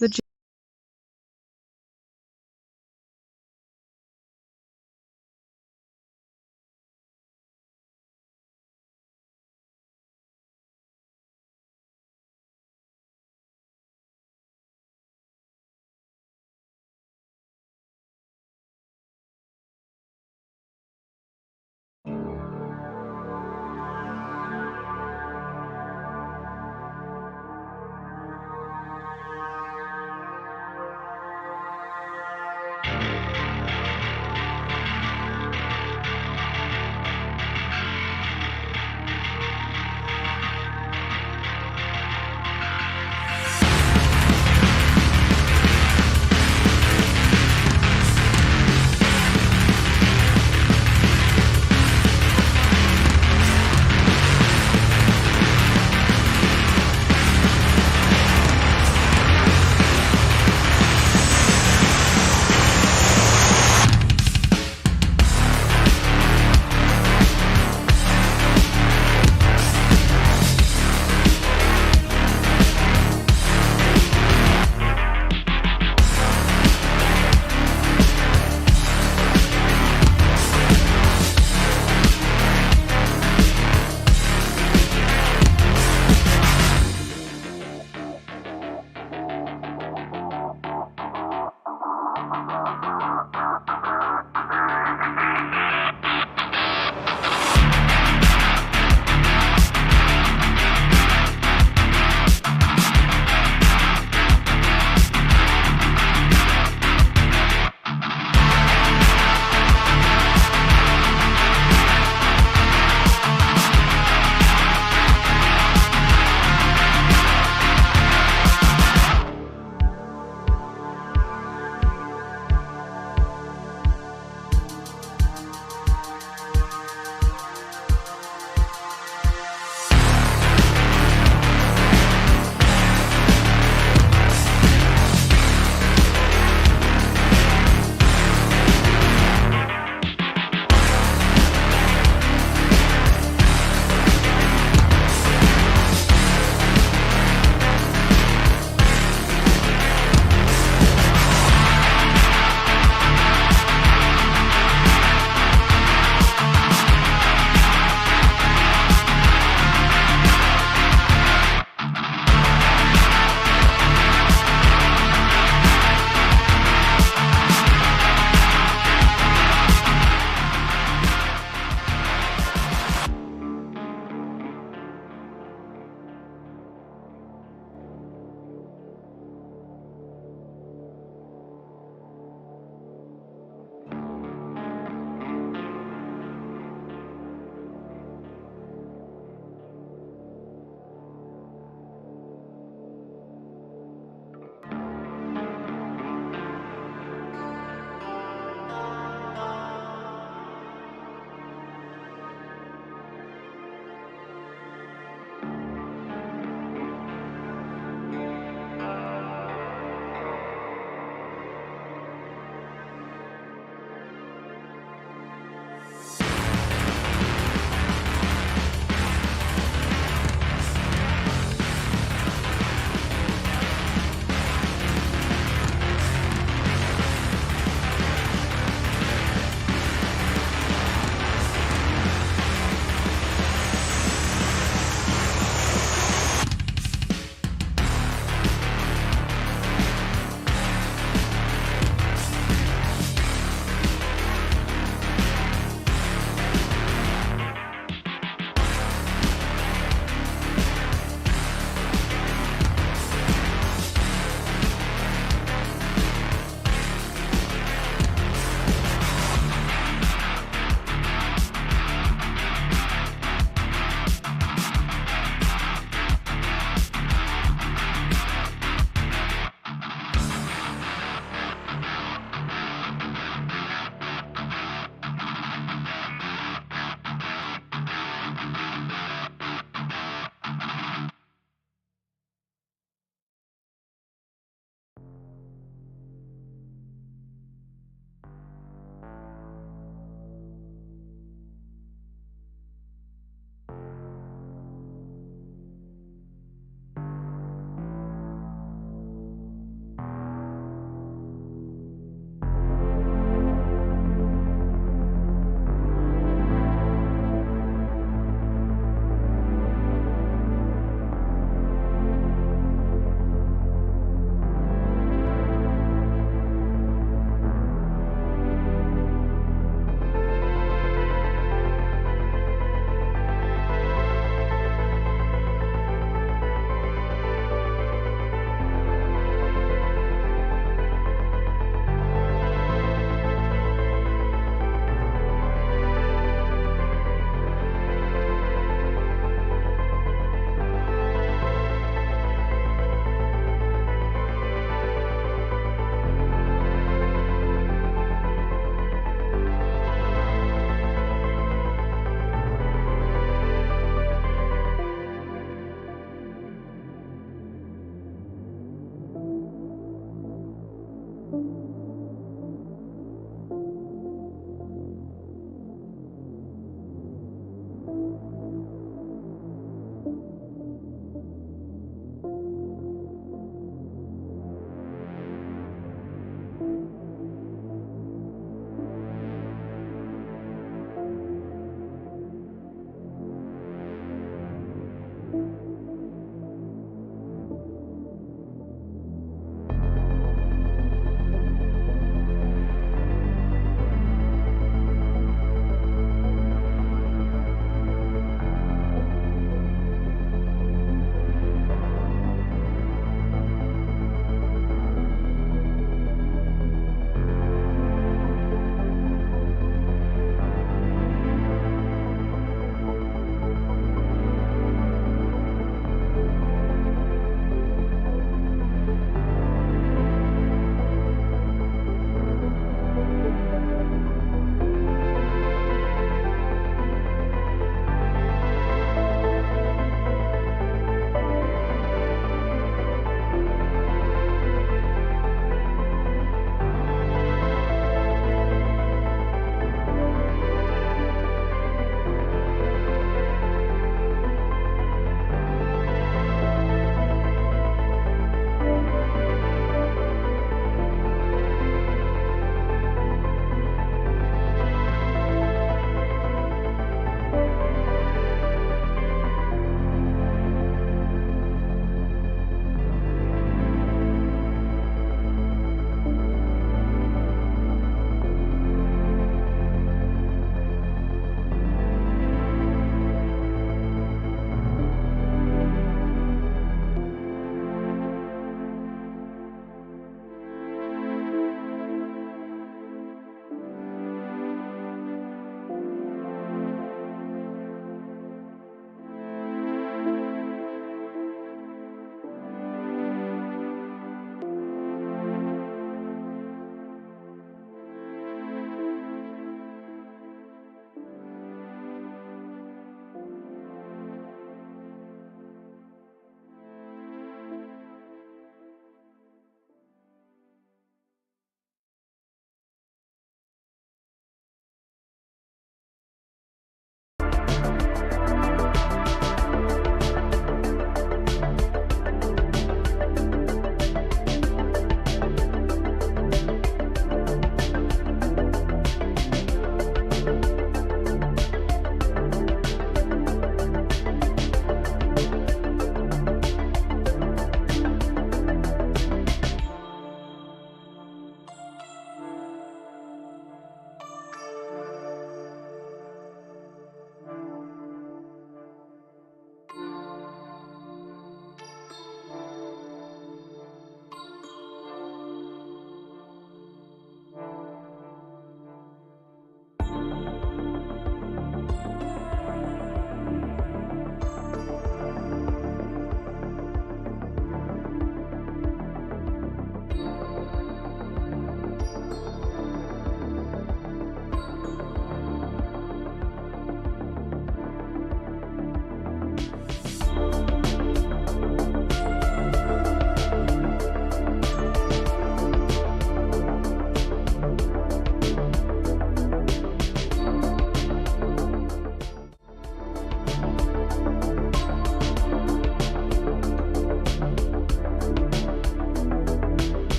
The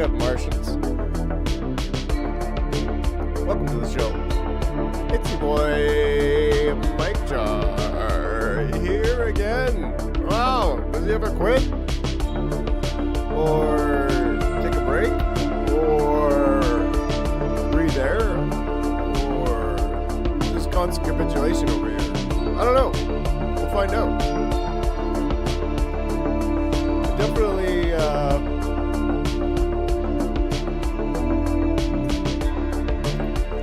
we have Martians. Welcome to the show. It's your boy, MikeJar, here again. Wow, does he ever quit? Or take a break? Or breathe air? Or just constant capitulation over here? I don't know. We'll find out. Definitely,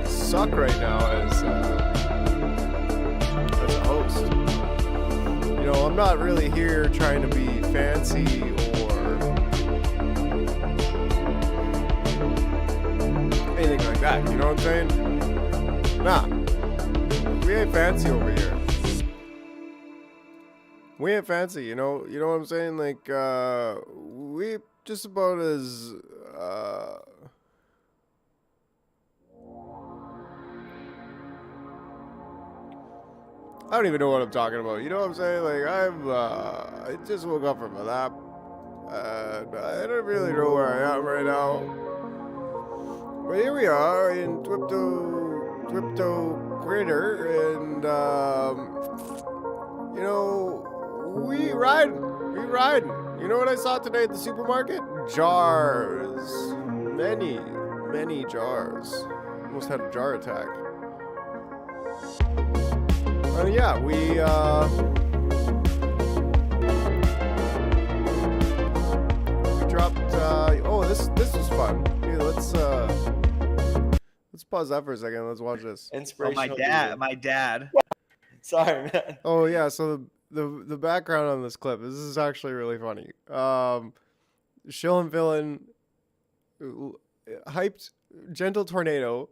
suck right now as a host. You know, I'm not really here trying to be fancy or anything like that. You know what I'm saying? Nah, we ain't fancy over here. We ain't fancy, you know what I'm saying? Like, we just about as, I don't even know what I'm talking about, you know what I'm saying? Like, I just woke up from a nap, and I don't really know where I am right now. But here we are in Twipto Crater, and, you know, we riding. You know what I saw today at the supermarket? Jars. Many jars. Almost had a jar attack. Yeah, we dropped, oh, this was fun. Hey, let's pause that for a second. Let's watch this. Inspirational. My dad. Sorry, man. Oh yeah, so the background on this clip, this is actually really funny. Shill and Villain hyped Gentle Tornado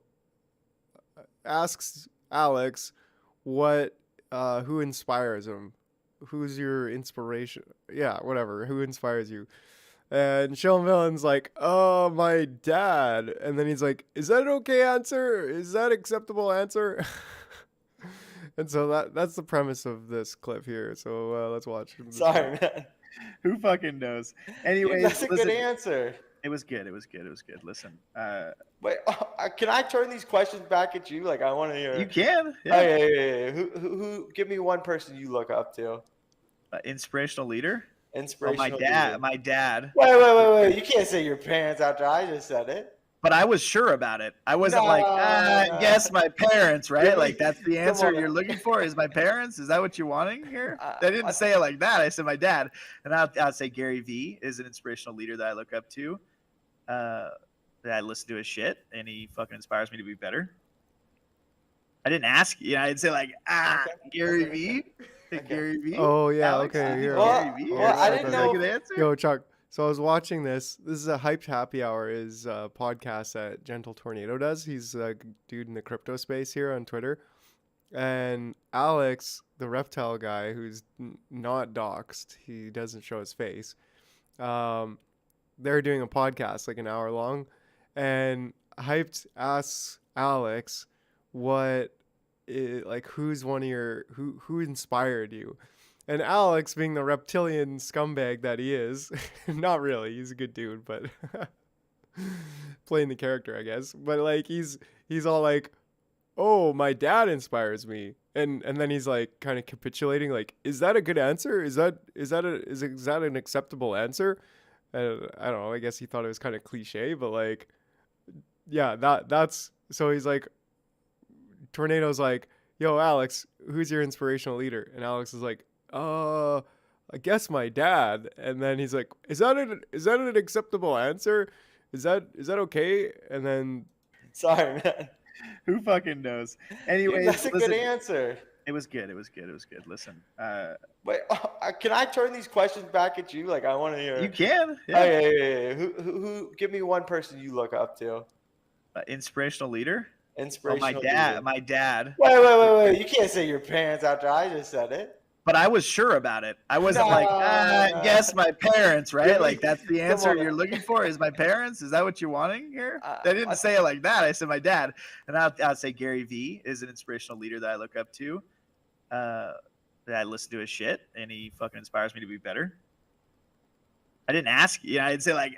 asks Alex who inspires him. Who's your inspiration? Yeah, whatever. Who inspires you? And Shill and Villain's like, oh, my dad. And then he's like, is that an okay answer? Is that acceptable answer? And so that's the premise of this clip here. So let's watch. Sorry, man. Who fucking knows? Anyways, that's a good answer. It was good. Listen. Wait, can I turn these questions back at you? Like, I want to hear. You can. Yeah. Oh, yeah. Who? Give me one person you look up to. Inspirational leader. Inspirational. Leader. My dad. Wait. You can't say your parents after I just said it. But I was sure about it. I wasn't guess my parents, right? Really? Like, that's the answer you're looking for is my parents? Is that what you're wanting here? I didn't say it like that. I said my dad. And I'll say Gary V is an inspirational leader that I look up to. That I listen to his shit, and he fucking inspires me to be better. I didn't ask you. I'd say like, Gary V. Gary V. Oh, yeah, Alex, okay. Here. Well, I didn't know. Good answer? Yo, Chuck. So I was watching this. This is a Hyped Happy Hour is a podcast that Gentle Tornado does. He's a dude in the crypto space here on Twitter. And Alex, the reptile guy, who's not doxxed, he doesn't show his face. They're doing a podcast like an hour long. And Hyped asks Alex who's one of your, who inspired you? And Alex, being the reptilian scumbag that he is, not really, he's a good dude, but playing the character, I guess. But like he's all like, "Oh, my dad inspires me," and then he's like kind of capitulating, like, "Is that a good answer? Is that an acceptable answer?" And I don't know. I guess he thought it was kind of cliche, but like, yeah, that's so he's like, Tornado's like, "Yo, Alex, who's your inspirational leader?" And Alex is like, I guess my dad. And then he's like, is that an acceptable answer? Is that okay? And then Sorry, man. Who fucking knows? Anyways, that's a good answer. It was good. Listen. Wait, can I turn these questions back at you? Like, I want to hear. You can. Yeah. Oh, yeah. Who? Give me one person you look up to. Inspirational leader. Inspirational. My dad. Wait. You can't say your parents after I just said it. But I was sure about it. I wasn't guess my parents, right? Really? Like, that's the answer you're looking for is my parents? Is that what you're wanting here? I didn't say it like that. I said my dad. And I'll say Gary V is an inspirational leader that I look up to. That I listen to his shit, and he fucking inspires me to be better. I didn't ask you. I didn't say like,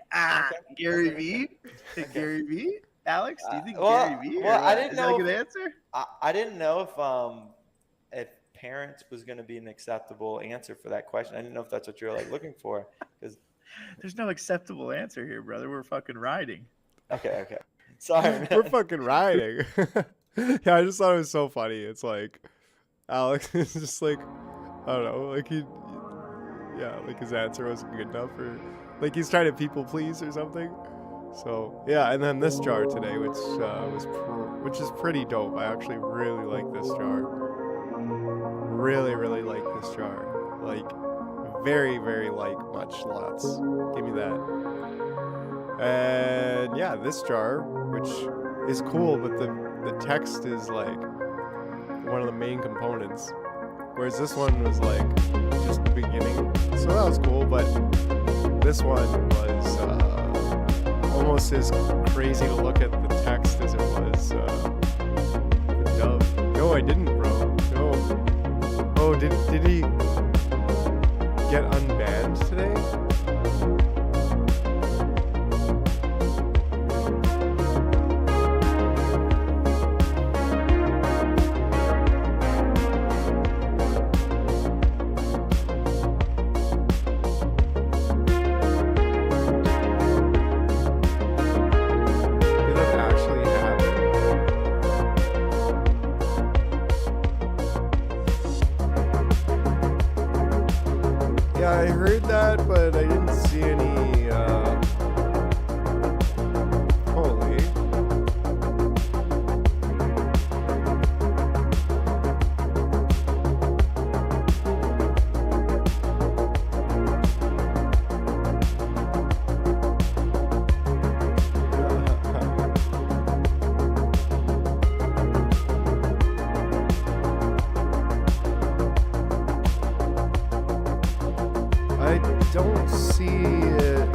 Gary V. Okay. Gary V. Alex, do you think Well, Gary V? well, Or I what? didn't Is that a know good if- answer? I didn't know if parents was going to be an acceptable answer for that question. I didn't know if that's what you're like looking for. Because There's no acceptable answer here, brother. We're fucking riding. okay, sorry, man. We're fucking riding. Yeah, I just thought it was so funny. It's like Alex is just like, I don't know, like like his answer wasn't good enough, or like he's trying to people please or something. So yeah, and then this jar today, which is pretty dope. I actually really like this jar. Really like this jar. Like very like much. Lots. Give me that. And yeah, this jar, which is cool, but the text is like one of the main components, whereas this one was like just the beginning. So that was cool, but this one was almost as crazy to look at the text as it was the dub. No, I didn't, bro. No. Oh, did he get unbanned today? I heard that, but I didn't see any, holy. I don't see it.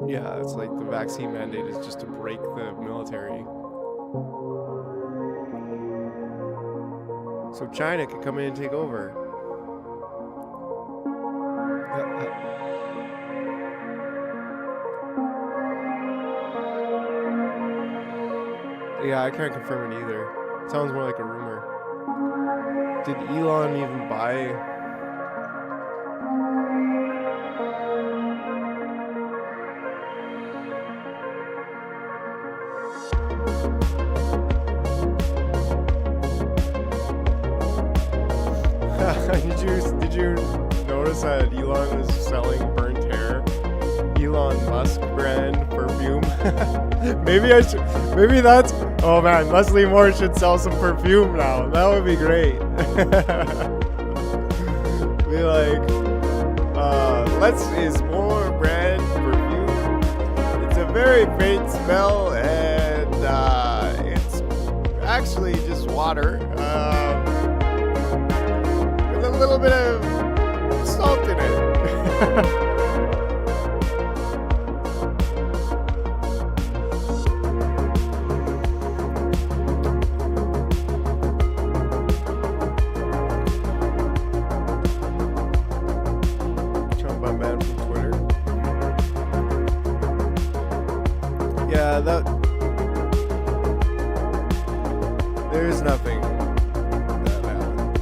Yeah, it's like the vaccine mandate is just to break the military. So China could come in and take over. Yeah, I can't confirm it either. It sounds more like a rumor. Did Elon even buy? Did you notice that Elon was selling burnt hair? Elon Musk brand perfume. Maybe that's. Oh man, Leslie Moore should sell some perfume now. That would be great. Be like, less is more brand perfume. It's a very faint smell, and it's actually just water. With a little bit of salt in it. Trump unbanned from Twitter. Yeah, there's nothing that happened.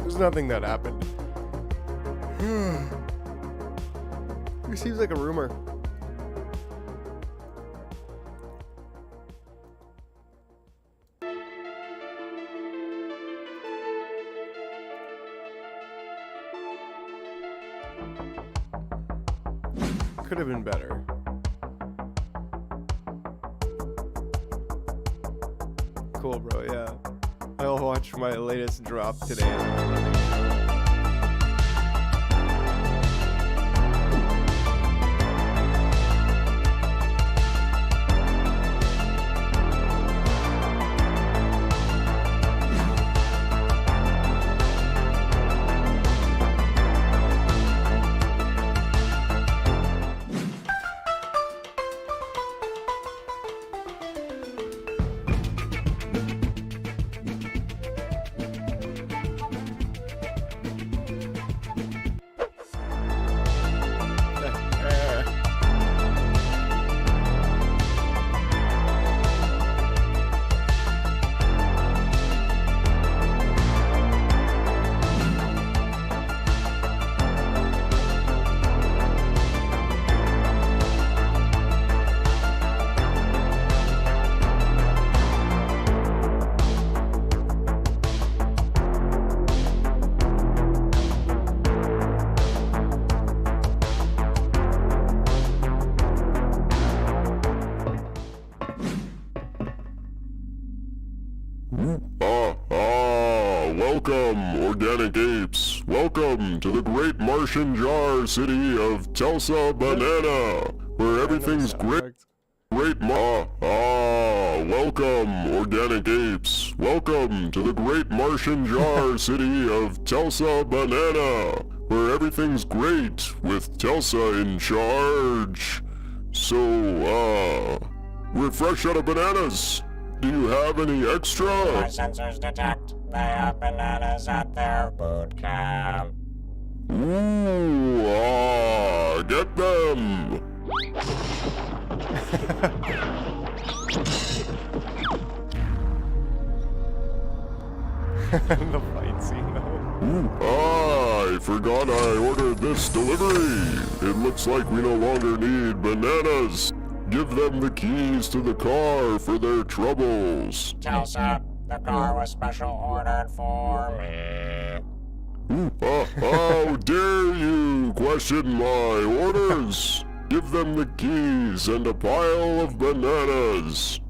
There's nothing that happened. It seems like a rumor. Could have been better. Cool, bro. Yeah. I'll watch my latest drop today. Welcome, organic apes. Welcome to the great Martian jar city of Tulsa, Banana, where everything's great. Welcome, organic apes. Welcome to the great Martian jar city of Tulsa, Banana, where everything's great with Tulsa in charge. So, we're fresh out of bananas. Do you have any extra? My sensors detect they have bananas at their boot camp. Ooh, get them! The fight scene, though. I forgot I ordered this delivery. It looks like we no longer need bananas. Give them the keys to the car for their troubles. Tulsa, the car was special ordered for me. How dare you question my orders? Give them the keys and a pile of bananas.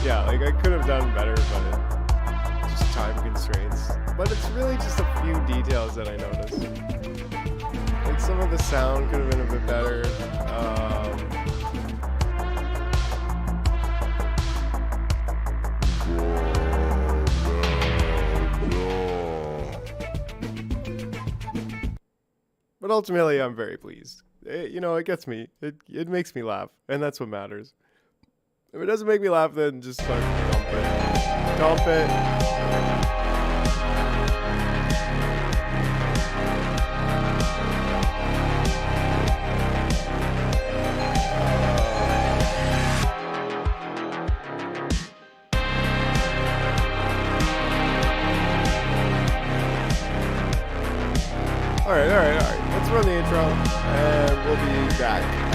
Yeah, like I could have done better, but just time constraints. But it's really just a few details that I noticed. Like some of the sound could have been a bit better. But ultimately, I'm very pleased. It gets me. It makes me laugh, and that's what matters. If it doesn't make me laugh, then just dump it. Dump it. All right. Let's run the intro, and we'll be back after.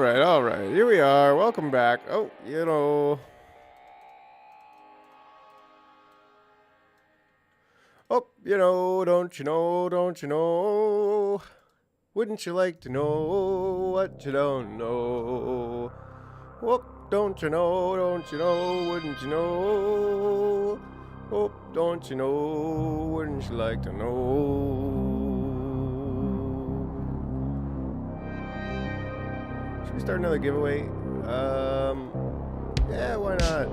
All right. Here we are. Welcome back. Oh, don't you know? Wouldn't you like to know what you don't know? Oh, don't you know? Wouldn't you know? Oh, don't you know? Wouldn't you like to know? Should we start another giveaway? Yeah, why not?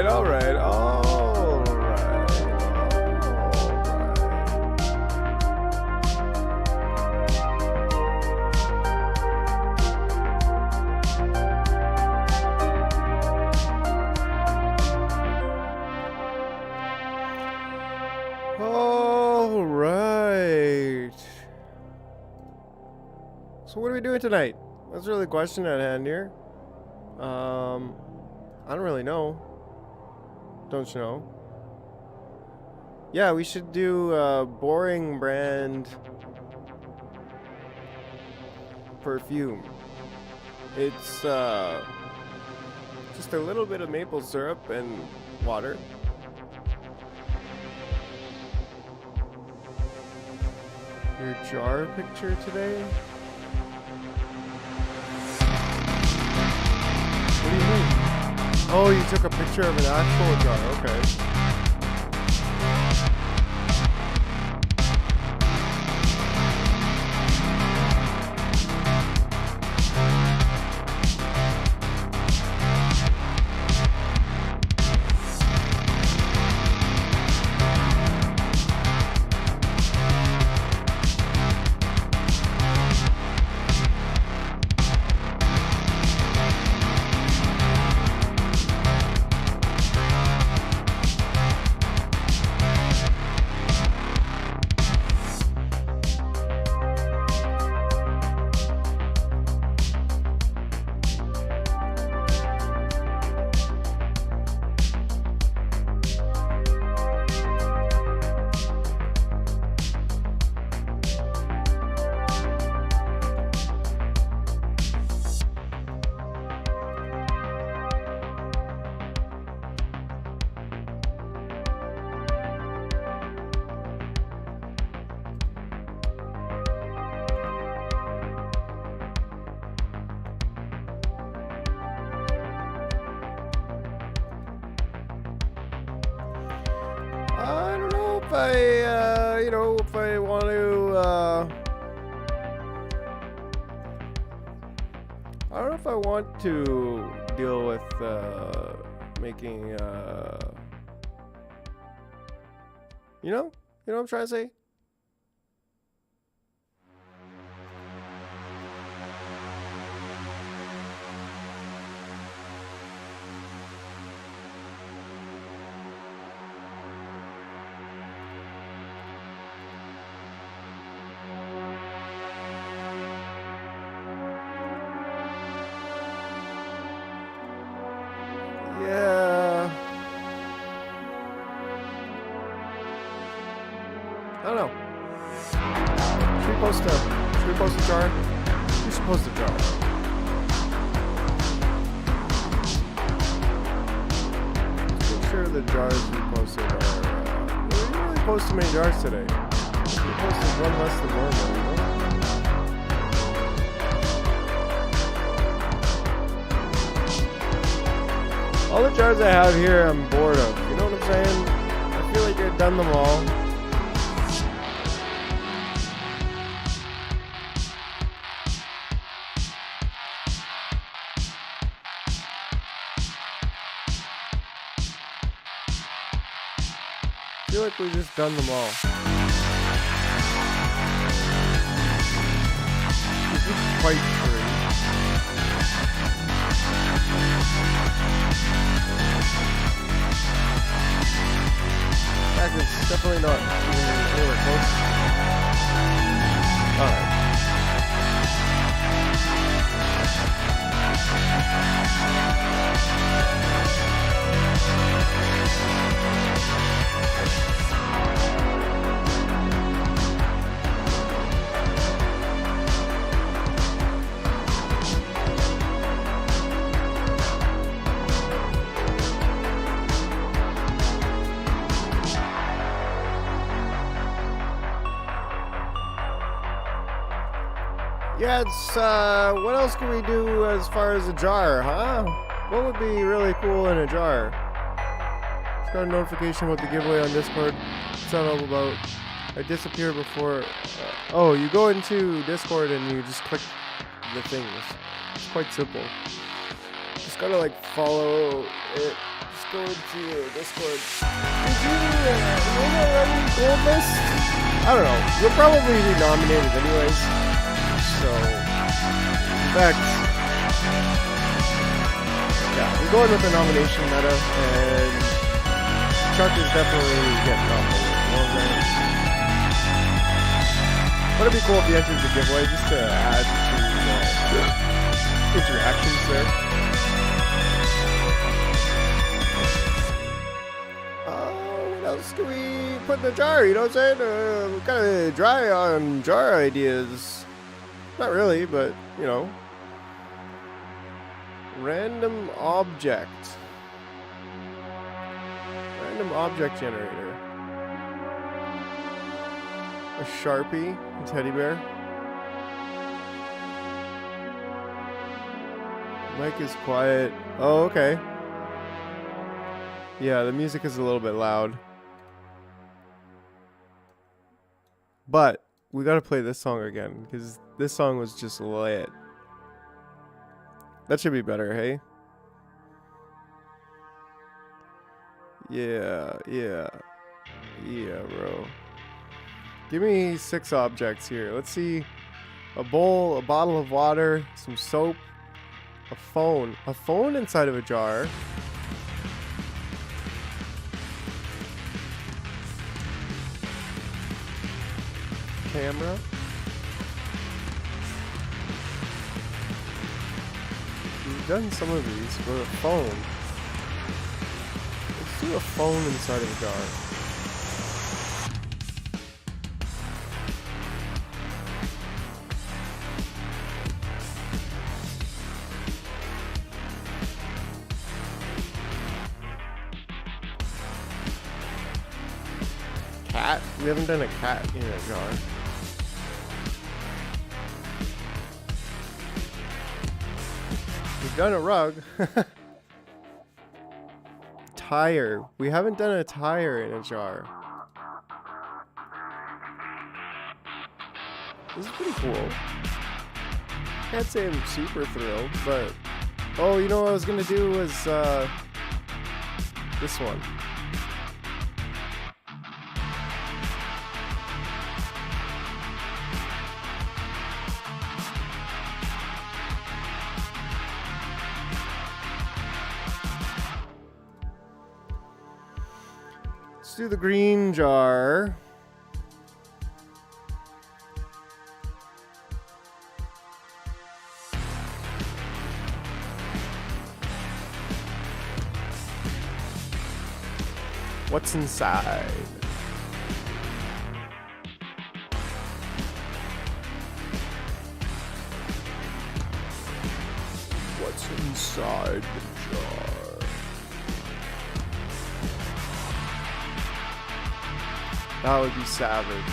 right, all right, all right. All right. So what are we doing tonight? That's really the question at hand here. I don't really know. Don't you know? Yeah, we should do boring brand perfume. It's just a little bit of maple syrup and water. Your jar picture today? What do you mean? Oh, you took a picture of an actual jar, okay. If I want to, I don't know if I want to deal with, making, you know what I'm trying to say? Yeah. I don't know. Should we post a jar? We should post a jar. Let's make sure the jars we posted are, we didn't really post too many jars today. We posted one less than normal, you know? All the jars I have here, I'm bored of. You know what I'm saying? I feel like I've done them all. I feel like we've just done them all. Is this quite true? In fact, it's definitely not anywhere close. Alright. Yeah, it's, what else can we do as far as a jar, huh? What would be really cool in a jar? Just got a notification about the giveaway on Discord. What's that all about? I disappeared before. Oh, you go into Discord and you just click the things. It's quite simple. Just gotta like follow it. Just go into your Discord. Did you win already gold list? I don't know. You'll probably be nominated anyways. So, in fact, yeah, we're going with the nomination meta, and Chuck is definitely getting nominated. You know what I'm saying? But it'd be cool if you entered the giveaway just to add to interactions there. What else do we put in the jar? You know what I'm saying? We're kind of dry on jar ideas. Not really, but you know. Random object. Random object generator. A Sharpie, a teddy bear. Mike is quiet. Oh, okay. Yeah, the music is a little bit loud. But we gotta play this song again, because this song was just lit. That should be better, hey? Yeah, bro. Give me 6 objects here. Let's see. A bowl, a bottle of water, some soap, a phone. A phone inside of a jar. Camera. We've done some of these, but a phone. Let's do a phone inside of a jar. Cat? We haven't done a cat in a jar. We've done a rug. Tire. We haven't done a tire in a jar. This is pretty cool. Can't say I'm super thrilled, but... Oh, you know what I was gonna do was, this one. Let's do the green jar. What's inside? What's inside the jar? That would be savage.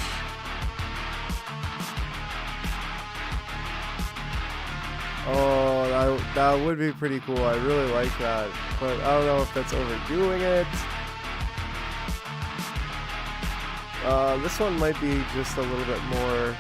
Oh, that would be pretty cool. I really like that. But I don't know if that's overdoing it. This one might be just a little bit more...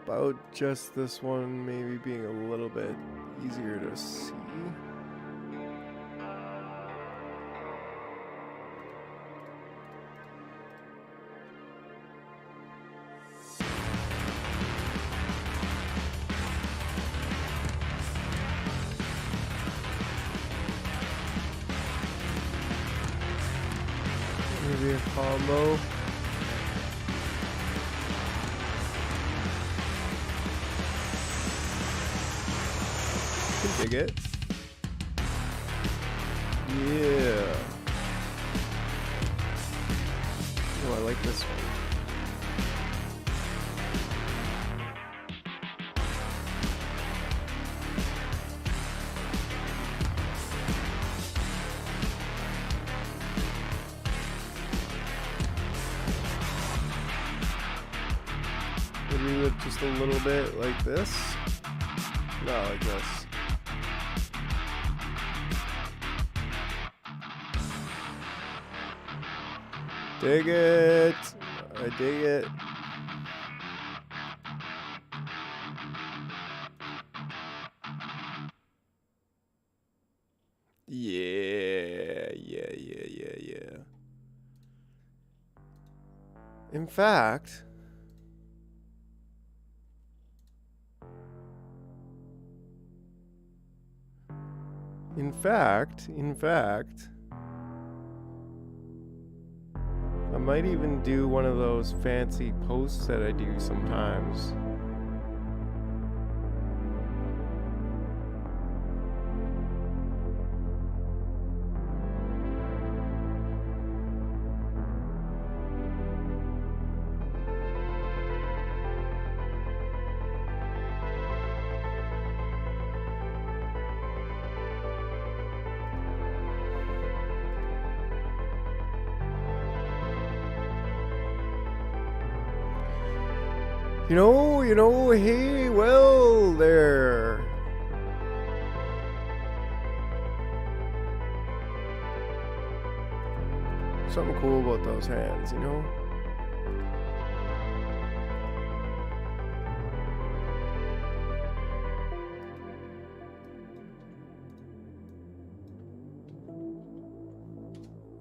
about just this one maybe being a little bit easier to see. Maybe a combo. Dig it. Yeah. Oh, I like this one. just a little bit like this. No, like this. Dig it. I dig it. Yeah. In fact, I might even do one of those fancy posts that I do sometimes. You know, hey, well, there. Something cool about those hands, you know?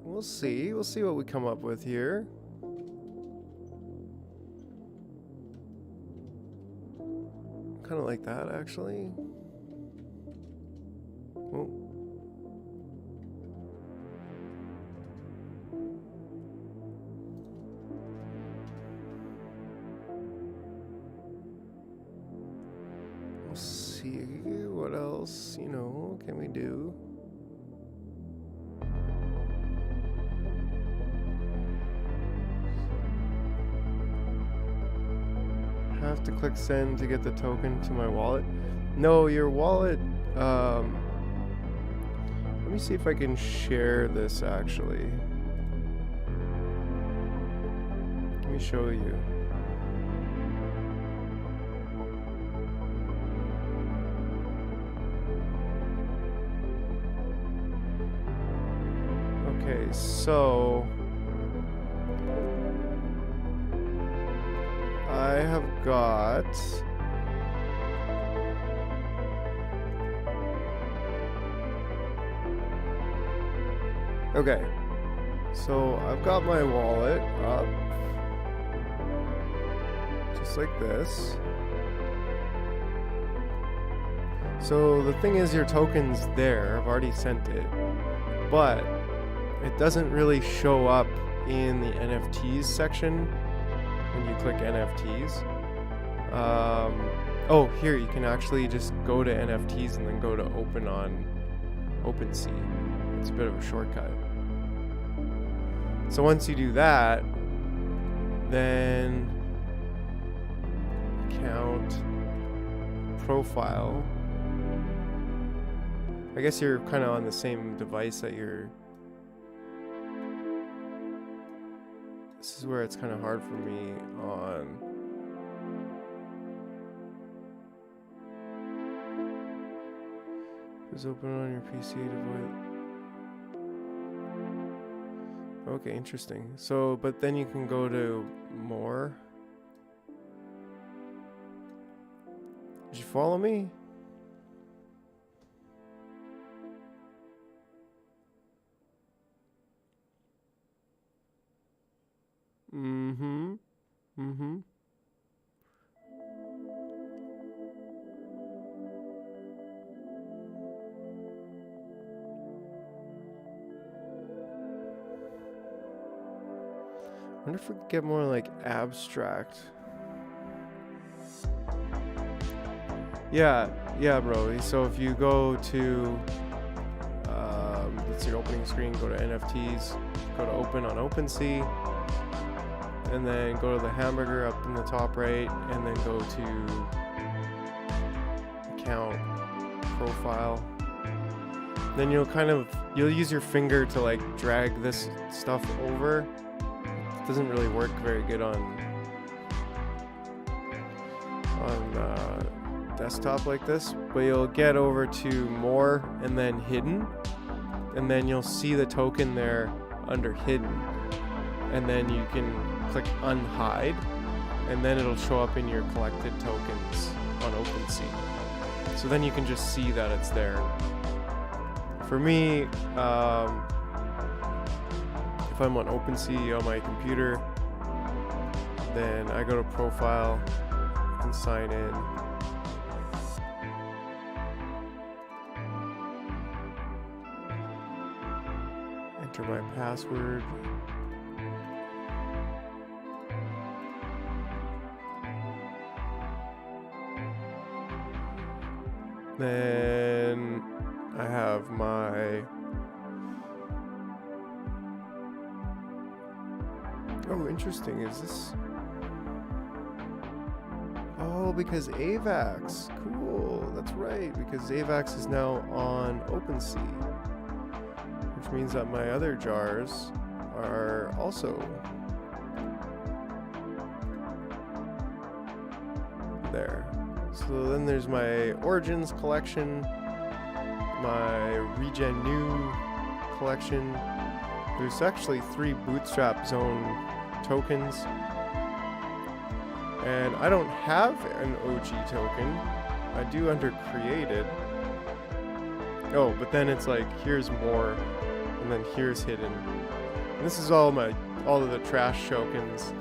We'll see what we come up with here. Kind of like that, actually. Oh. We'll see what else, you know, can we do? Have to click send to get the token to my wallet. No, your wallet, let me see if I can share this actually. Let me show you. Okay, so I have got okay, so I've got my wallet up just like this. So the thing is, your token's there. I've already sent it, but it doesn't really show up in the NFTs section when you click NFTs. Oh, here, you can actually just go to NFTs and then go to open on OpenSea. It's a bit of a shortcut. So once you do that, then account, profile. I guess you're kind of on the same device that you're. This is where it's kind of hard for me on. Is open on your PC device. Okay, interesting. So, but then you can go to more. Did you follow me? Mm-hmm. I wonder if we could get more like abstract. Yeah, bro. So if you go to, that's your opening screen, go to NFTs, go to open on OpenSea, and then go to the hamburger up in the top right, and then go to account, profile. Then you'll use your finger to like drag this stuff over. It doesn't really work very good on desktop like this, but you'll get over to more and then hidden, and then you'll see the token there under hidden, and then you can click unhide, and then it'll show up in your collected tokens on OpenSea. So then you can just see that it's there. For me, if I'm on OpenSea on my computer, then I go to profile and sign in. Enter my password. Then I have my... Oh, interesting. Is this... Oh, because AVAX. Cool. That's right. Because AVAX is now on OpenSea. Which means that my other jars are also there. So then there's my Origins collection, my Regen New collection. There's actually 3 Bootstrap Zone tokens. And I don't have an OG token. I do under created. Oh, but then it's like, here's more, and then here's hidden. And this is all of the trash tokens.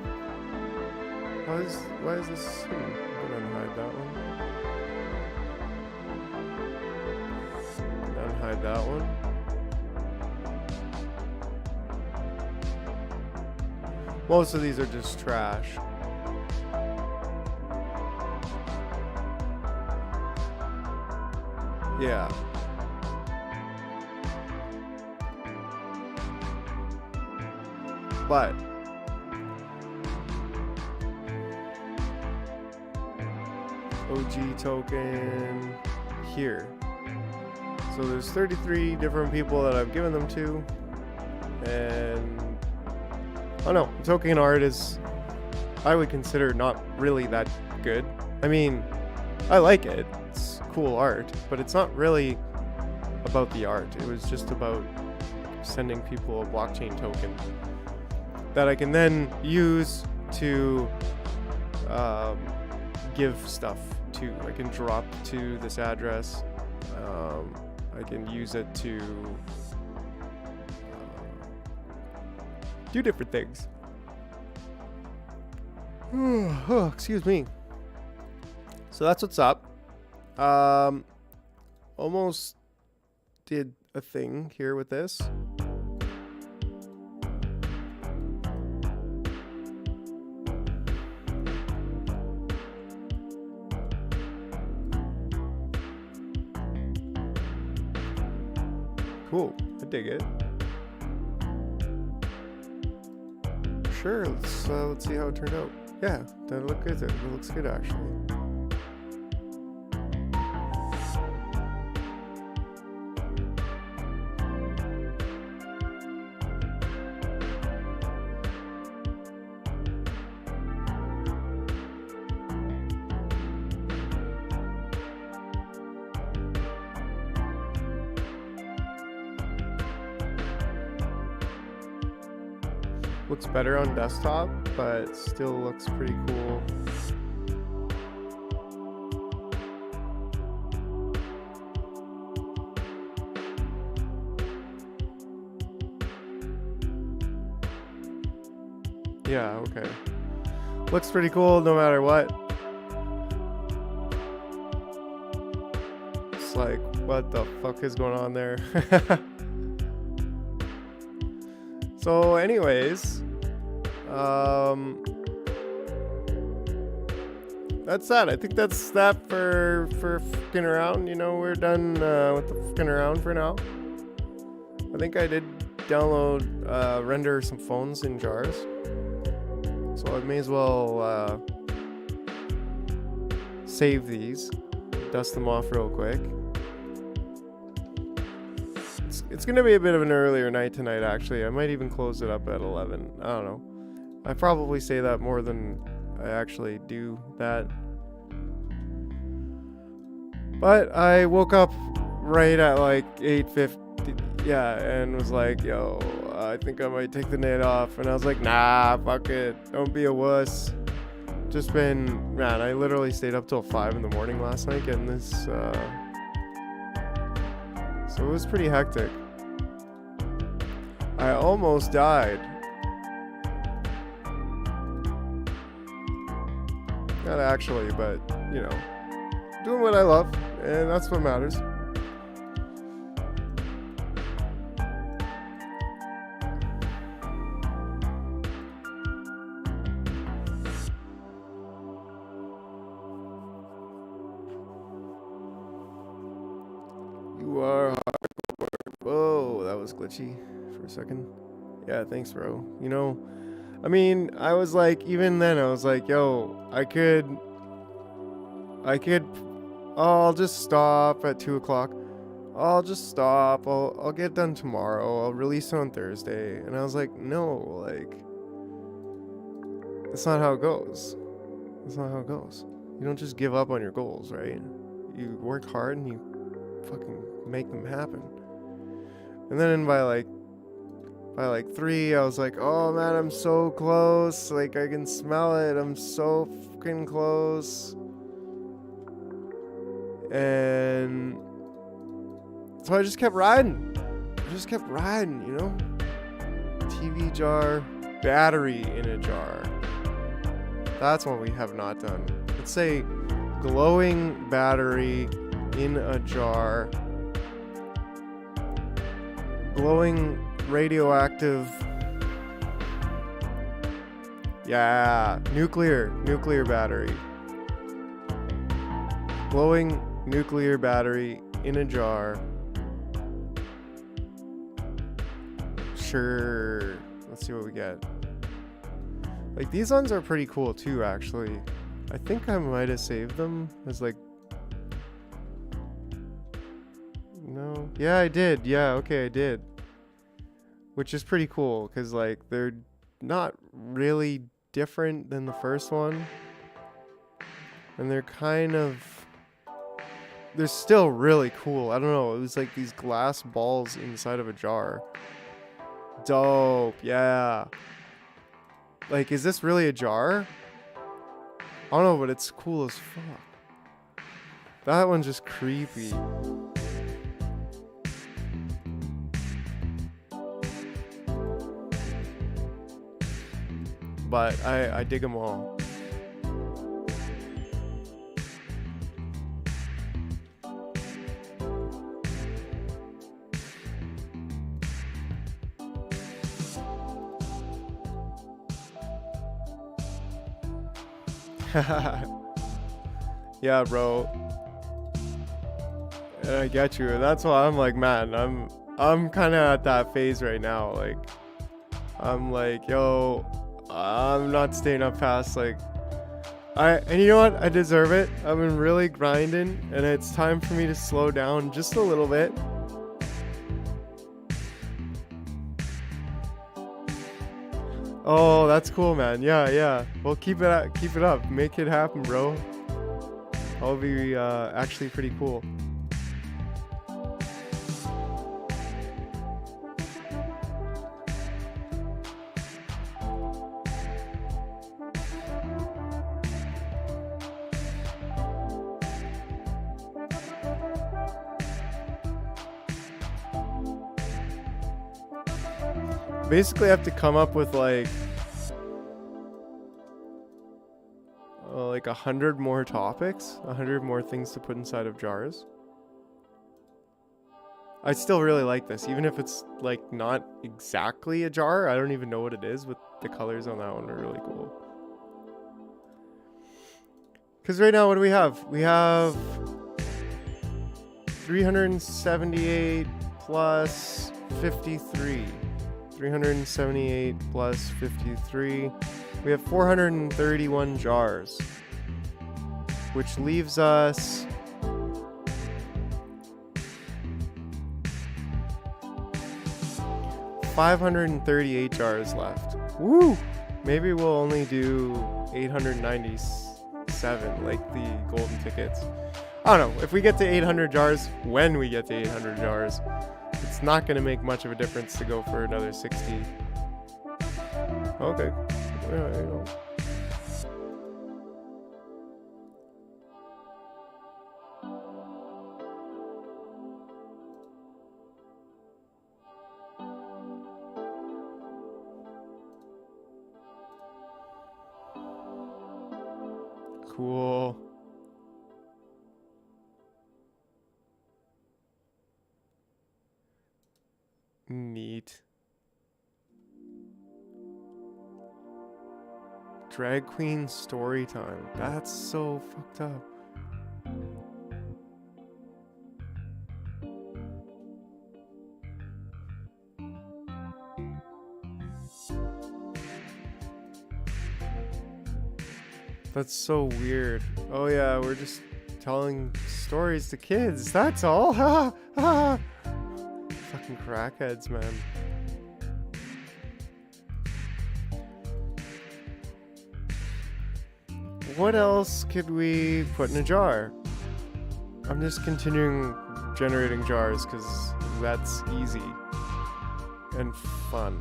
Why is this hidden? I'm gonna unhide that one. Unhide that one. Most of these are just trash. Yeah. But OG token here. So there's 33 different people that I've given them to, and oh no, token art is, I would consider, not really that good. I mean, I like it. It's cool art, but it's not really about the art. It was just about sending people a blockchain token that I can then use to give stuff to. I can drop to this address. I can use it to do different things. Oh, excuse me. So that's what's up. Almost did a thing here with this. Cool, I dig it. Sure, let's see how it turned out. Yeah, that looked good. It looks good actually. Looks better on desktop, but still looks pretty cool. Yeah, okay. Looks pretty cool no matter what. It's like, what the fuck is going on there? So anyways, that's that. I think that's that for fucking around. You know, we're done with the fucking around for now. I think I did download, render some phones in jars. So I may as well save these, dust them off real quick. It's gonna be a bit of an earlier night tonight, actually. I might even close it up at 11. I don't know. I probably say that more than I actually do that. But I woke up right at like 8:50, yeah, and was like, yo, I think I might take the night off. And I was like, nah, fuck it, don't be a wuss. Man, I literally stayed up till 5 in the morning last night getting this, so it was pretty hectic. I almost died. Not actually, but, you know, doing what I love, and that's what matters. You are hardcore. Whoa, that was glitchy for a second. Yeah, thanks, bro. You know, I mean, I was like, even then, I was like, yo, I'll just stop at 2 o'clock. I'll just stop. I'll get done tomorrow. I'll release it on Thursday. And I was like, no, like, that's not how it goes. That's not how it goes. You don't just give up on your goals, right? You work hard and you fucking make them happen. And then by like 3, I was like, oh man, I'm so close. Like, I can smell it. I'm so fucking close. And so I just kept riding. You know? TV jar, battery in a jar. That's what we have not done. Let's say glowing battery in a jar. Glowing radioactive. Yeah, nuclear battery. Glowing nuclear battery in a jar. Sure. Let's see what we get. Like, these ones are pretty cool too, actually. I think I might have saved them as like... No. Yeah, I did. Yeah, okay, I did. Which is pretty cool, because like, they're not really different than the first one. And they're kind of... They're still really cool. I don't know. It was like these glass balls inside of a jar. Dope. Yeah. Like, is this really a jar? I don't know, but it's cool as fuck. That one's just creepy. But I dig them all. Yeah, bro. And I get you, and that's why I'm like, man, I'm kind of at that phase right now. Like, I'm like, yo, I'm not staying up past like, and you know what? I deserve it. I've been really grinding, and it's time for me to slow down just a little bit. Oh, that's cool, man. Yeah. Well, keep it up. Make it happen, bro. That'll be actually pretty cool. Basically, I have to come up with like 100 more topics, 100 more things to put inside of jars. I still really like this, even if it's like not exactly a jar. I don't even know what it is, but the colors on that one are really cool. Because right now, what do we have? We have 378 plus 53. 378 plus 53. We have 431 jars, which leaves us 538 jars left. Woo! Maybe we'll only do 897, like the golden tickets. I don't know. If we get to 800 jars, when we get to 800 jars, it's not going to make much of a difference to go for another 60. Okay. Yeah, you know. Cool. Neat. Drag queen story time. That's so fucked up. That's so weird. Oh yeah, we're just telling stories to kids. That's all. Ha ha. Fucking crackheads, man. What else could we put in a jar? I'm just continuing generating jars because that's easy and fun.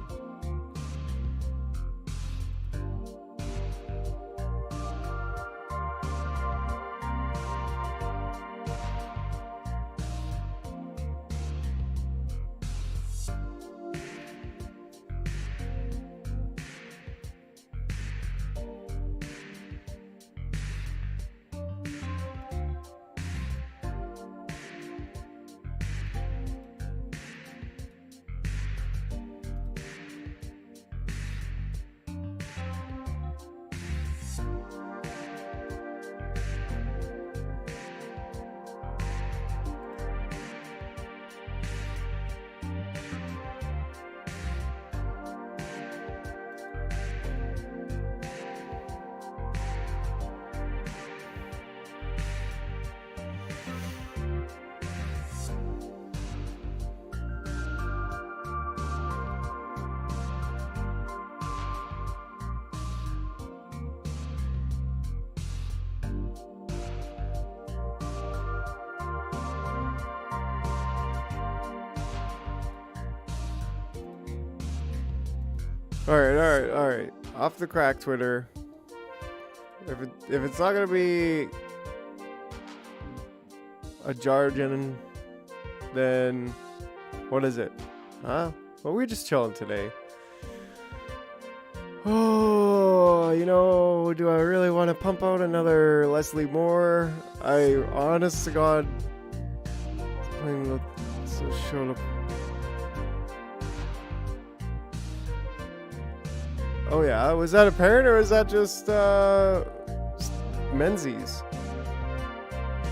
All right. Off the crack, Twitter. If it's not gonna be a jar gin, then what is it? Huh? Well, we're just chilling today. Oh, you know, do I really want to pump out another Leslie Moore? I, honest to God, playing the show. Oh yeah, was that a parent or was that just Menzies?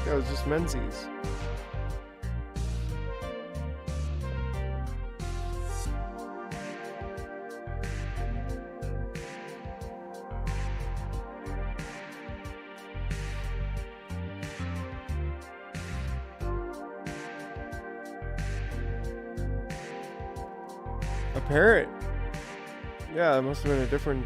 That was just Menzies. A parrot. Yeah, it must have been a different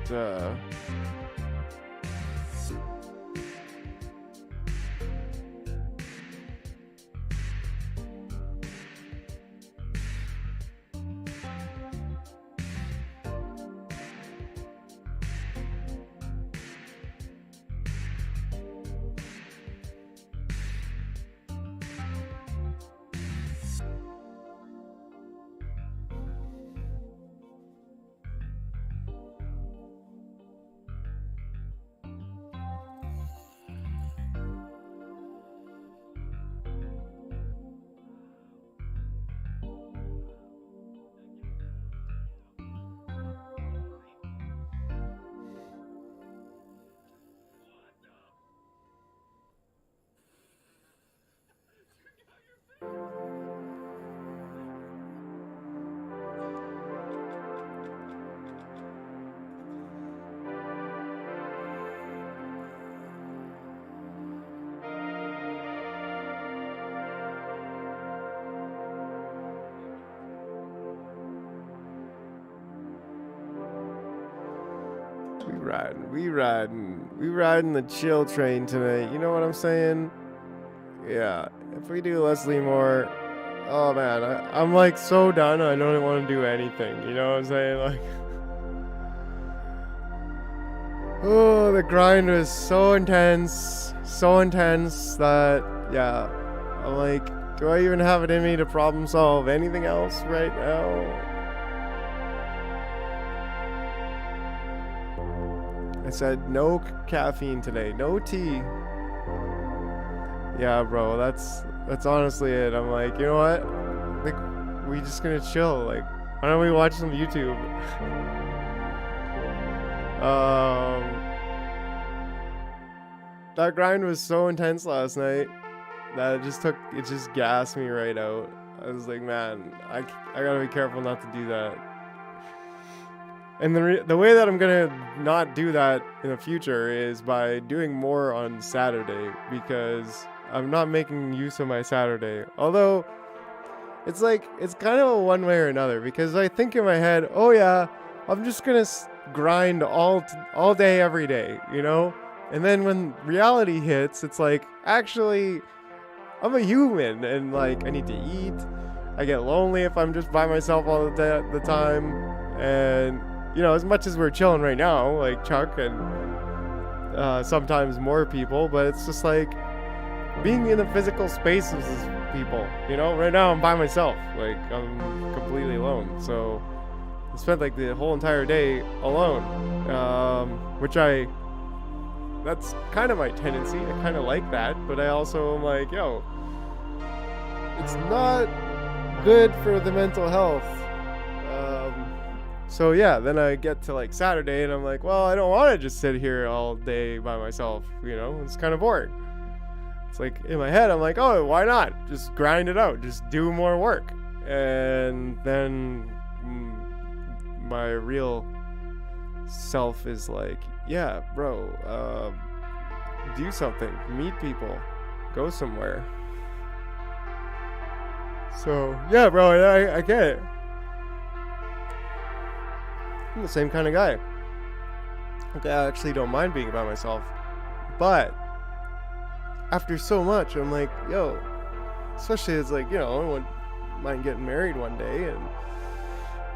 we riding the chill train tonight. You know what I'm saying? yeah, if we do Leslie Moore, oh man, I'm like so done. I don't want to do anything. You know what I'm saying? Like, oh, the grind was so intense that, yeah, I'm like, do I even have it in me to problem solve anything else right now? I said no caffeine today, no tea. Yeah, bro, that's honestly it. I'm like, you know what? Like, we just gonna chill. Like, why don't we watch some YouTube? That grind was so intense last night that it just gassed me right out. I was like, man, I gotta be careful not to do that. And the way that I'm gonna not do that in the future is by doing more on Saturday, because I'm not making use of my Saturday. Although it's like, it's kind of a one way or another, because I think in my head, oh yeah, I'm just gonna grind all day every day, you know? And then when reality hits, it's like, actually, I'm a human and like I need to eat. I get lonely if I'm just by myself all the time. And you know, as much as we're chilling right now, like Chuck and sometimes more people, but it's just like being in the physical spaces with people. You know, right now I'm by myself, like I'm completely alone. So I spent like the whole entire day alone, which that's kind of my tendency. I kind of like that, but I also am like, yo, it's not good for the mental health. So yeah, then I get to like Saturday and I'm like, well, I don't want to just sit here all day by myself, you know, it's kind of boring. It's like in my head, I'm like, oh, why not? Just grind it out, just do more work. And then my real self is like, yeah, bro, do something, meet people, go somewhere. So yeah, bro, I get it. I'm the same kind of guy. Okay, I actually don't mind being by myself, but after so much, I'm like, yo, especially it's like, you know, I wouldn't mind getting married one day, and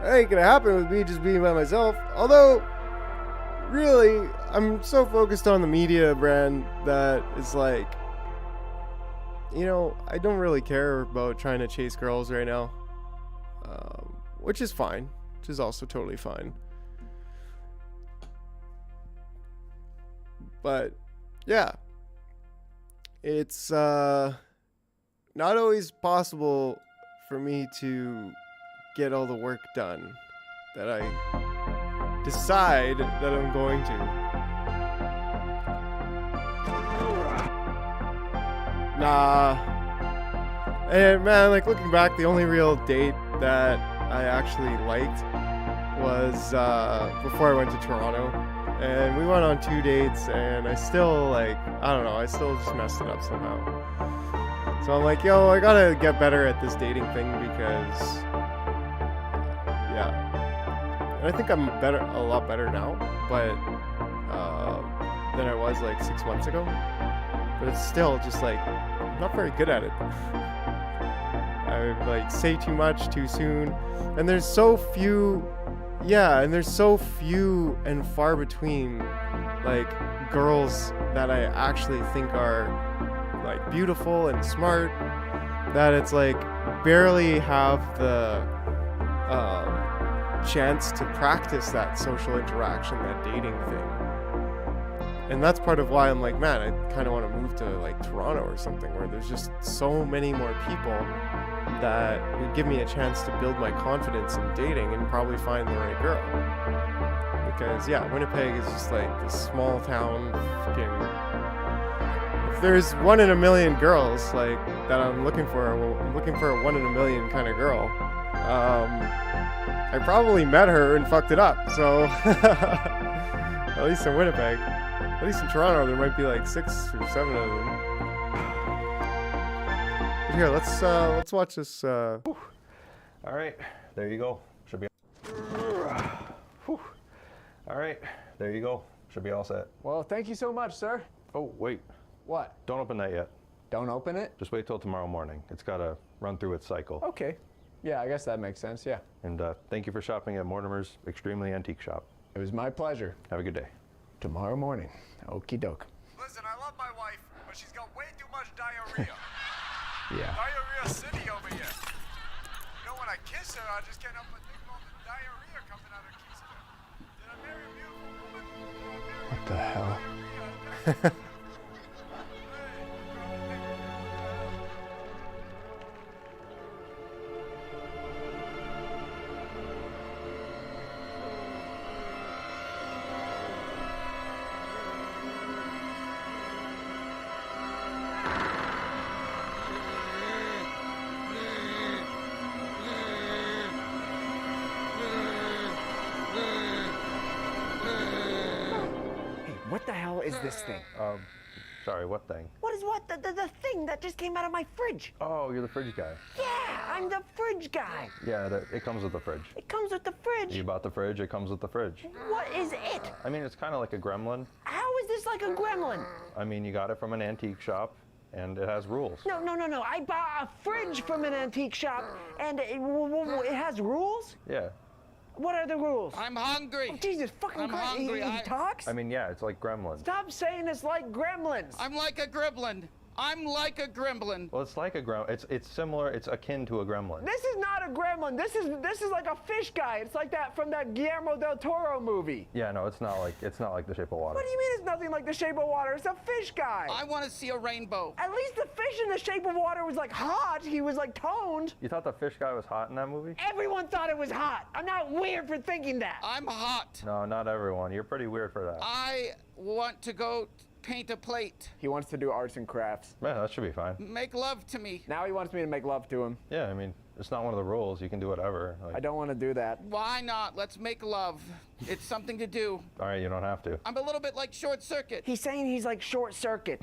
that ain't gonna happen with me just being by myself. Although, really, I'm so focused on the media brand that it's like, you know, I don't really care about trying to chase girls right now, which is fine, which is also totally fine. But yeah, it's not always possible for me to get all the work done that I decide that I'm going to. Nah. And man, like looking back, the only real date that I actually liked was before I went to Toronto. And we went on 2 dates, and I still, like, I don't know, I still just messed it up somehow. So I'm like, yo, I gotta get better at this dating thing because, yeah. And I think I'm a lot better now, but, than I was, like, 6 months ago. But it's still just, like, I'm not very good at it. I would, like, say too much too soon. And there's so few... Yeah, and there's so few and far between, like, girls that I actually think are, like, beautiful and smart, that it's, like, barely have the chance to practice that social interaction, that dating thing. And that's part of why I'm like, man, I kind of want to move to, like, Toronto or something, where there's just so many more people that would give me a chance to build my confidence in dating and probably find the right girl. Because yeah, Winnipeg is just like this small town fucking... If there's 1 in a million girls like that I'm looking for, well, I'm looking for a 1 in a million kind of girl. I probably met her and fucked it up, so at least in Winnipeg. At least in Toronto there might be like 6 or 7 of them. Here, let's watch this. All right, there you go. Should be. All right, there you go. Should be all set. Well, thank you so much, sir. Oh, wait. What? Don't open that yet. Don't open it? Just wait till tomorrow morning. It's got to run through its cycle. Okay. Yeah, I guess that makes sense, yeah. And thank you for shopping at Mortimer's Extremely Antique Shop. It was my pleasure. Have a good day. Tomorrow morning. Okie doke. Listen, I love my wife, but she's got way too much diarrhea. Yeah. Diarrhea city over here. You know, when I kiss her, I just can't help but think of all the diarrhea coming out of kissing her. Did I marry a beautiful woman? What the hell? What the hell is this thing? Sorry, what thing? What is what? The thing that just came out of my fridge. Oh, you're the fridge guy. Yeah, I'm the fridge guy. Yeah, it comes with the fridge. It comes with the fridge. You bought the fridge, it comes with the fridge. What is it? I mean, it's kind of like a gremlin. How is this like a gremlin? I mean, you got it from an antique shop, and it has rules. No. I bought a fridge from an antique shop, and it has rules? Yeah. What are the rules? I'm hungry. Oh, Jesus fucking I'm Christ. hungry. He talks? I mean, yeah, it's like gremlins. Stop saying it's like gremlins. I'm like a gremlin. I'm like a gremlin. Well, it's like a gremlin. It's similar. It's akin to a gremlin. This is not a gremlin. This is like a fish guy. It's like that from that Guillermo del Toro movie. Yeah, no, it's not like The Shape of Water. What do you mean it's nothing like The Shape of Water? It's a fish guy. I want to see a rainbow. At least the fish in The Shape of Water was like hot. He was like toned. You thought the fish guy was hot in that movie? Everyone thought it was hot. I'm not weird for thinking that. I'm hot. No, not everyone. You're pretty weird for that. I want to go paint a plate. He wants to do arts and crafts. Yeah, that should be fine. Make love to me. Now he wants me to make love to him. Yeah, I mean, it's not one of the rules. You can do whatever. Like, I don't want to do that. Why not? Let's make love. It's something to do. all right, you don't have to. I'm a little bit like Short Circuit. He's saying he's like Short Circuit.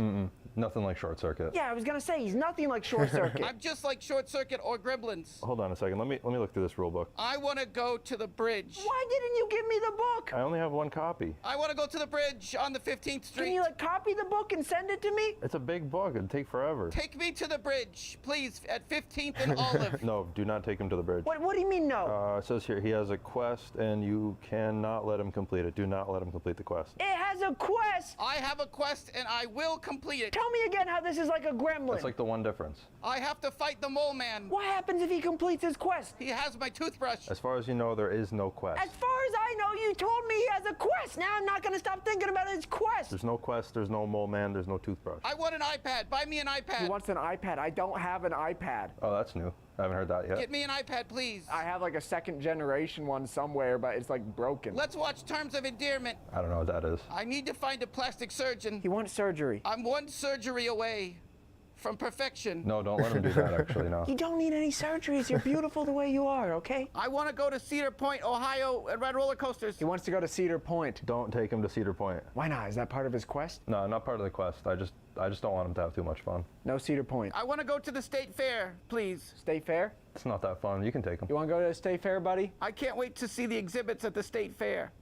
Nothing like Short Circuit. Yeah, I was gonna say he's nothing like Short Circuit. I'm just like Short Circuit or Gremlins. Hold on a second. Let me look through this rule book. I want to go to the bridge. Why didn't you give me the book? I only have one copy. I want to go to the bridge on the 15th Street. Can you like copy the book and send it to me? It's a big book. It'd take forever. Take me to the bridge, please, at 15th and Olive. No, do not take him to the bridge. What do you mean no? It says here he has a quest and you cannot let him complete it. Do not let him complete the quest. It has a quest. I have a quest and I will complete it. Tell me again how this is like a gremlin. That's like the one difference. I have to fight the mole man. What happens if he completes his quest? He has my toothbrush. As far as you know, there is no quest. As far as I know, you told me he has a quest. Now I'm not gonna stop thinking about his quest. There's no quest, there's no mole man, there's no toothbrush. I want an iPad. Buy me an iPad. He wants an iPad. I don't have an iPad. Oh, that's new. I haven't heard that yet. Get me an iPad, please. I have like a second generation one somewhere, but it's like broken. Let's watch Terms of Endearment. I don't know what that is. I need to find a plastic surgeon. He wants surgery. I'm one surgery away from perfection. No, don't let him do that, actually, no. You don't need any surgeries. You're beautiful the way you are, okay? I want to go to Cedar Point, Ohio, and ride roller coasters. He wants to go to Cedar Point. Don't take him to Cedar Point. Why not? Is that part of his quest? No, not part of the quest. I just don't want him to have too much fun. No Cedar Point. I want to go to the state fair, please. State Fair? It's not that fun. You can take him. You want to go to the State Fair, buddy? I can't wait to see the exhibits at the state fair.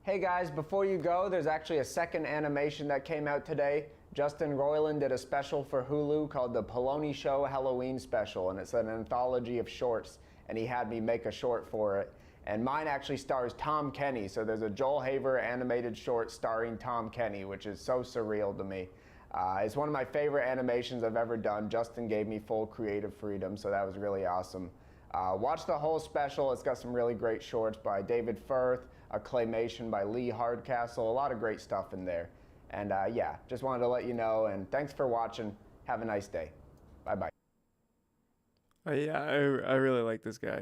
Hey guys, before you go, there's actually a second animation that came out today. Justin Roiland did a special for Hulu called the Poloni Show Halloween Special, and it's an anthology of shorts, and he had me make a short for it. And mine actually stars Tom Kenny, so there's a Joel Haver animated short starring Tom Kenny, which is so surreal to me. It's one of my favorite animations I've ever done. Justin gave me full creative freedom, so that was really awesome. Watch the whole special. It's got some really great shorts by David Firth, a claymation by Lee Hardcastle, a lot of great stuff in there. And yeah, just wanted to let you know, and thanks for watching. Have a nice day. Bye-bye. Yeah, I really like this guy,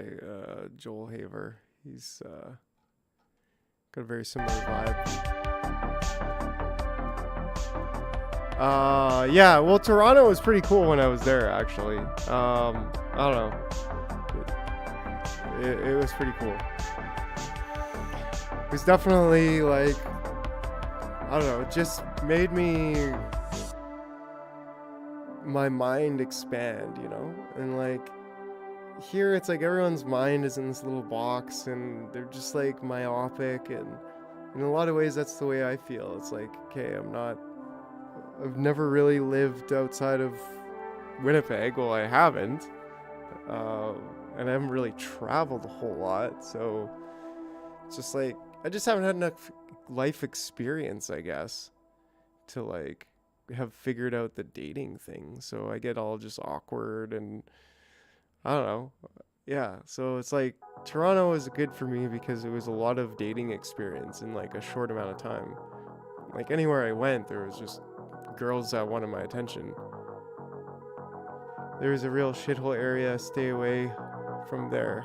Joel Haver. He's got a very similar vibe. Yeah, well, Toronto was pretty cool when I was there, actually. I don't know. It was pretty cool. It was definitely like, I don't know, it just made my mind expand, you know? And like, here it's like everyone's mind is in this little box and they're just like myopic, and in a lot of ways that's the way I feel. It's like, okay, I'm not I've never really lived outside of Winnipeg. Well, I haven't. And I haven't really traveled a whole lot. So it's just like, I just haven't had enough life experience, I guess, to like have figured out the dating thing. So I get all just awkward and I don't know. Yeah. So it's like Toronto was good for me because it was a lot of dating experience in like a short amount of time. Like anywhere I went, there was just girls that wanted my attention. There's a real shithole area. Stay away from there.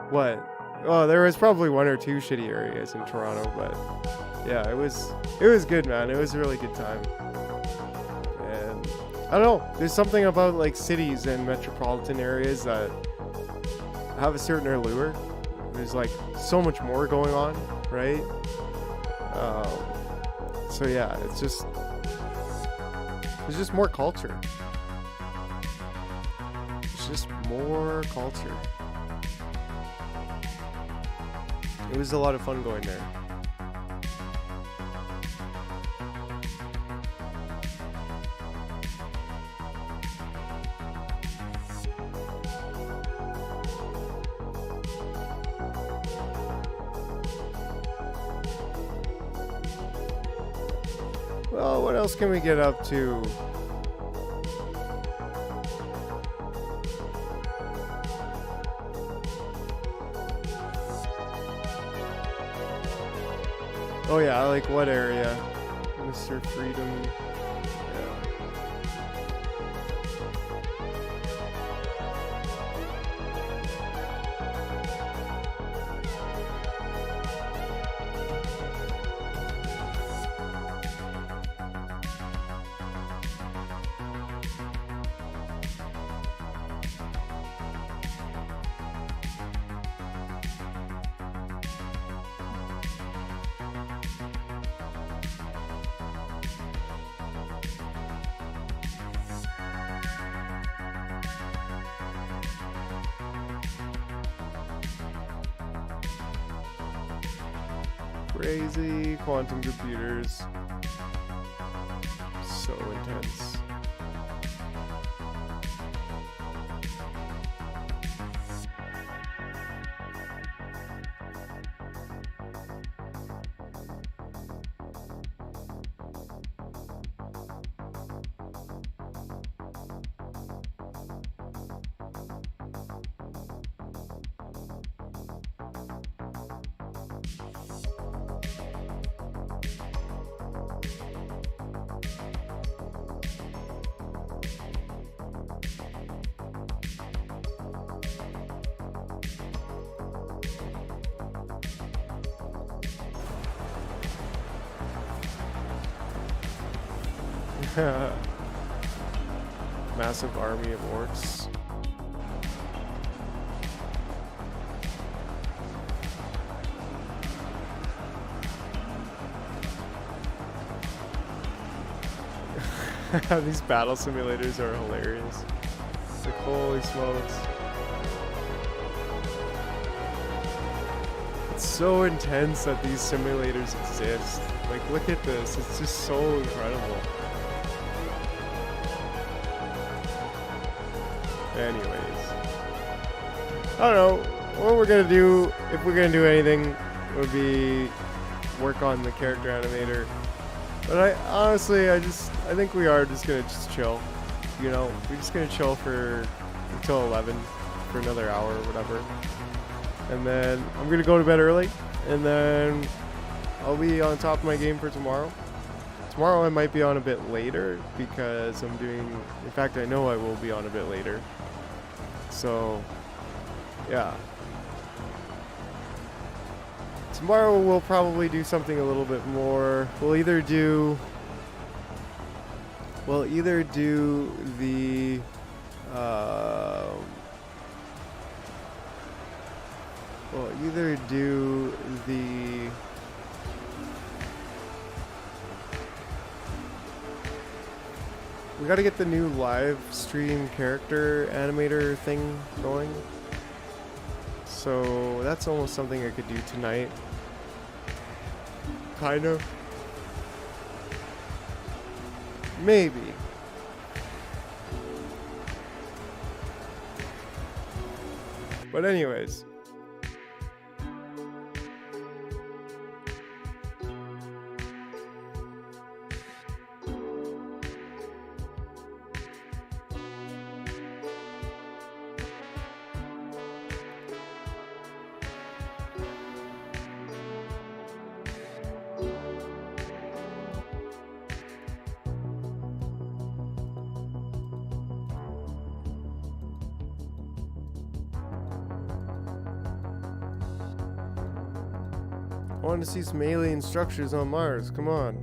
What? Oh, there was probably one or two shitty areas in Toronto, but yeah, it was good, man. It was a really good time. And I don't know. There's something about like cities and metropolitan areas that have a certain allure. There's like so much more going on, right? So yeah, it's just there's just more culture. It's just more culture. It was a lot of fun going there. Well, what else can we get up to? Oh yeah, like what area? Mr. Freedom. Yeah. Crazy quantum computers. So intense. Massive army of orcs. These battle simulators are hilarious. It's like, holy smokes. It's so intense that these simulators exist. Like, look at this. It's just so incredible. Anyways, I don't know what we're gonna do. If we're gonna do anything, would be work on the character animator. But I honestly, I think we are just gonna chill. You know, we're just gonna chill until 11 for another hour or whatever, and then I'm gonna go to bed early, and then I'll be on top of my game for tomorrow. Tomorrow I might be on a bit later because I'm doing. In fact, I know I will be on a bit later. So, yeah. Tomorrow we'll probably do something a little bit more. We'll either do the we gotta get the new live stream character animator thing going. So that's almost something I could do tonight. Kind of. Maybe. But anyways. I want to see some alien structures on Mars. Come on.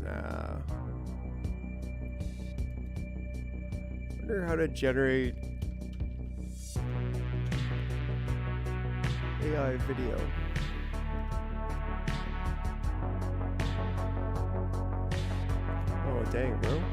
Nah. Wonder how to generate AI video. Oh, dang, bro.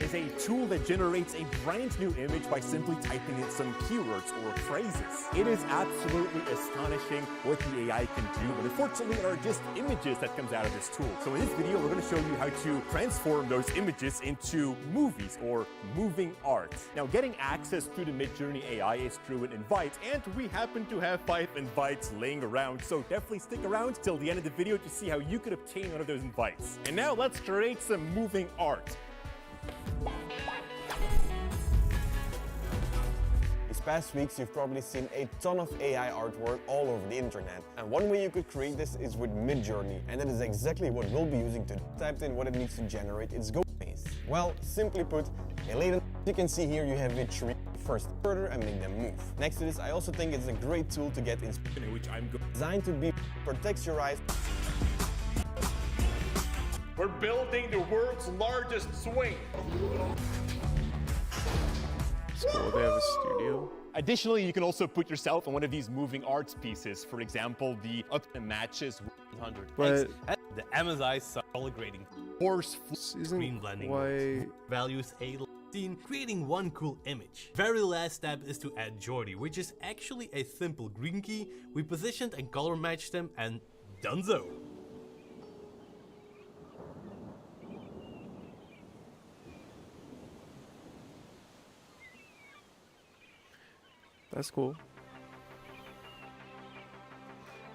Is a tool that generates a brand new image by simply typing in some keywords or phrases. It is absolutely astonishing what the AI can do, but unfortunately there are just images that comes out of this tool. So in this video, we're going to show you how to transform those images into movies or moving art. Now, getting access to the MidJourney AI is through an invite, and we happen to have 5 invites laying around, so definitely stick around till the end of the video to see how you could obtain one of those invites. And now let's create some moving art. These past weeks, you've probably seen a ton of AI artwork all over the internet. And one way you could create this is with MidJourney, and that is exactly what we'll be using to type in what it needs to generate its go phase. Well, simply put, you can see here you have it tree first further and make them move. Next to this, I also think it's a great tool to get inspiration, which I'm designed to be protects your eyes. We're building the world's largest swing. It's cool they have a studio. Additionally, you can also put yourself on one of these moving arts pieces. For example, the matches 100. But the MSI color grading force screen blending why values a scene, creating one cool image. Very last step is to add Jordy, which is actually a simple green key. We positioned and color matched them, and donezo. That's cool.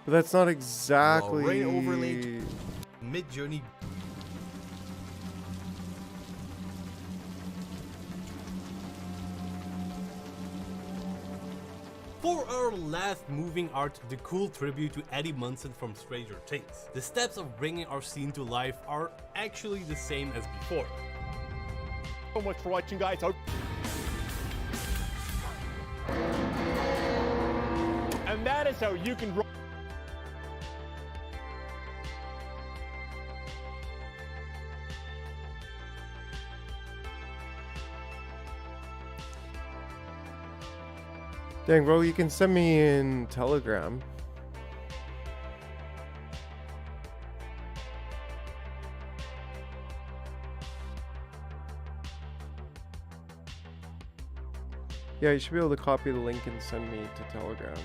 But that's not exactly Rain overlay MidJourney. For our last moving art, the cool tribute to Eddie Munson from Stranger Things. The steps of bringing our scene to life are actually the same as before. So much for watching, guys. And that is how you can Dang, bro, you can send me in Telegram. Yeah, you should be able to copy the link and send me to Telegram.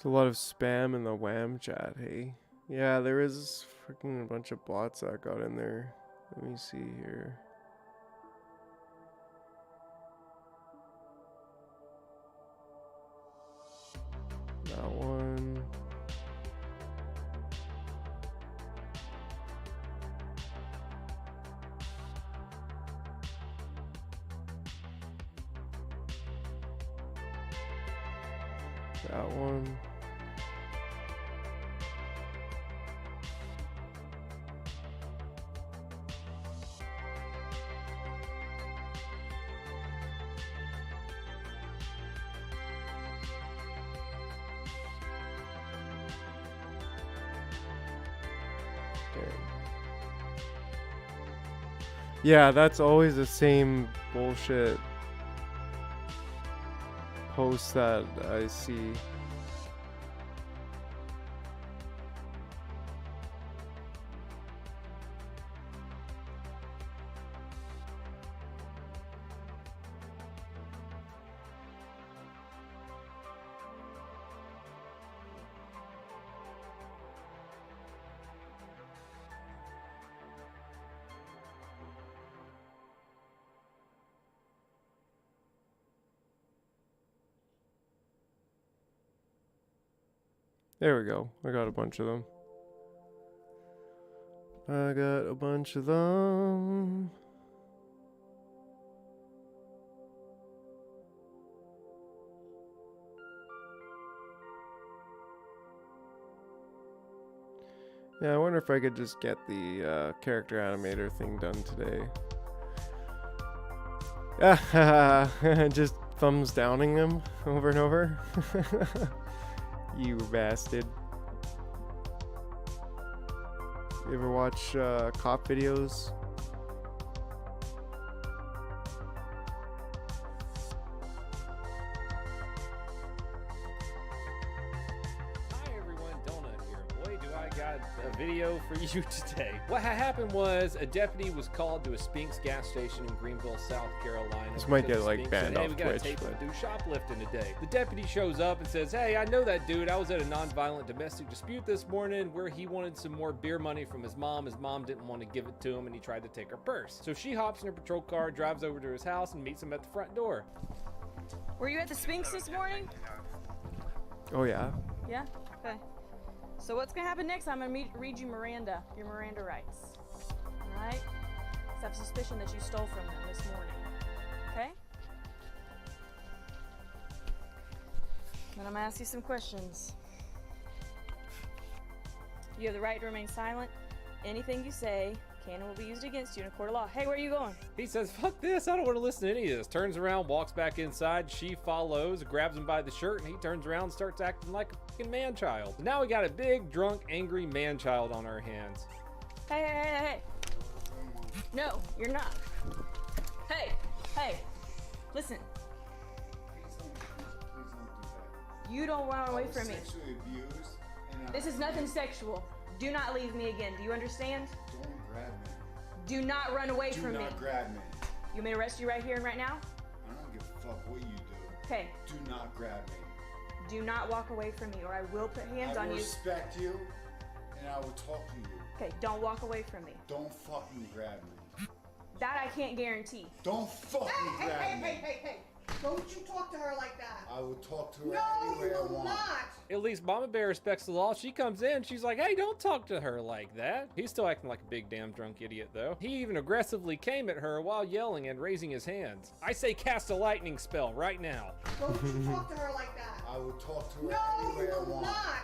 There's a lot of spam in the Wham chat, hey? Yeah, there is freaking a bunch of bots that got in there. Let me see here. That one. That one. Yeah, that's always the same bullshit post that I see. There we go. I got a bunch of them. I got a bunch of them. Yeah, I wonder if I could just get the character animator thing done today. Just thumbs downing him over and over. You bastard. You ever watch cop videos? Video for you today. What happened was a deputy was called to a Spinks gas station in Greenville, South Carolina. This might get because like Spinks banned said, hey, off we gotta Twitch, tape him but- do shoplifting today. The deputy shows up and says, hey, I know that dude. I was at a nonviolent domestic dispute this morning where he wanted some more beer money from his mom. His mom didn't want to give it to him and he tried to take her purse. So she hops in her patrol car, drives over to his house and meets him at the front door. Were you at the Spinks this morning? Oh yeah. Yeah? Okay. So what's gonna happen next? I'm gonna read you Miranda, your Miranda rights. Alright? I have suspicion that you stole from them this morning. Okay? Then I'm gonna ask you some questions. You have the right to remain silent. Anything you say can and will be used against you in a court of law. Hey, where are you going? He says, fuck this, I don't want to listen to any of this. Turns around, walks back inside, she follows, grabs him by the shirt, and he turns around and starts acting like a fucking man-child. Now we got a big, drunk, angry man-child on our hands. Hey. No, you're not. Hey, listen. You don't run away from me. This is nothing sexual. Do not leave me again. Do you understand? Don't grab me. Do not run away from me. Do not grab me. You want me to arrest you right here and right now? I don't give a fuck what you do. Okay. Do not grab me. Do not walk away from me or I will put hands on you. I will respect you and I will talk to you. Okay, don't walk away from me. Don't fucking grab me. That I can't guarantee. Don't fucking grab me. Hey. Don't you talk to her like that. I will talk to her No, any way you I will want. not. At least Mama Bear respects the law. She comes in, she's like, hey, don't talk to her like that. He's still acting like a big damn drunk idiot though. He even aggressively came at her while yelling and raising his hands. I say cast a lightning spell right now. Don't you talk to her like that. I will talk to her No, any way you I will want. not.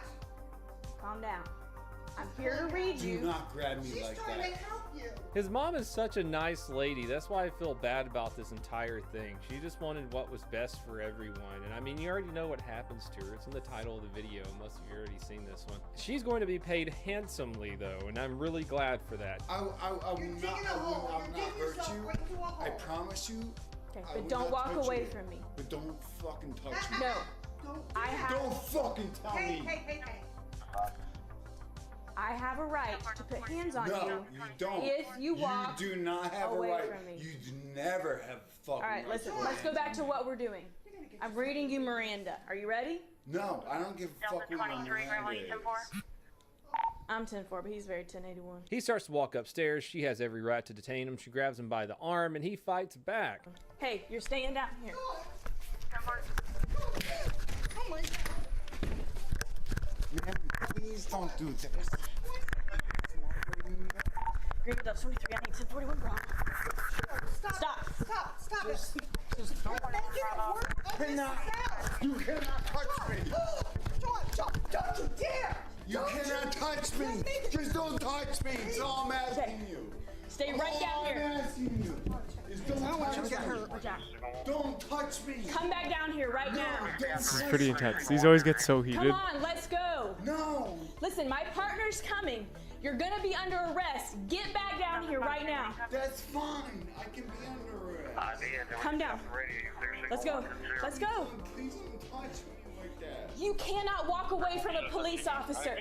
Calm down. I'm here to read you. Do not grab me She's like trying that. to help you. His mom is such a nice lady. That's why I feel bad about this entire thing. She just wanted what was best for everyone. And I mean, you already know what happens to her. It's in the title of the video. Most of you already seen this one. She's going to be paid handsomely though, and I'm really glad for that. I will not hurt you. I promise you. Okay, I but will don't not walk touch away you. from me. But don't fucking touch me. No. Don't fucking tell me. Hey. I have a right to put hands on No, you. you don't. If you walk You do not have a away right. from me. You never have fucking. All right, right listen. to Let's go hands back on to me. what we're doing. I'm reading you Miranda. Are you ready? No, I don't give a fuck what your Miranda is. I'm 10-4, but he's very 1081. He starts to walk upstairs. She has every right to detain him. She grabs him by the arm, and he fights back. Hey, you're staying down here. Oh my God. Man, please don't do this. Green Dove 23, I need 1041 Bravo. Stop. Stop it. Just don't get it work. You cannot touch me. Don't you dare. You cannot touch me. Just don't touch me. It's all I'm asking you. Stay right down here. All I'm asking you is don't touch me. Don't touch me. Come back down here right now. This is pretty intense. These always get so heated. Come on, let's go. No. Listen, my partner's coming. You're gonna be under arrest. Get back down here right now. That's fine. I can be under arrest. Come down. Let's go. Let's go. Please don't touch me like that. You cannot walk away from a police officer.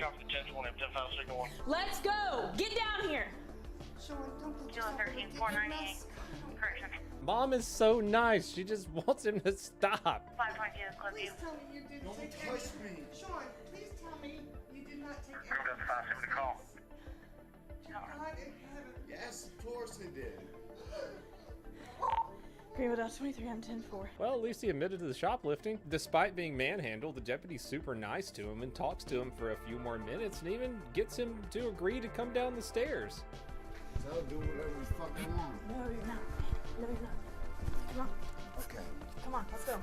Let's go. Get down here. Mom is so nice. She just wants him to stop. Please tell me you didn't take touch me. Sean, please tell me you did not take Yes, of course I did. Greenwood Dove 23, I'm 10-4. Well, at least he admitted to the shoplifting. Despite being manhandled, the deputy's super nice to him and talks to him for a few more minutes and even gets him to agree to come down the stairs. So I'll do whatever you fucking want. No, you're not. No, you're not. Come on. Okay. Come on, let's go.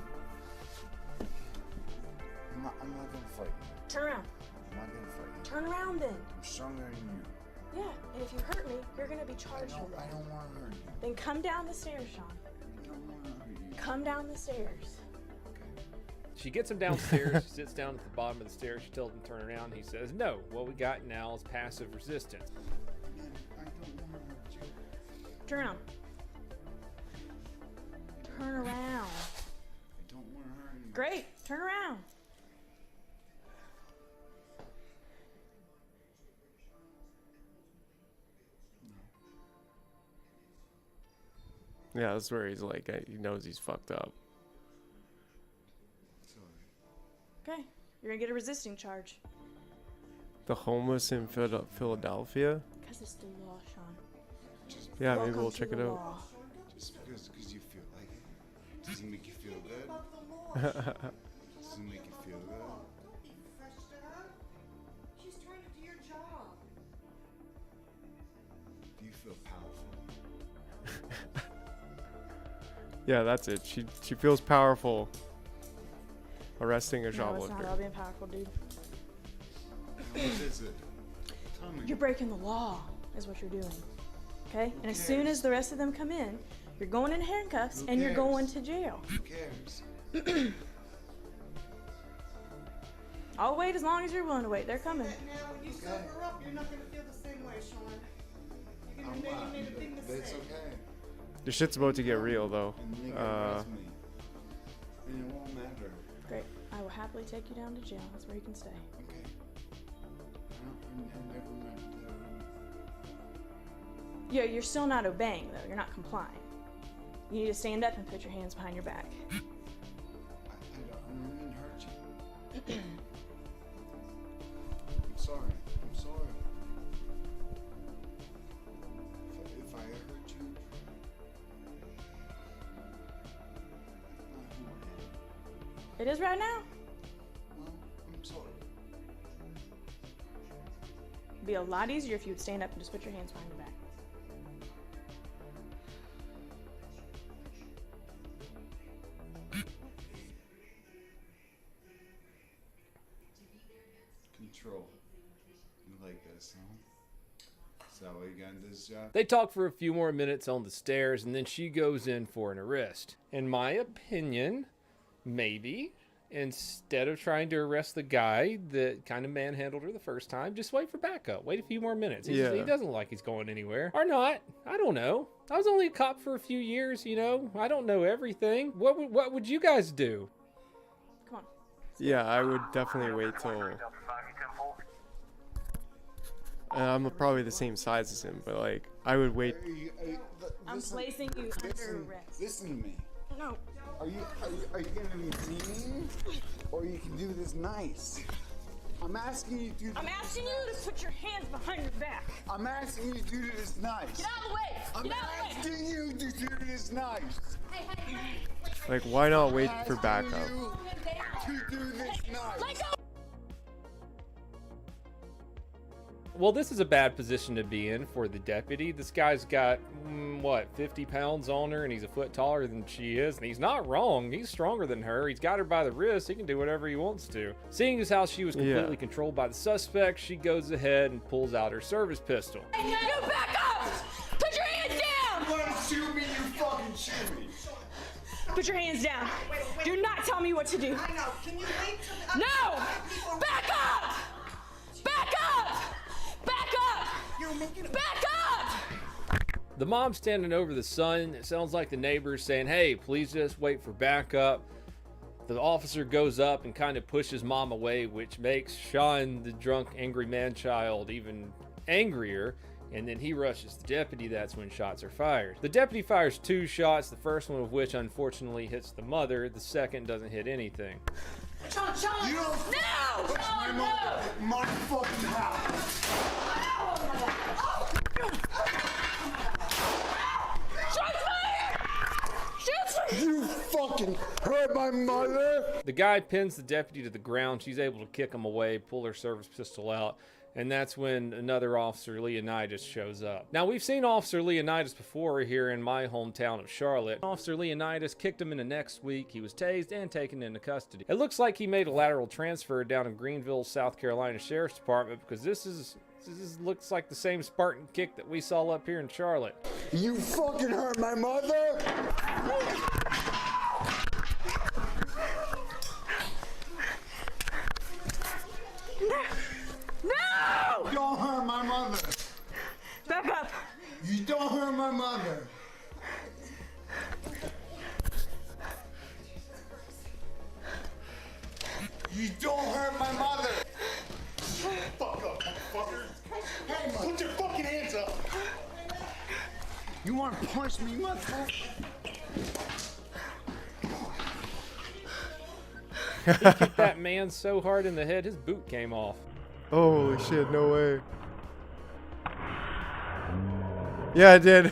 I'm not gonna fight you. Turn around. I'm not gonna fight you. Turn around then. I'm stronger than you. Yeah, and if you hurt me, you're gonna be charged with it. I don't want to hurt you. Then come down the stairs, Sean. I don't want to hurt you. Come down the stairs. She gets him downstairs. She sits down at the bottom of the stairs. She tells him to turn around. He says, no, what we got now is passive resistance. Man, I don't want to hurt you. Turn around. Turn around. I don't want to hurt you. Great, turn around. Yeah, that's where he's like, he knows he's fucked up. Okay, you're gonna get a resisting charge. The homeless in Philadelphia? Because it's the law, Sean. Yeah, maybe Welcome we'll to check the it out. law. Just because you feel like it. Does it make you feel good? Does it make you feel good? Don't be fresh out. She's trying to do your job. Do you feel powerful? Yeah, that's it. She feels powerful. Arresting a No, it's shoplifter. not all being powerful, dude. What is it? Tell me. You're breaking the law, is what you're doing. Okay? And as soon as the rest of them come in, you're going in handcuffs and you're going to jail. Who cares? I'll wait as long as you're willing to wait. They're coming. Now, when you sober up, you're not going to feel the same way, Sean. You're going to know you made a big mistake. That's okay. The shit's about to get real, though. And they can arrest me. And it won't matter. Great. I will happily take you down to jail. That's where you can stay. Okay. I never meant Yeah, you're still not obeying, though. You're not complying. You need to stand up and put your hands behind your back. I didn't hurt you. I'm sorry. I'm sorry. If I hurt you, that's not who I am. It is right now. Well, I'm sorry. It'd be a lot easier if you would stand up and just put your hands behind your back. Control. You like this, huh? Is that why you got into this job? They talk for a few more minutes on the stairs, and then she goes in for an arrest. In my opinion, maybe, instead of trying to arrest the guy that kind of manhandled her the first time, just wait for backup. Wait a few more minutes. He doesn't look like he's going anywhere. Or not. I don't know. I was only a cop for a few years, you know. I don't know everything. What would you guys do? Come on. Yeah, I would definitely wait till... I'm probably the same size as him, but like, I would wait. I'm placing you under arrest. Listen to me. No. Are you gonna be mean? or you can do this nice. I'm asking you to do I'm asking you to put your hands behind your back. I'm asking you to do this nice. Get out of the way. Get out of the way. I'm asking you to do this nice. Hey. Like, why not wait for backup? To do this nice. Let go. Well, this is a bad position to be in for the deputy. This guy's got, 50 pounds on her, and he's a foot taller than she is. And he's not wrong. He's stronger than her. He's got her by the wrist. He can do whatever he wants to. Seeing as how she was completely controlled by the suspect, she goes ahead and pulls out her service pistol. You back up! Put your hands down! You wanna shoot me? You fucking shoot me. Put your hands down. Do not tell me what to do. I know. Can you wait till No! Back up! Back up! Back up! You're making it. Back up! The mom's standing over the son. It sounds like the neighbor's saying, hey, please just wait for backup. The officer goes up and kind of pushes mom away, which makes Sean, the drunk, angry man-child, even angrier. And then he rushes the deputy. That's when shots are fired. The deputy fires 2 shots, the first one of which unfortunately hits the mother. The second doesn't hit anything. Sean! You don't No! touch my mother in my fucking house. Shots fired! Shots fired! You fucking hurt my mother. The guy pins the deputy to the ground. She's able to kick him away, pull her service pistol out. And that's when another Officer Leonidas shows up. Now, we've seen Officer Leonidas before here in my hometown of Charlotte. Officer Leonidas kicked him in the next week. He was tased and taken into custody. It looks like he made a lateral transfer down in Greenville, South Carolina Sheriff's Department, because this looks like the same Spartan kick that we saw up here in Charlotte. You fucking hurt my mother. No! Don't hurt my mother. Back up! You don't hurt my mother. You don't hurt my mother. Fuck up, motherfucker. Hey, put your fucking hands up. You want to punch me, motherfucker? He kicked that man so hard in the head, his boot came off. Holy shit, no way. Yeah, it did.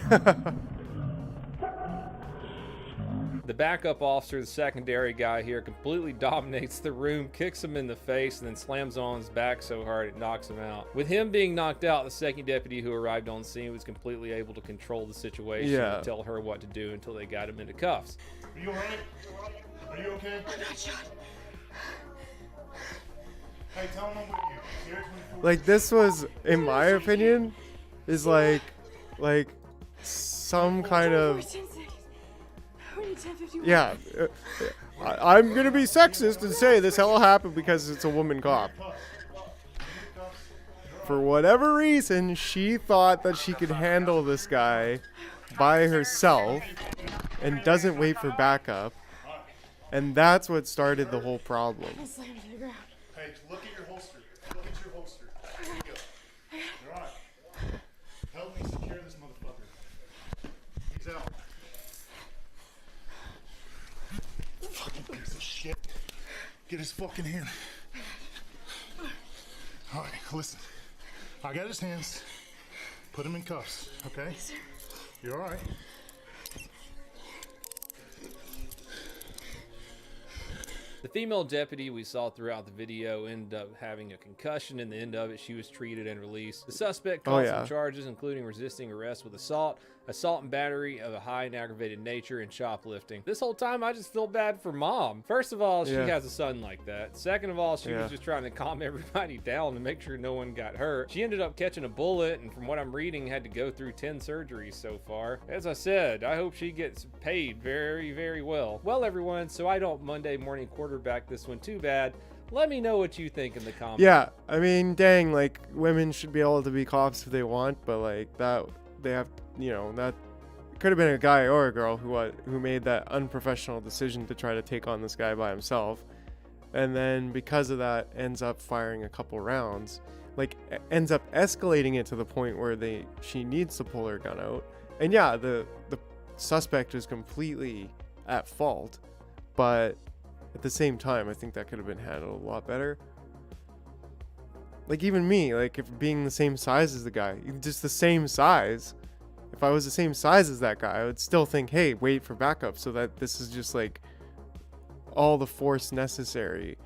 The backup officer, the secondary guy here, completely dominates the room, kicks him in the face, and then slams on his back so hard it knocks him out. With him being knocked out, the second deputy who arrived on scene was completely able to control the situation and tell her what to do until they got him into cuffs. Are you alright? Are you okay? I'm not shot. Hey, tell him I'm with you. Seriously? Like, this was, in my opinion, is like some kind of, yeah, I'm gonna be sexist and say this all happened because it's a woman cop. For whatever reason, she thought that she could handle this guy by herself and doesn't wait for backup, and that's what started the whole problem. Hey, look at your holster. Look at your holster. There you go. Alright. Help me secure this motherfucker. He's out. Fucking piece of shit. Get his fucking hand. Alright, listen. I got his hands. Put him in cuffs, okay? You're alright. The female deputy we saw throughout the video ended up having a concussion. In the end of it, she was treated and released. The suspect caught some charges, including resisting arrest with assault and battery of a high and aggravated nature, and shoplifting. This whole time, I just feel bad for mom. First of all, she has a son like that. Second of all, she was just trying to calm everybody down to make sure no one got hurt. She ended up catching a bullet, and from what I'm reading, had to go through 10 surgeries so far. As I said, I hope she gets paid very, very well. Well, everyone, so I don't Monday morning quarterback this one too bad. Let me know what you think in the comments. Yeah, I mean, dang, like, women should be able to be cops if they want, but like that, they have, you know, that could have been a guy or a girl who made that unprofessional decision to try to take on this guy by himself, and then because of that ends up firing a couple rounds, like ends up escalating it to the point where she needs to pull her gun out. And yeah, the suspect is completely at fault, but at the same time, I think that could have been handled a lot better. Like even me, like if being the same size as the guy, just the same size. If I was the same size as that guy, I would still think, hey, wait for backup, so that this is just like all the force necessary.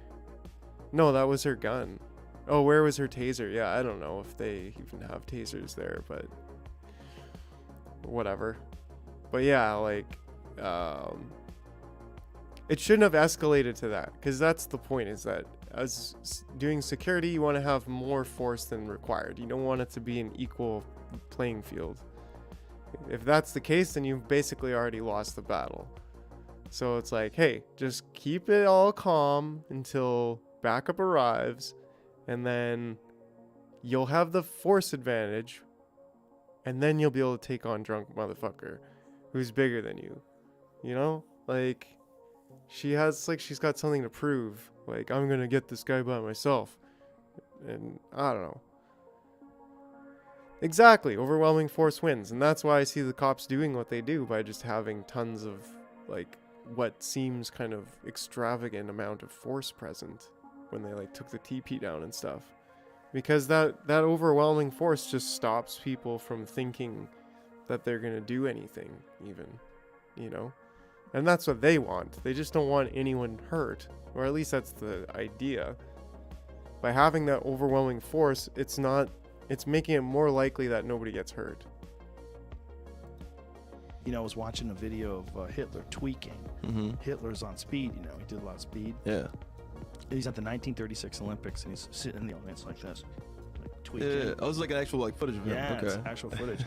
No, that was her gun. Oh, where was her taser? Yeah, I don't know if they even have tasers there, but whatever. But yeah, like it shouldn't have escalated to that, because that's the point, is that as doing security, you want to have more force than required. You don't want it to be an equal playing field. If that's the case, then you've basically already lost the battle. So it's like, hey, just keep it all calm until backup arrives, and then you'll have the force advantage, and then you'll be able to take on drunk motherfucker who's bigger than you. You know? Like, she's got something to prove. Like, I'm gonna get this guy by myself. And I don't know. Exactly, overwhelming force wins, and that's why I see the cops doing what they do, by just having tons of, like, what seems kind of extravagant amount of force present when they, like, took the TP down and stuff. Because that overwhelming force just stops people from thinking that they're gonna do anything, even, you know? And that's what they want. They just don't want anyone hurt, or at least that's the idea. By having that overwhelming force, it's making it more likely that nobody gets hurt. You know, I was watching a video of Hitler tweaking. Mm-hmm. Hitler's on speed, you know, he did a lot of speed. Yeah. He's at the 1936 Olympics, and he's sitting in the audience like this, like tweaking. Yeah, I was like an actual like footage of him. Yeah, Okay. it's actual footage.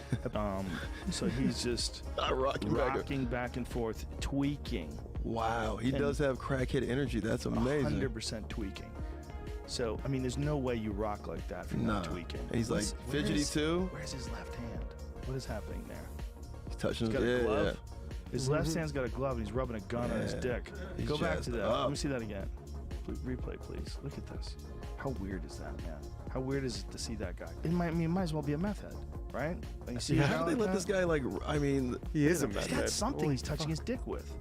So he's just rocking back and forth, tweaking. Wow, he does have crackhead energy. That's amazing. 100% tweaking. So, I mean, there's no way you rock like that if you're not tweaking. And he's like fidgety too. Where's his left hand? What is happening there? He's touching He's got a glove. His left Mhm. hand's got a glove, and he's rubbing a gun on his dick. He's Go back jazzed to that. up. Let me see that again. Replay, please. Look at this. How weird is that, man? How weird is it to see that guy? It might as well be a meth head, right? When you see a guy How do they like let that? this guy like? I mean, he is a He's meth got head. something Holy he's touching his dick with,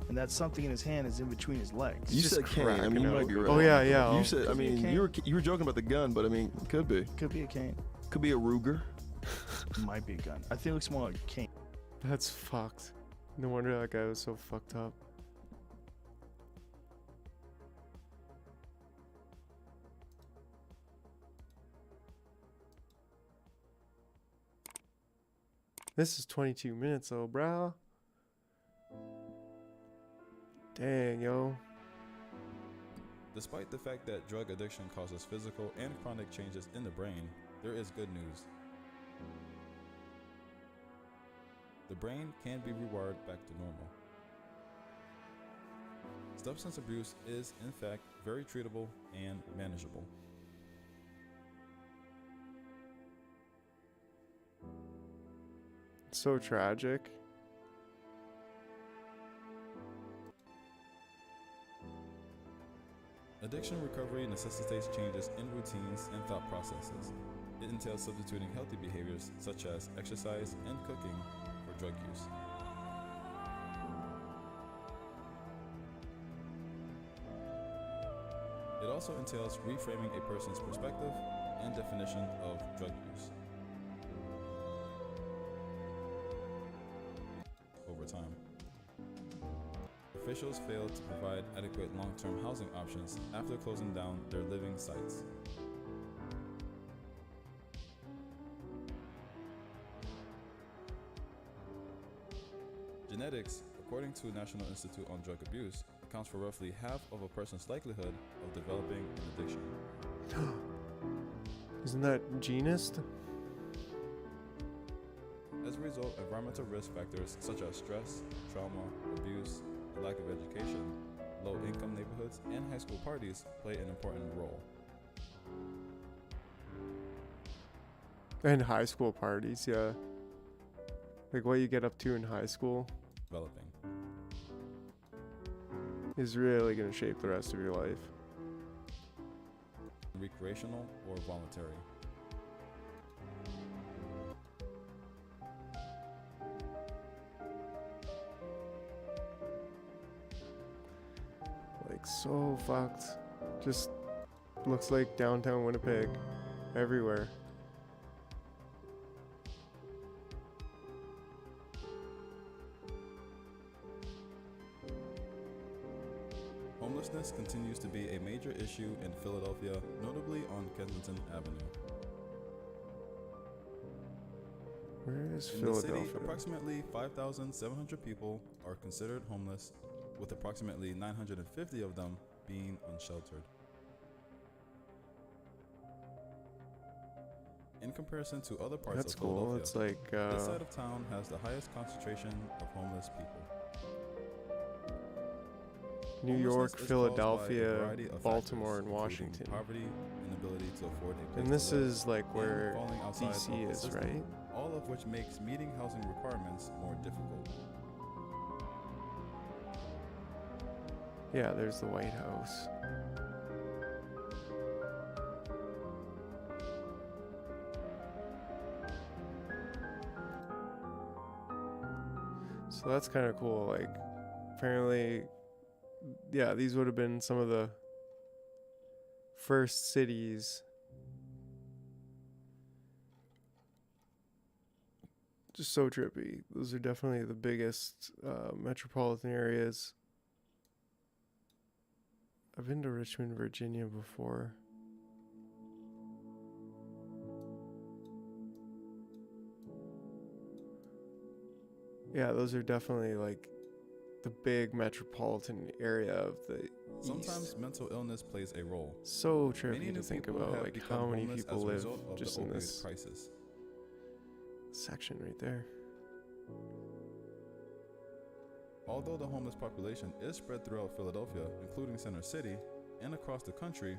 and that something in his hand is in between his legs. You said cane. I mean, you might be right. Oh, yeah, yeah. You said. I Could be a mean, cane. you were joking about the gun, but I mean, could be. Could be a cane. Could be a Ruger. Might be a gun. I think it looks more like a cane. That's fucked. No wonder that guy was so fucked up. This is 22 minutes though, bro. Dang, yo. Despite the fact that drug addiction causes physical and chronic changes in the brain, there is good news. The brain can be rewired back to normal. Substance abuse is, in fact, very treatable and manageable. So tragic. Addiction recovery necessitates changes in routines and thought processes. It entails substituting healthy behaviors such as exercise and cooking for drug use. It also entails reframing a person's perspective and definition of drug use over time. Officials failed to provide adequate long-term housing options after closing down their living sites. Genetics, according to National Institute on Drug Abuse, accounts for roughly half of a person's likelihood of developing an addiction. Isn't that genist? As a result, environmental risk factors such as stress, trauma, abuse, the lack of education, low-income neighborhoods, and high school parties play an important role. And high school parties, yeah. Like what you get up to in high school Developing. is really going to shape the rest of your life. Recreational or voluntary. Like, like so fucked. Just looks like downtown Winnipeg everywhere. Homelessness continues to be a major issue in Philadelphia, notably on Kensington Avenue. Where is In Philadelphia? the city, approximately 5,700 people are considered homeless, with approximately 950 of them being unsheltered. In comparison to other parts That's of cool. Philadelphia, It's like this side of town has the highest concentration of homeless people. New York, Homelessness is caused by a Philadelphia, variety of Baltimore, factors, and including Washington. Poverty, inability to afford a place And to this live, is like and where falling outside of DC the is, system, right? all of which makes meeting housing requirements more difficult. Yeah, there's the White House. So that's kind of cool. Like, apparently, yeah, these would have been some of the first cities. Just so trippy. Those are definitely the biggest metropolitan areas. I've been to Richmond, Virginia before. Yeah, those are definitely like the big metropolitan area of the Sometimes East. mental illness plays a role. So Many trippy new to think people about, have like become how many homeless people as a live result of just the in opioid this crisis. section right there. Although the homeless population is spread throughout Philadelphia, including Center City, and across the country,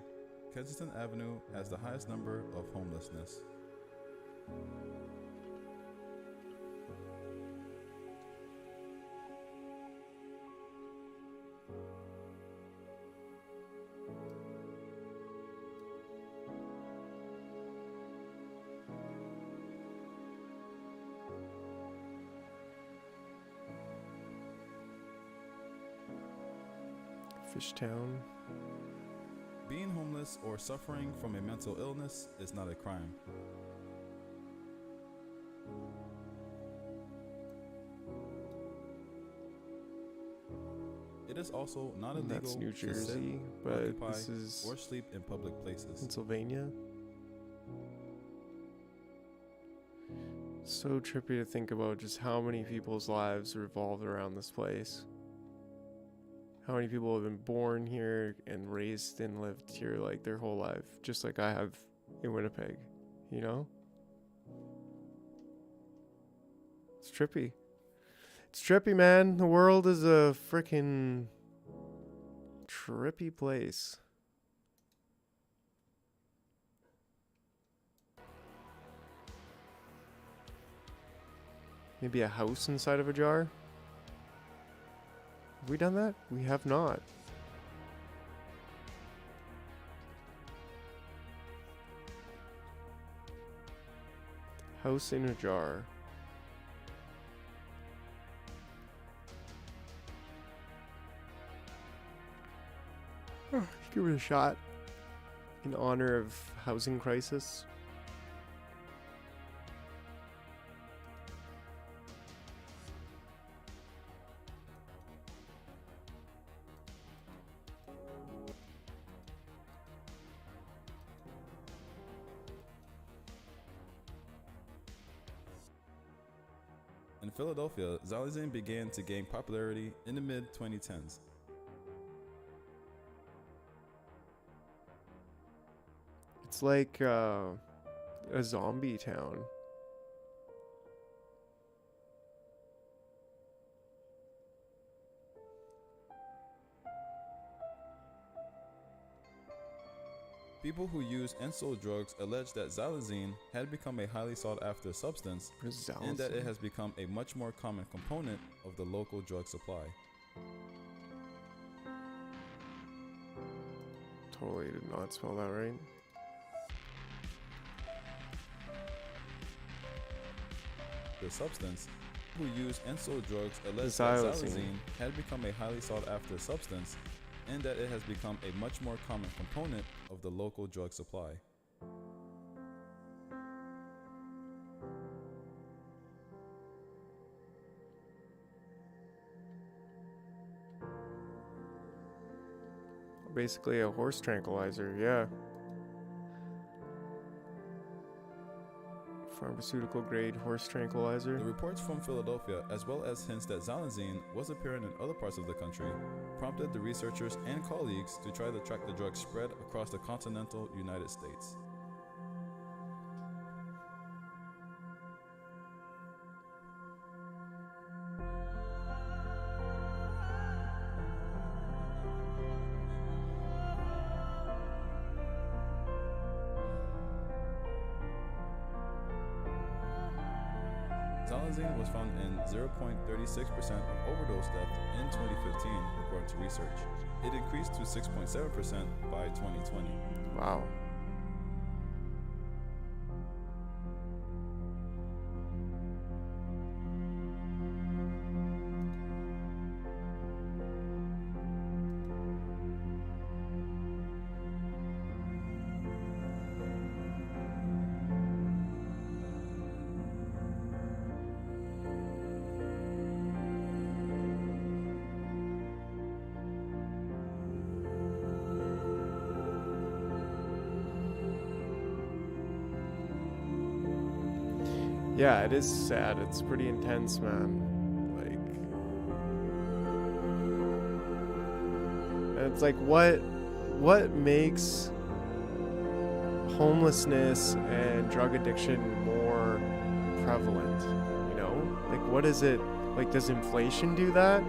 Kensington Avenue has the highest number of homelessness. Fishtown. Being homeless or suffering from a mental illness is not a crime. It is also not And illegal that's New to sit, Jersey, but occupy, this is or sleep in public places. Pennsylvania. So trippy to think about just how many people's lives revolved around this place. How many people have been born here and raised and lived here like their whole life, just like I have in Winnipeg, you know? It's trippy. It's trippy, man. The world is a freaking trippy place. Maybe a house inside of a jar? Have we done that? We have not. House in a jar. Give it a shot. In honor of housing crisis. In Philadelphia, Xylazine began to gain popularity in the mid-2010s. It's like a zombie town. People who use and sold drugs allege that xylazine had become a highly sought-after substance and that it has become a much more common component of the local drug supply. Totally did not spell that right. The substance, who use and sold drugs allege Xylazine. that xylazine had become a highly sought-after substance and that it has become a much more common component of the local drug supply. Basically a horse tranquilizer, yeah. Pharmaceutical grade horse tranquilizer. The reports from Philadelphia, as well as hints that xylazine was apparent in other parts of the country, prompted the researchers and colleagues to try to track the drug's spread across the continental United States. Xylazine was found in 0.36% of overdose death in 2015, according to research. It increased to 6.7% by 2020. Wow. Yeah, it is sad. It's pretty intense, man. Like, and it's like, what makes homelessness and drug addiction more prevalent? You know, like, what is it? Like, does inflation do that?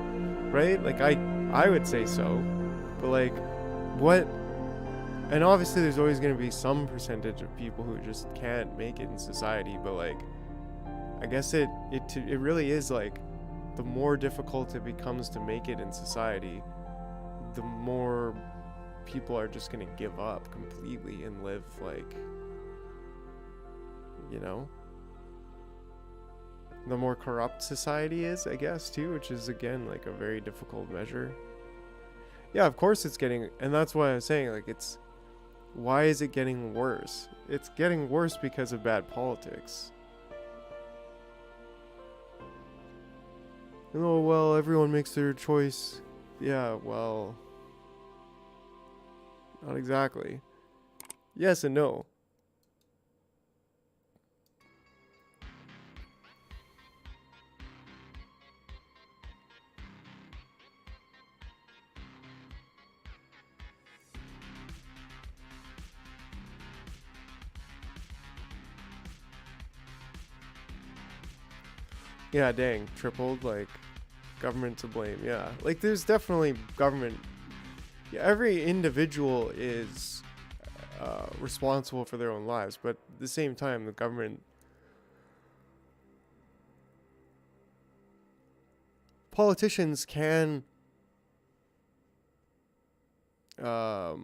Right? Like, I would say so, but like, what? And obviously, there's always going to be some percentage of people who just can't make it in society, but like, I guess it really is like, the more difficult it becomes to make it in society, the more people are just gonna give up completely and live like, you know, the more corrupt society is, I guess, too, which is again like a very difficult measure. Yeah, of course it's getting, and that's why I'm saying, like, it's, why is it getting worse? It's getting worse because of bad politics. Oh, well, everyone makes their choice. Yeah, well, not exactly. Yes and no. Yeah, dang, tripled, like, government to blame. Yeah, like, there's definitely government. Yeah, every individual is responsible for their own lives, but at the same time, the government, politicians can have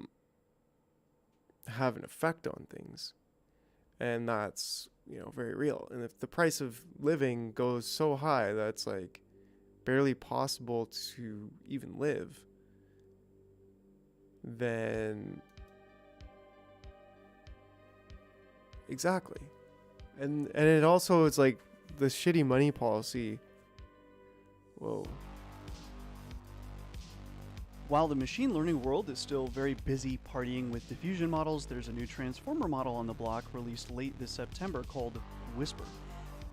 an effect on things, and that's, you know, very real. And if the price of living goes so high that's like barely possible to even live, then exactly. And it also is like the shitty money policy. Whoa. While the machine learning world is still very busy partying with diffusion models, there's a new transformer model on the block released late this September called Whisper.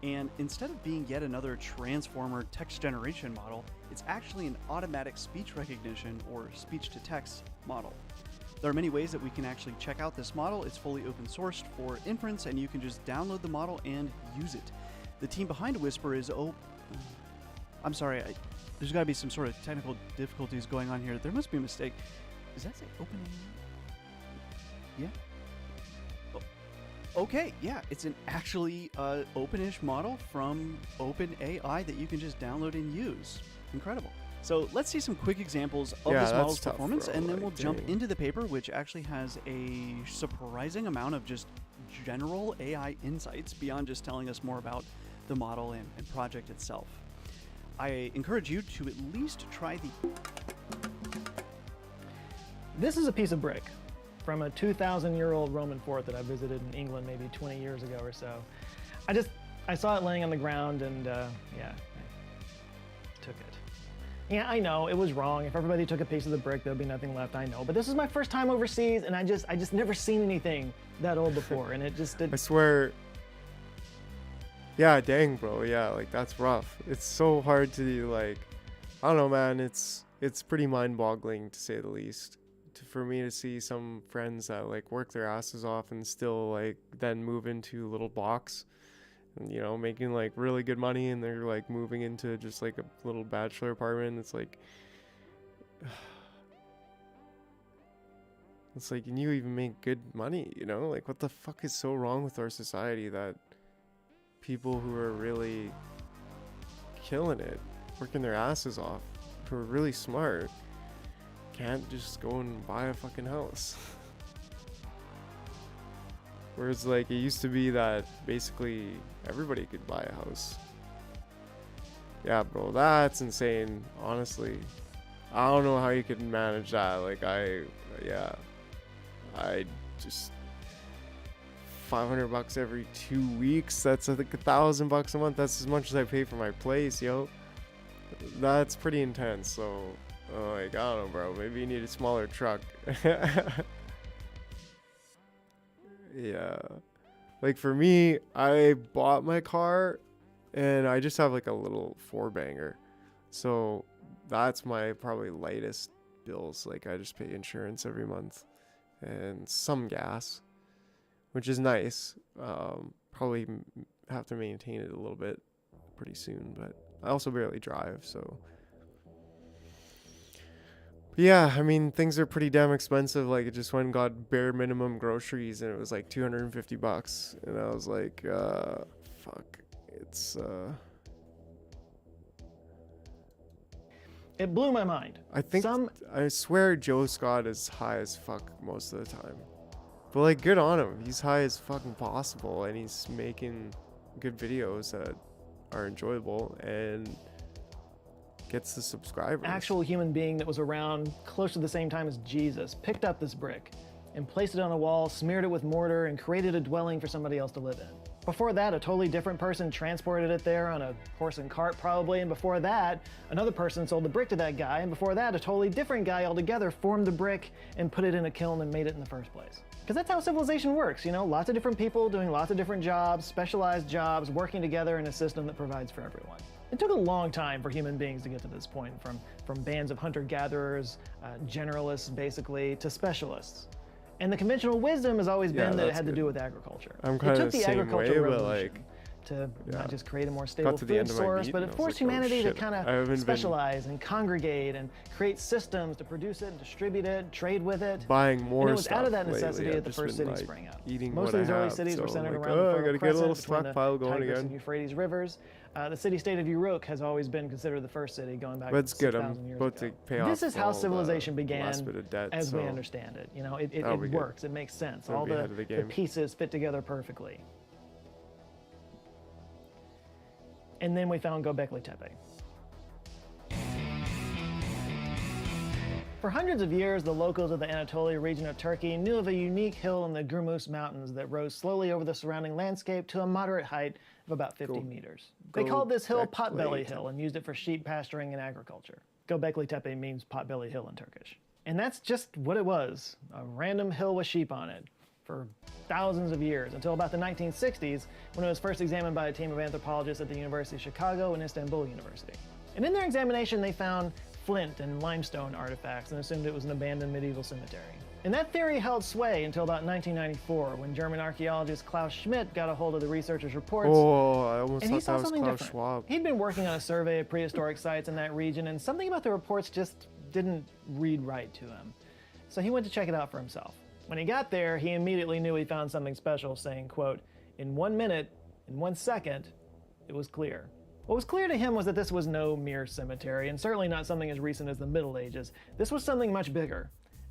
And instead of being yet another transformer text generation model, it's actually an automatic speech recognition or speech-to-text model. There are many ways that we can actually check out this model. It's fully open sourced for inference, and you can just download the model and use it. The team behind Whisper is I'm sorry, there's got to be some sort of technical difficulties going on here. There must be a mistake. Does that say open? Yeah. Oh, okay, yeah, it's an actually openish model from OpenAI that you can just download and use. Incredible. So let's see some quick examples of this model's performance, and then we'll jump into the paper, which actually has a surprising amount of just general AI insights beyond just telling us more about the model and project itself. I encourage you to at least try the... This is a piece of brick from a 2,000-year-old Roman fort that I visited in England maybe 20 years ago or so. I saw it laying on the ground and yeah, I took it. Yeah, I know, it was wrong. If everybody took a piece of the brick, there'd be nothing left, I know. But this is my first time overseas, and I just never seen anything that old before, and it just didn't. I swear. Yeah, dang, bro. Yeah, like, that's rough. It's so hard to, like, I don't know, man. It's pretty mind-boggling, to say the least. For me to see some friends that, like, work their asses off and still, like, then move into a little box. And, you know, making like really good money, and they're like moving into just like a little bachelor apartment. It's like and you even make good money, you know? Like, what the fuck is so wrong with our society that people who are really killing it, working their asses off, who are really smart, can't just go and buy a fucking house? Whereas, like, it used to be that basically everybody could buy a house. Yeah, bro, that's insane, honestly. I don't know how you could manage that. Like, I just $500 every 2 weeks. That's, I think, $1,000 a month. That's as much as I pay for my place, yo. That's pretty intense. So, like, I don't know, bro. Maybe you need a smaller truck. Yeah, like for me, I bought my car and I just have like a little 4-banger, so that's my probably lightest bills. Like, I just pay insurance every month and some gas, which is nice. Probably have to maintain it a little bit pretty soon, but I also barely drive, so yeah, I mean, things are pretty damn expensive. Like, I just went and got bare minimum groceries and it was like $250, and I was like, fuck, it's It blew my mind. I swear Joe Scott is high as fuck most of the time, but like, good on him. He's high as fucking possible, and he's making good videos that are enjoyable and gets the subscribers. Actual human being that was around close to the same time as Jesus picked up this brick and placed it on a wall, smeared it with mortar, and created a dwelling for somebody else to live in. Before that, a totally different person transported it there on a horse and cart probably, and before that, another person sold the brick to that guy, and before that, a totally different guy altogether formed the brick and put it in a kiln and made it in the first place. Because that's how civilization works, you know? Lots of different people doing lots of different jobs, specialized jobs, working together in a system that provides for everyone. It took a long time for human beings to get to this point, from bands of hunter-gatherers, generalists basically, to specialists. And the conventional wisdom has always been that it had to do with agriculture. I'm kind of the same way, but like, to not just create a more stable food source, but it forced humanity to kind of specialize and congregate and create systems to produce it and distribute it, trade with it. Buying more and it was stuff out of that necessity that the first city sprang up. Most of these early cities were centered around the Fertile Crescent, between the Tigris and Euphrates rivers. The city-state of Uruk has always been considered the first city, going back 6,000 years ago. This is how civilization began, as we understand it. You know, it works. It makes sense. All the pieces fit together perfectly. And then we found Göbekli Tepe. For hundreds of years, the locals of the Anatolia region of Turkey knew of a unique hill in the Gurmus Mountains that rose slowly over the surrounding landscape to a moderate height of about 50 meters. They called this hill Potbelly Hill and used it for sheep pasturing and agriculture. Göbekli Tepe means Potbelly Hill in Turkish. And that's just what it was, a random hill with sheep on it, for thousands of years, until about the 1960s, when it was first examined by a team of anthropologists at the University of Chicago and Istanbul University. And in their examination, they found flint and limestone artifacts and assumed it was an abandoned medieval cemetery. And that theory held sway until about 1994, when German archaeologist Klaus Schmidt got a hold of the researchers' reports. Oh, I almost and he thought saw that was something Klaus different. Schwab. He'd been working on a survey of prehistoric sites in that region, and something about the reports just didn't read right to him. So he went to check it out for himself. When he got there, he immediately knew he found something special, saying, quote, "In 1 minute, in 1 second, it was clear." What was clear to him was that this was no mere cemetery, and certainly not something as recent as the Middle Ages. This was something much bigger,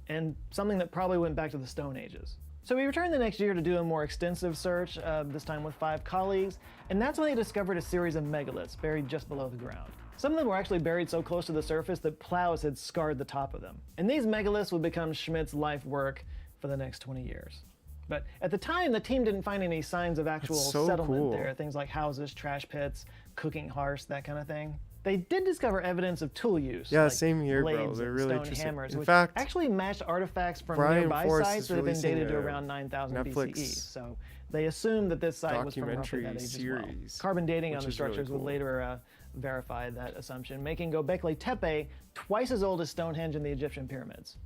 and something that probably went back to the Stone Ages. So he returned the next year to do a more extensive search, this time with 5 colleagues, and that's when he discovered a series of megaliths buried just below the ground. Some of them were actually buried so close to the surface that plows had scarred the top of them. And these megaliths would become Schmidt's life work for the next 20 years. But at the time, the team didn't find any signs of actual so settlement cool. there, things like houses, trash pits, cooking hearths, that kind of thing. They did discover evidence of tool use. Yeah, like same here, bro. blades They're and really stone interesting. hammers, In which fact, actually matched artifacts from Brian nearby Forrest sites is that have been releasing dated to a around 9000 Netflix BCE. So they assumed that this site was from roughly that age as well. series, Carbon dating on which the is really structures would cool. later verify that assumption, making Göbekli Tepe twice as old as Stonehenge and the Egyptian pyramids.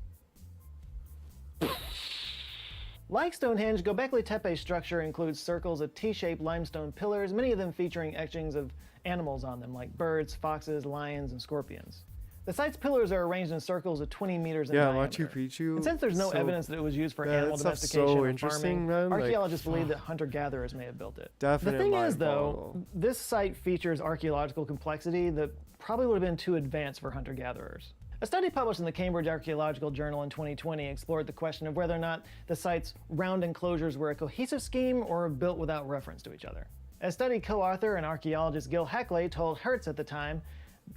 Like Stonehenge, Göbekli Tepe's structure includes circles of T-shaped limestone pillars, many of them featuring etchings of animals on them, like birds, foxes, lions, and scorpions. The site's pillars are arranged in circles of 20 meters in diameter. Machu Picchu. And since there's no so- evidence that it was used for Yeah, animal that stuff's domestication so or interesting, farming, man. Like, archaeologists believe that hunter-gatherers may have built it. Definite The thing is, mind though, boggle. this site features archaeological complexity that probably would have been too advanced for hunter-gatherers. A study published in the Cambridge Archaeological Journal in 2020 explored the question of whether or not the site's round enclosures were a cohesive scheme or built without reference to each other. As study co-author and archaeologist Gil Heckley told Hertz at the time,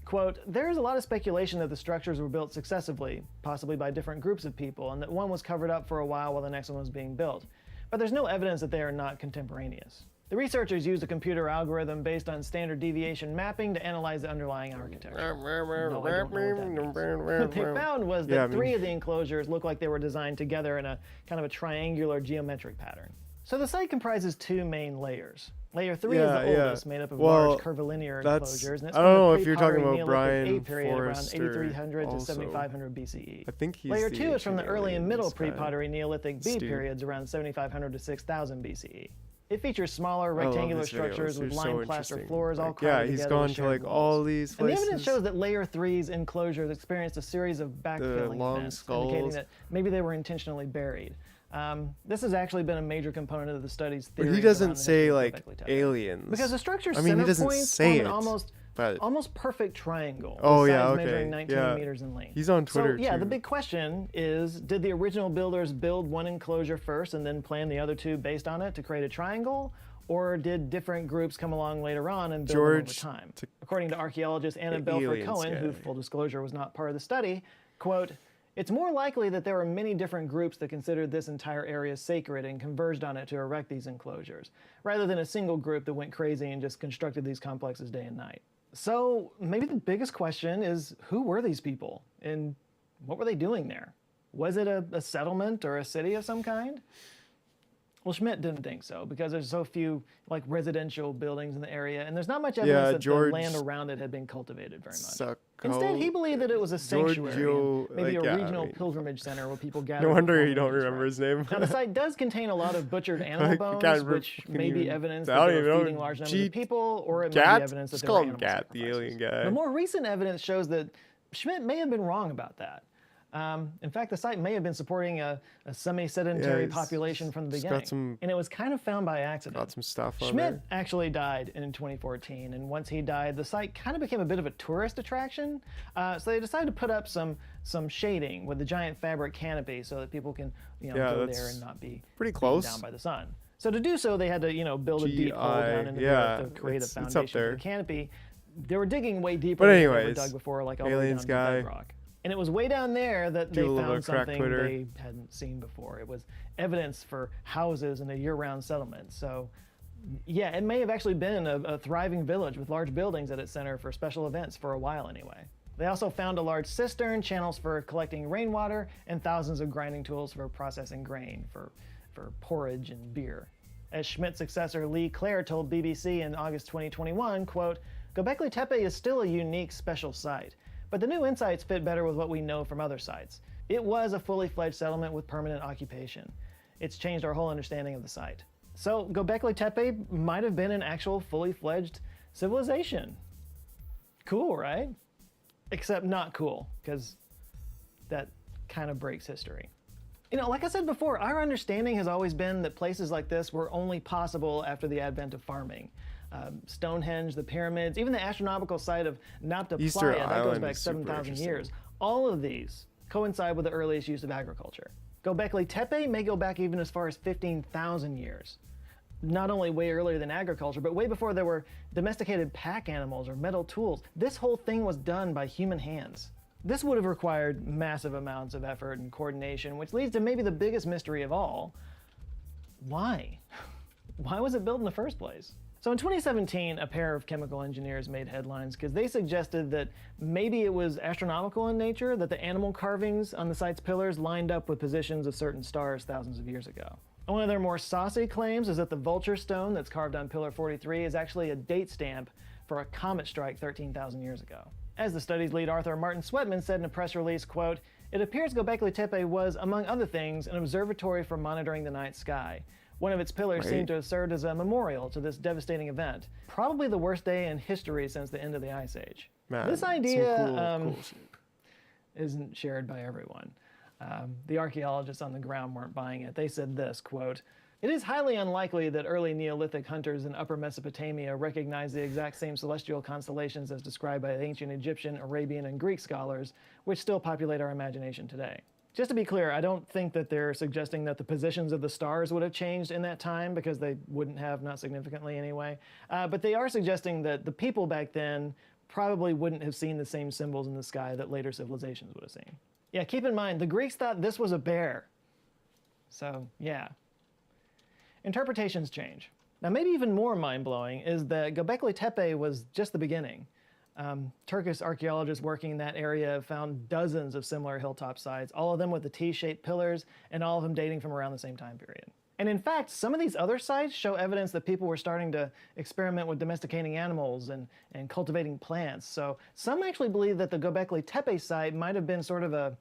quote, "There is a lot of speculation that the structures were built successively, possibly by different groups of people, and that one was covered up for a while the next one was being built. But there's no evidence that they are not contemporaneous." The researchers used a computer algorithm based on standard deviation mapping to analyze the underlying architecture. No, I don't know what that means. What they found was that three of the enclosures looked like they were designed together in a kind of a triangular geometric pattern. So the site comprises two main layers. Layer 3 is the oldest, made up of large curvilinear enclosures. And it's I don't from know the if you're talking pre-pottery about Neolithic Brian age period around Forrester 8300 to also. 7500 BCE. I think he's Layer the 2 is from the ancient early and middle aliens guy. pre-pottery Neolithic B Steve. periods around 7500 to 6000 BCE. It features smaller I love rectangular his videos. structures with They're lined so plaster interesting. floors all Like, crowded yeah, he's together gone with to shared like all walls. these And places. the evidence shows that Layer 3's enclosures experienced a series of backfilling long events, indicating skulls. that maybe they were intentionally buried. This has actually been a major component of the study's But theories he doesn't around the say history of like Göbekli Tepe. aliens. Because the structure's I mean, he center doesn't points say form an it. But almost perfect triangle. Oh, with yeah, sides okay, measuring 19 yeah. meters in length. He's on Twitter, So yeah, the too. big question is: did the original builders build one enclosure first and then plan the other two based on it to create a triangle, or did different groups come along later on and build them over time? According to archaeologist Anna the Belford aliens Cohen, who guy. full disclosure was not part of the study, quote, "It's more likely that there were many different groups that considered this entire area sacred and converged on it to erect these enclosures, rather than a single group that went crazy and just constructed these complexes day and night." So maybe the biggest question is, who were these people and what were they doing there? Was it a settlement or a city of some kind? Well, Schmidt didn't think so because there's so few like residential buildings in the area, and there's not much evidence that George the land around it had been cultivated very much. Sucko- Instead, he believed that it was a sanctuary, Giorgio, and maybe like, a yeah, I regional mean- pilgrimage center where people gather. No to wonder perform you don't religious remember rites. his name. Now, the site does contain a lot of butchered animal I bones, can't which can may be even- evidence I that don't they even were know. feeding large numbers Gee, of people, or it might Gat? be evidence that Just there call were him animal Gat, the alien guy. The more recent evidence shows that Schmidt may have been wrong about that. In fact, the site may have been supporting a semi-sedentary Yeah, he's- population from the he's beginning, got some- and it was kind of found by accident. Got some stuff on Schmidt there. actually died in 2014, and once he died, the site kind of became a bit of a tourist attraction. So they decided to put up some shading with the giant fabric canopy so that people can Yeah, go that's there and not be pretty beaten close. down by the sun. So to do so, they had to build a deep hole down into the yeah, earth to create a it's up foundation for there. the canopy. They were digging way deeper But than they ever anyways, dug before, like all the way down aliens to guy. bedrock. And it was way down there that Do a they little bit found of crack something Twitter. they hadn't seen before. It was evidence for houses and a year-round settlement. So, yeah, it may have actually been a thriving village with large buildings at its center for special events for a while anyway. They also found a large cistern, channels for collecting rainwater, and thousands of grinding tools for processing grain, for porridge and beer. As Schmidt's successor Lee Clare told BBC in August 2021, quote, "Göbekli Tepe is still a unique, special site, but the new insights fit better with what we know from other sites. It was a fully fledged settlement with permanent occupation. It's changed our whole understanding of the site." So Göbekli Tepe might have been an actual fully fledged civilization. Cool, right? Except not cool, because that kind of breaks history. Like I said before, our understanding has always been that places like this were only possible after the advent of farming. Stonehenge, the pyramids, even the astronomical site of Nabta Easter Playa, that goes Island back is super 7,000 interesting. years. All of these coincide with the earliest use of agriculture. Göbekli Tepe may go back even as far as 15,000 years. not only way earlier than agriculture, but way before there were domesticated pack animals or metal tools. This whole thing was done by human hands. This would have required massive amounts of effort and coordination, which leads to maybe the biggest mystery of all. Why? Why was it built in the first place? So in 2017, a pair of chemical engineers made headlines because they suggested that maybe it was astronomical in nature, that the animal carvings on the site's pillars lined up with positions of certain stars thousands of years ago. One of their more saucy claims is that the vulture stone that's carved on Pillar 43 is actually a date stamp for a comet strike 13,000 years ago. As the study's lead author Martin Sweatman said in a press release, quote, "It appears Göbekli Tepe was, among other things, an observatory for monitoring the night sky. One of its pillars seemed to have served as a memorial to this devastating event. Probably the worst day in history since the end of the Ice Age." Man, this some idea cool shit. isn't shared by everyone. The archaeologists on the ground weren't buying it. They said this, quote, "It is highly unlikely that early Neolithic hunters in Upper Mesopotamia recognized the exact same celestial constellations as described by ancient Egyptian, Arabian, and Greek scholars, which still populate our imagination today." Just to be clear, I don't think that they're suggesting that the positions of the stars would have changed in that time, because they wouldn't have, not significantly anyway. But they are suggesting that the people back then probably wouldn't have seen the same symbols in the sky that later civilizations would have seen. Yeah, keep in mind, the Greeks thought this was a bear. So, yeah. Interpretations change. Now, maybe even more mind-blowing is that Göbekli Tepe was just the beginning. Turkish archaeologists working in that area found dozens of similar hilltop sites, all of them with the T-shaped pillars, and all of them dating from around the same time period. And in fact, some of these other sites show evidence that people were starting to experiment with domesticating animals and cultivating plants. So some actually believe that the Göbekli Tepe site might have been sort of a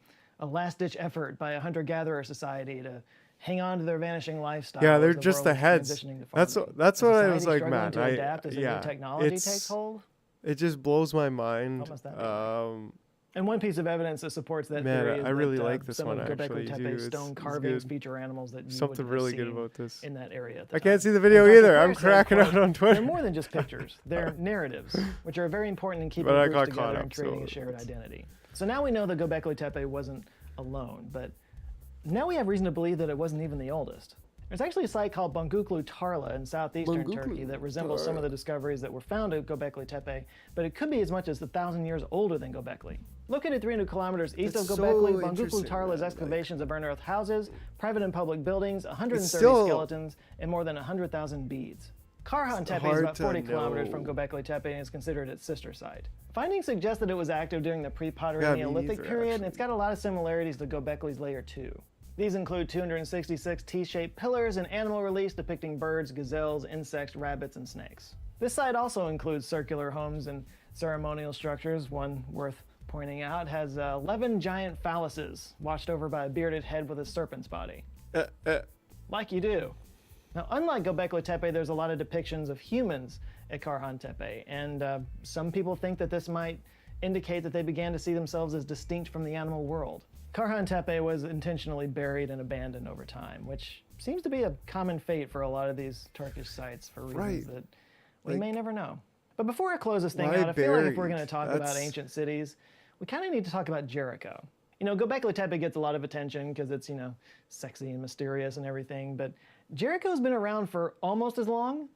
last-ditch effort by a hunter-gatherer society to hang on to their vanishing lifestyle. Yeah, they're just the heads. That's what I was like, man. To adapt as new technology takes hold. It just blows my mind. What must that be? And one piece of evidence that supports that Man, theory is I really that like this some one, of actually, Göbekli Tepe's dude. stone It's carvings good. feature animals that you Something wouldn't really have good seen about this. in that area at the I time. can't see the video And Dr. either. I'm Claire said, cracking quote, out on Twitter. "They're more than just pictures. They're narratives, which are very important in keeping But I groups got caught together up, and creating so a shared it's- identity." So now we know that Göbekli Tepe wasn't alone, but now we have reason to believe that it wasn't even the oldest. There's actually a site called Banguklu Tarla in southeastern Turkey that resembles some of the discoveries that were found at Göbekli Tepe, but it could be as much as 1,000 years older than Göbekli. Located 300 kilometers east That's of so Göbekli, Banguklu interesting, Tarla's man, excavations of unearthed houses, private and public buildings, 130 still- skeletons, and more than 100,000 beads. Karhan Tepe is hard about 40 to kilometers know. from Göbekli Tepe and is considered its sister site. Findings suggest that it was active during the pre-pottery Yeah, me Neolithic neither, period, and it's got a lot of similarities to Göbekli's Layer 2. These include 266 T-shaped pillars and animal reliefs depicting birds, gazelles, insects, rabbits, and snakes. This site also includes circular homes and ceremonial structures. One worth pointing out has 11 giant phalluses watched over by a bearded head with a serpent's body. Like you do. Now, unlike Göbekli Tepe, there's a lot of depictions of humans at Karhan Tepe, and some people think that this might indicate that they began to see themselves as distinct from the animal world. Karhan Tepe was intentionally buried and abandoned over time, which seems to be a common fate for a lot of these Turkish sites for reasons that we may never know. But before I close this thing Why out, I feel like if we're buried? going to talk about That's- ancient cities, we kind of need to talk about Jericho. You know, Göbekli Tepe gets a lot of attention because it's, you know, sexy and mysterious and everything, but Jericho's been around for almost as long,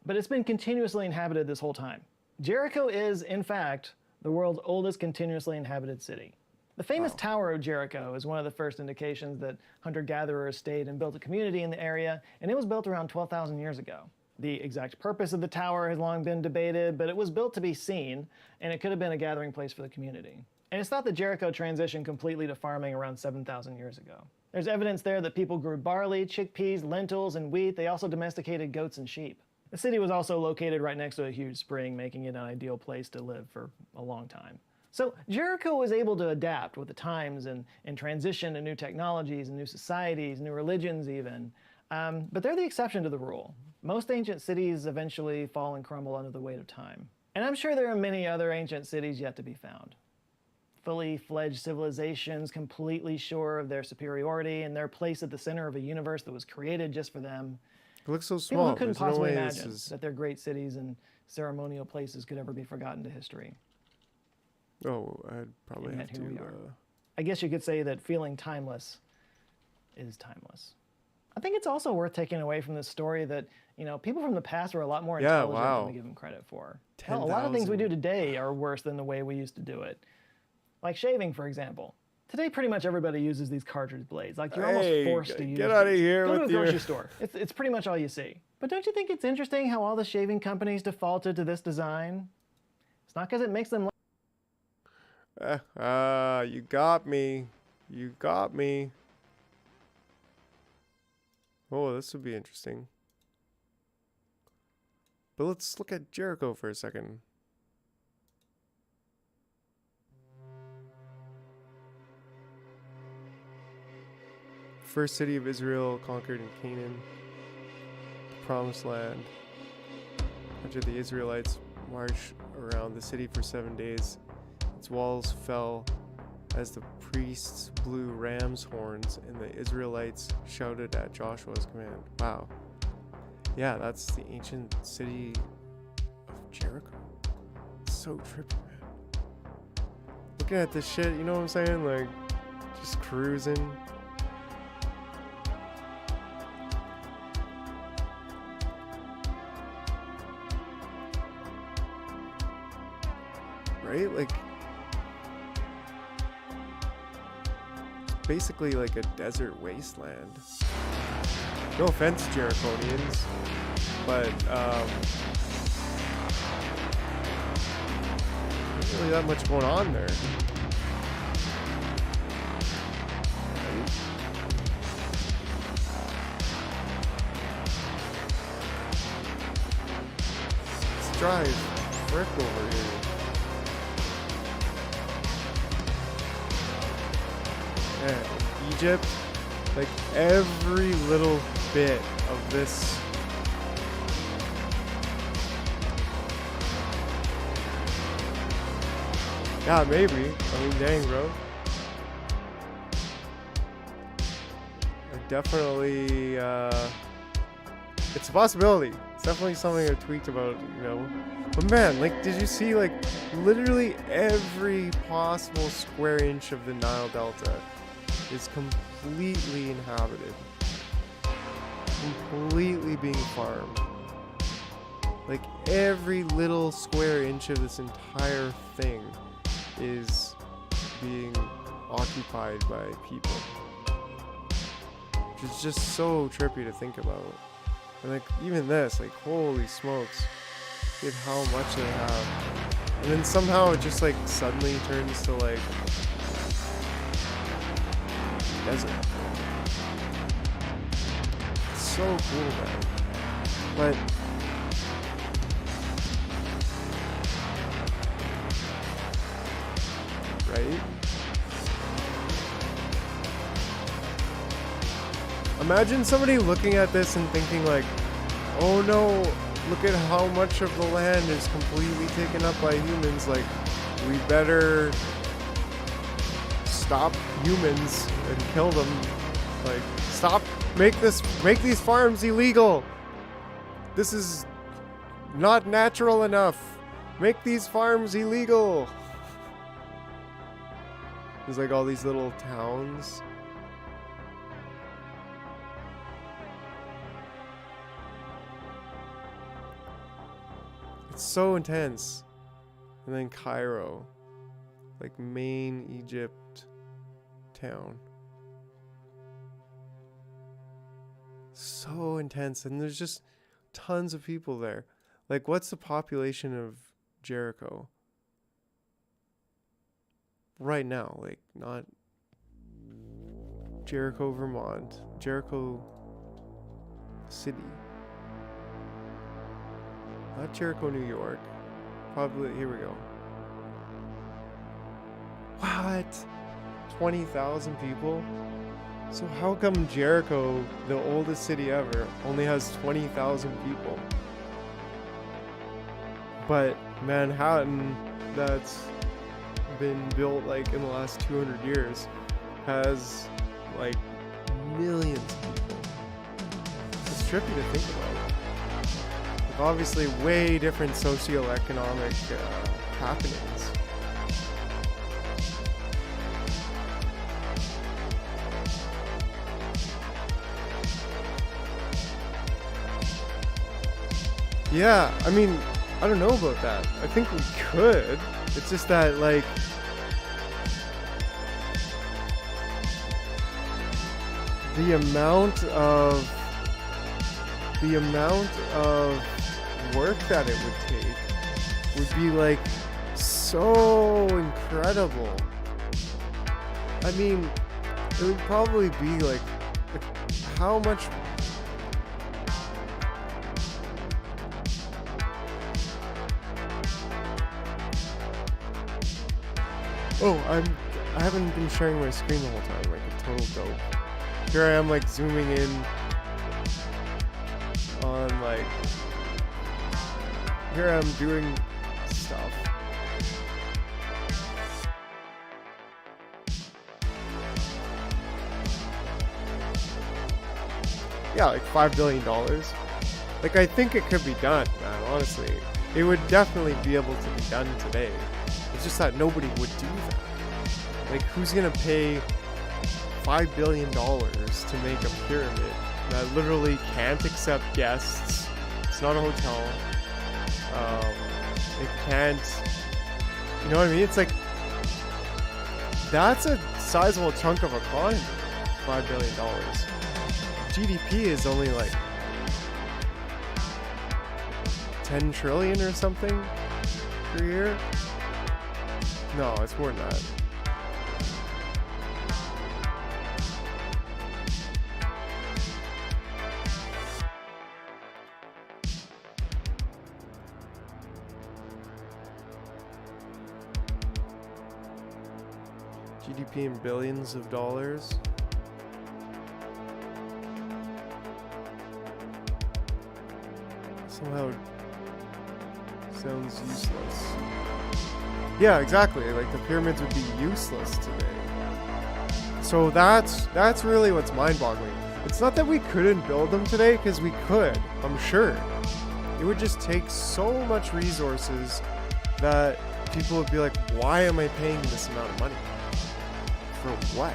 but it's been continuously inhabited this whole time. Jericho is, in fact, the world's oldest continuously inhabited city. The famous Tower of Jericho is one of the first indications that hunter-gatherers stayed and built a community in the area, and it was built around 12,000 years ago. The exact purpose of the tower has long been debated, but it was built to be seen, and it could have been a gathering place for the community. And it's thought that Jericho transitioned completely to farming around 7,000 years ago. There's evidence there that people grew barley, chickpeas, lentils, and wheat. They also domesticated goats and sheep. The city was also located right next to a huge spring, making it an ideal place to live for a long time. So Jericho was able to adapt with the times and transition to new technologies and new societies, new religions even. But they're the exception to the rule. Most ancient cities eventually fall and crumble under the weight of time. And I'm sure there are many other ancient cities yet to be found. Fully fledged civilizations, completely sure of their superiority and their place at the center of a universe that was created just for them. It looks so People small. who couldn't There's no possibly way this imagine is. that their great cities and ceremonial places could ever be forgotten to history. Oh, I'd probably And have yet here we to. are. I guess you could say that feeling timeless is timeless. I think it's also worth taking away from this story that, you know, people from the past were a lot more Yeah, intelligent wow. than we give them credit for. Hell, a lot of things we do 10,000. today are worse than the way we used to do it. Like shaving, for example. Today, pretty much everybody uses these cartridge blades. Like, you're almost Hey, forced to use get outta these. here Go to a with your- grocery store. It's pretty much all you see. But don't you think it's interesting how all the shaving companies defaulted to this design? It's not because it makes them... You got me. You got me. Oh, this would be interesting. But let's look at Jericho for a second. First city of Israel conquered in Canaan, the Promised Land. After the Israelites marched around the city for 7 days, its walls fell as the priests blew ram's horns and the Israelites shouted at Joshua's command. Wow. Yeah, that's the ancient city of Jericho. It's so trippy, man. Looking at this shit, you know what I'm saying? Like, just cruising. Right? Like, it's basically like a desert wasteland. No offense, Jericonians, but not really that much going on there. Let's drive frick over here. Yeah, Egypt, like every little bit of this yeah, maybe. I mean, dang, bro. I definitely, it's a possibility. It's definitely something I tweaked about, you know. But man, like, did you see, like, literally every possible square inch of the Nile Delta is completely inhabited. Completely being farmed. Like, every little square inch of this entire thing is being occupied by people. Which is just so trippy to think about. And like, even this, like, holy smokes. Look at how much they have. And then somehow it just like suddenly turns to like desert. It's so cool, man. But right? Imagine somebody looking at this and thinking like, oh no, look at how much of the land is completely taken up by humans. Like, we better stop humans and kill them. Like, stop, make these farms illegal. This is not natural enough. Make these farms illegal. There's like all these little towns. It's so intense. And then Cairo, like main Egypt town. So intense. And there's just tons of people there. Like, what's the population of Jericho right now? Like, not Jericho, Vermont, Jericho City. Not Jericho, New York. Probably, here we go. What? 20,000 people? So how come Jericho, the oldest city ever, only has 20,000 people? But Manhattan, that's been built like in the last 200 years, has like millions of people. It's trippy to think about. Like, obviously way different socioeconomic happenings. Yeah, I mean, I don't know about that. I think we could. It's just that, like, the amount of work that it would take would be like so incredible. I mean, it would probably be like how much. Oh, I haven't been sharing my screen the whole time, like a total dope. Here I am, like zooming in on like, here I am doing stuff. Yeah, like $5 billion. Like, I think it could be done, man, honestly. It would definitely be able to be done today. It's just that nobody would do that. Like, who's gonna pay $5 billion to make a pyramid that literally can't accept guests? It's not a hotel. It can't, you know what I mean? It's like, that's a sizable chunk of economy, $5 billion. GDP is only like 10 trillion or something per year. No, it's more than that. GDP in billions of dollars. Somehow sounds useless. Yeah, exactly. Like, the pyramids would be useless today. So that's really what's mind-boggling. It's not that we couldn't build them today, because we could, I'm sure. It would just take so much resources that people would be like, why am I paying this amount of money? For what?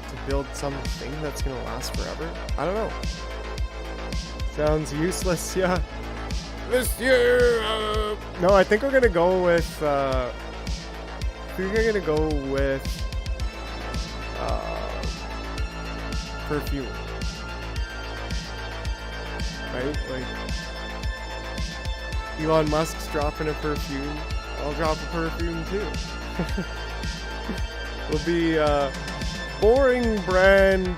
To build something that's gonna last forever? I don't know. Sounds useless, yeah. This year, no, I think we're gonna go with, perfume. Right? Like, Elon Musk's dropping a perfume. I'll drop a perfume too. Will be boring brand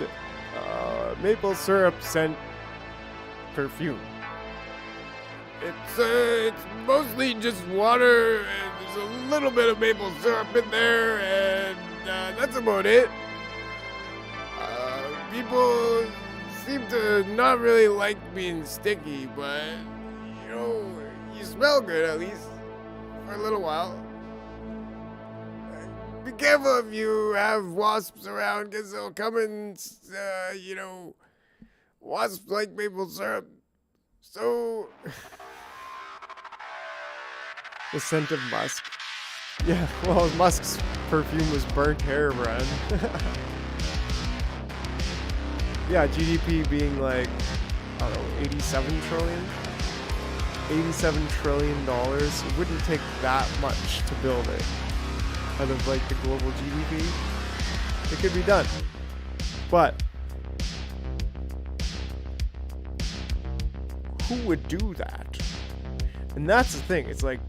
maple syrup scent perfume. It's mostly just water and there's a little bit of maple syrup in there, and that's about it. People seem to not really like being sticky, but you know, you smell good at least for a little while. Be careful if you have wasps around, because they'll come and, you know, wasps like maple syrup. So, the scent of musk. Yeah, well, Musk's perfume was burnt hair brand. Yeah, GDP being like, I don't know, 87 trillion? $87 trillion. It wouldn't take that much to build it. Out of like the global GDP, it could be done, but who would do that? And that's the thing. It's like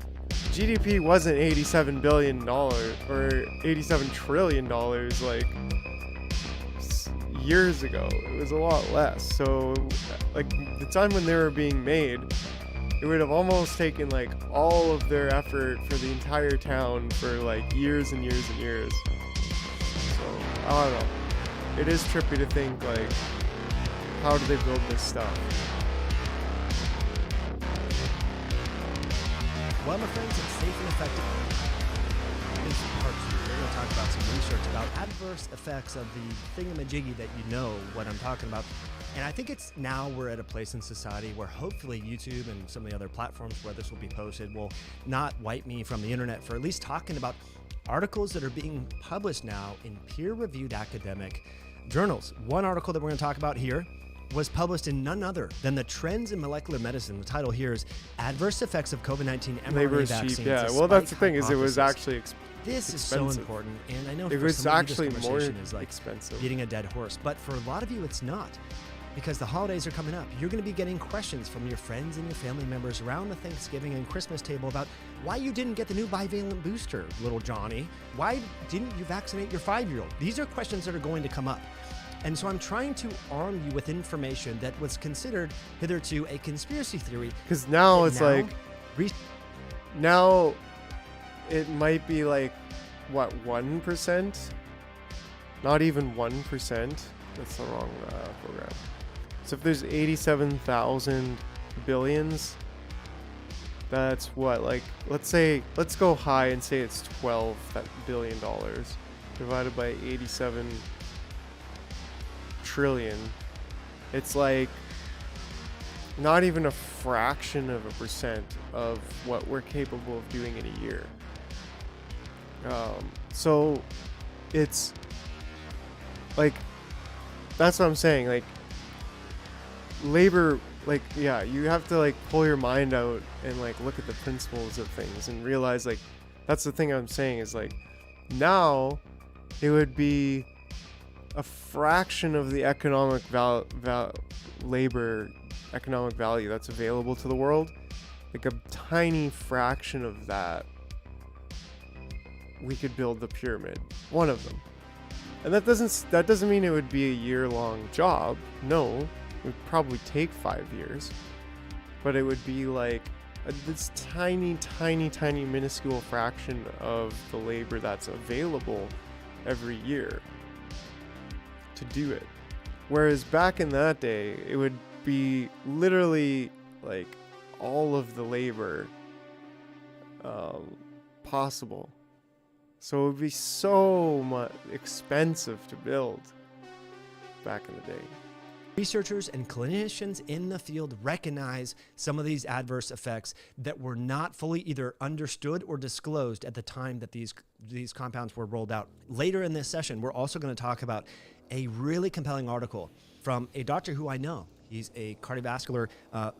GDP wasn't $87 billion or $87 trillion like years ago. It was a lot less. So like the time when they were being made, it would have almost taken like all of their effort for the entire town for like years and years and years. So, I don't know. It is trippy to think like, how do they build this stuff? Well, my friends, it's safe and effective. In part 2, we're going to talk about some research about adverse effects of the thingamajiggy that you know what I'm talking about. And I think it's now we're at a place in society where hopefully YouTube and some of the other platforms where this will be posted will not wipe me from the internet for at least talking about articles that are being published now in peer-reviewed academic journals. One article that we're going to talk about here was published in none other than the Trends in Molecular Medicine. The title here is Adverse Effects of COVID-19 mRNA Labor is Vaccines. cheap. Yeah. A Well, that's the Spike thing is it was Hypothesis. actually This is expensive. so important, and I know it for was some of you actually this more conversation is like expensive. beating a dead horse, but for a lot of you it's not, because the holidays are coming up. You're going to be getting questions from your friends and your family members around the Thanksgiving and Christmas table about why you didn't get the new bivalent booster, little Johnny. Why didn't you vaccinate your 5-year-old? These are questions that are going to come up. And so I'm trying to arm you with information that was considered hitherto a conspiracy theory. Because now And it's like, now it might be like, what, 1%? Not even 1%. That's the wrong program. So if there's 87,000 billions, that's what, like, let's go high and say it's $12 billion divided by 87 trillion. It's like not even a fraction of a percent of what we're capable of doing in a year. So it's like, that's what I'm saying. Like, labor, like, yeah, you have to like pull your mind out and like look at the principles of things and realize, like, that's the thing I'm saying is like, now it would be a fraction of the economic labor economic value that's available to the world, like a tiny fraction of that, we could build the pyramid, one of them. And that doesn't mean it would be a year-long job. No, it would probably take 5 years, but it would be like this tiny minuscule fraction of the labor that's available every year to do it. Whereas back in that day, it would be literally like all of the labor possible. So it would be so much expensive to build back in the day. Researchers and clinicians in the field recognize some of these adverse effects that were not fully either understood or disclosed at the time that these compounds were rolled out. Later in this session, we're also going to talk about a really compelling article from a doctor who I know. He's a cardiovascular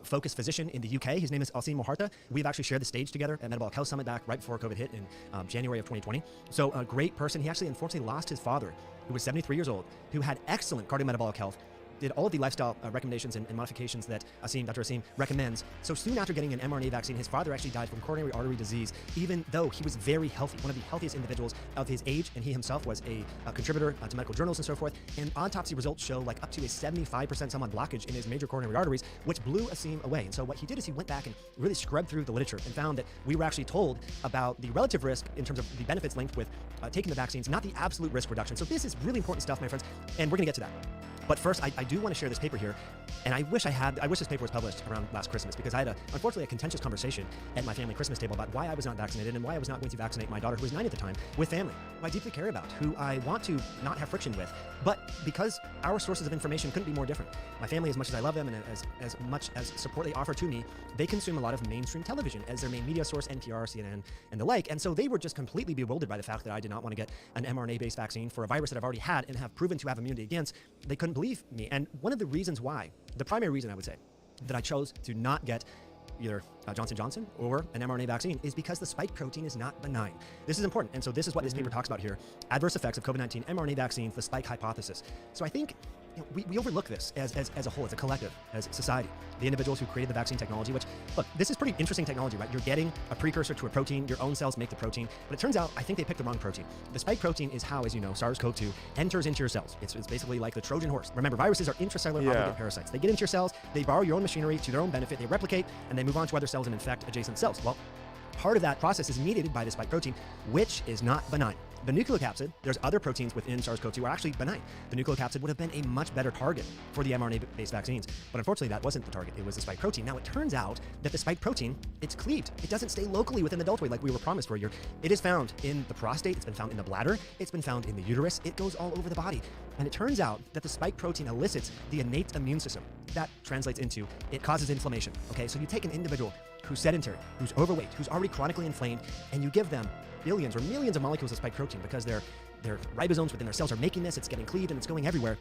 focused physician in the UK. His name is Asim Moharta. We've actually shared the stage together at Metabolic Health Summit back right before COVID hit in January of 2020. So a great person. He actually unfortunately lost his father, who was 73 years old, who had excellent cardiometabolic health, did all of the lifestyle recommendations and modifications that Dr. Asim recommends. So soon after getting an mRNA vaccine, his father actually died from coronary artery disease, even though he was very healthy, one of the healthiest individuals of his age, and he himself was a contributor to medical journals and so forth. And autopsy results show like up to a 75% some odd blockage in his major coronary arteries, which blew Asim away. And so what he did is he went back and really scrubbed through the literature and found that we were actually told about the relative risk in terms of the benefits linked with taking the vaccines, not the absolute risk reduction. So this is really important stuff, my friends, and we're going to get to that. But first, I do want to share this paper here, and I wish this paper was published around last Christmas, because I had unfortunately a contentious conversation at my family Christmas table about why I was not vaccinated and why I was not going to vaccinate my daughter, who was 9 at the time, with family who I deeply care about, who I want to not have friction with. But because our sources of information couldn't be more different. My family, as much as I love them and as much as support they offer to me, they consume a lot of mainstream television as their main media source, NPR, CNN, and the like. And so they were just completely bewildered by the fact that I did not want to get an mRNA-based vaccine for a virus that I've already had and have proven to have immunity against. They couldn't believe me. And one of the reasons why, the primary reason I would say, that I chose to not get either Johnson & Johnson or an mRNA vaccine is because the spike protein is not benign. This is important, and so this is what this paper talks about here. Adverse effects of COVID-19 mRNA vaccines, the spike hypothesis. So I think we overlook this as a whole, as a collective, as society. The individuals who created the vaccine technology, which, look, this is pretty interesting technology, right? You're getting a precursor to a protein, your own cells make the protein, but it turns out, I think they picked the wrong protein. The spike protein is how, as you know, SARS-CoV-2 enters into your cells. It's basically like the Trojan horse. Remember, viruses are intracellular obligate parasites. They get into your cells, they borrow your own machinery to their own benefit, they replicate, and they move on to other cells and infect adjacent cells. Well, part of that process is mediated by the spike protein, which is not benign. The nucleocapsid, there's other proteins within SARS-CoV-2 are actually benign. The nucleocapsid would have been a much better target for the mRNA-based vaccines, but unfortunately that wasn't the target, it was the spike protein. Now it turns out that the spike protein, it's cleaved. It doesn't stay locally within the deltoid like we were promised for a year. It is found in the prostate, it's been found in the bladder, it's been found in the uterus, it goes all over the body. And it turns out that the spike protein elicits the innate immune system. That translates into, it causes inflammation, okay? So you take an individual who's sedentary, who's overweight, who's already chronically inflamed, and you give them billions or millions of molecules of spike protein because their ribosomes within their cells are making this, it's getting cleaved and it's going everywhere.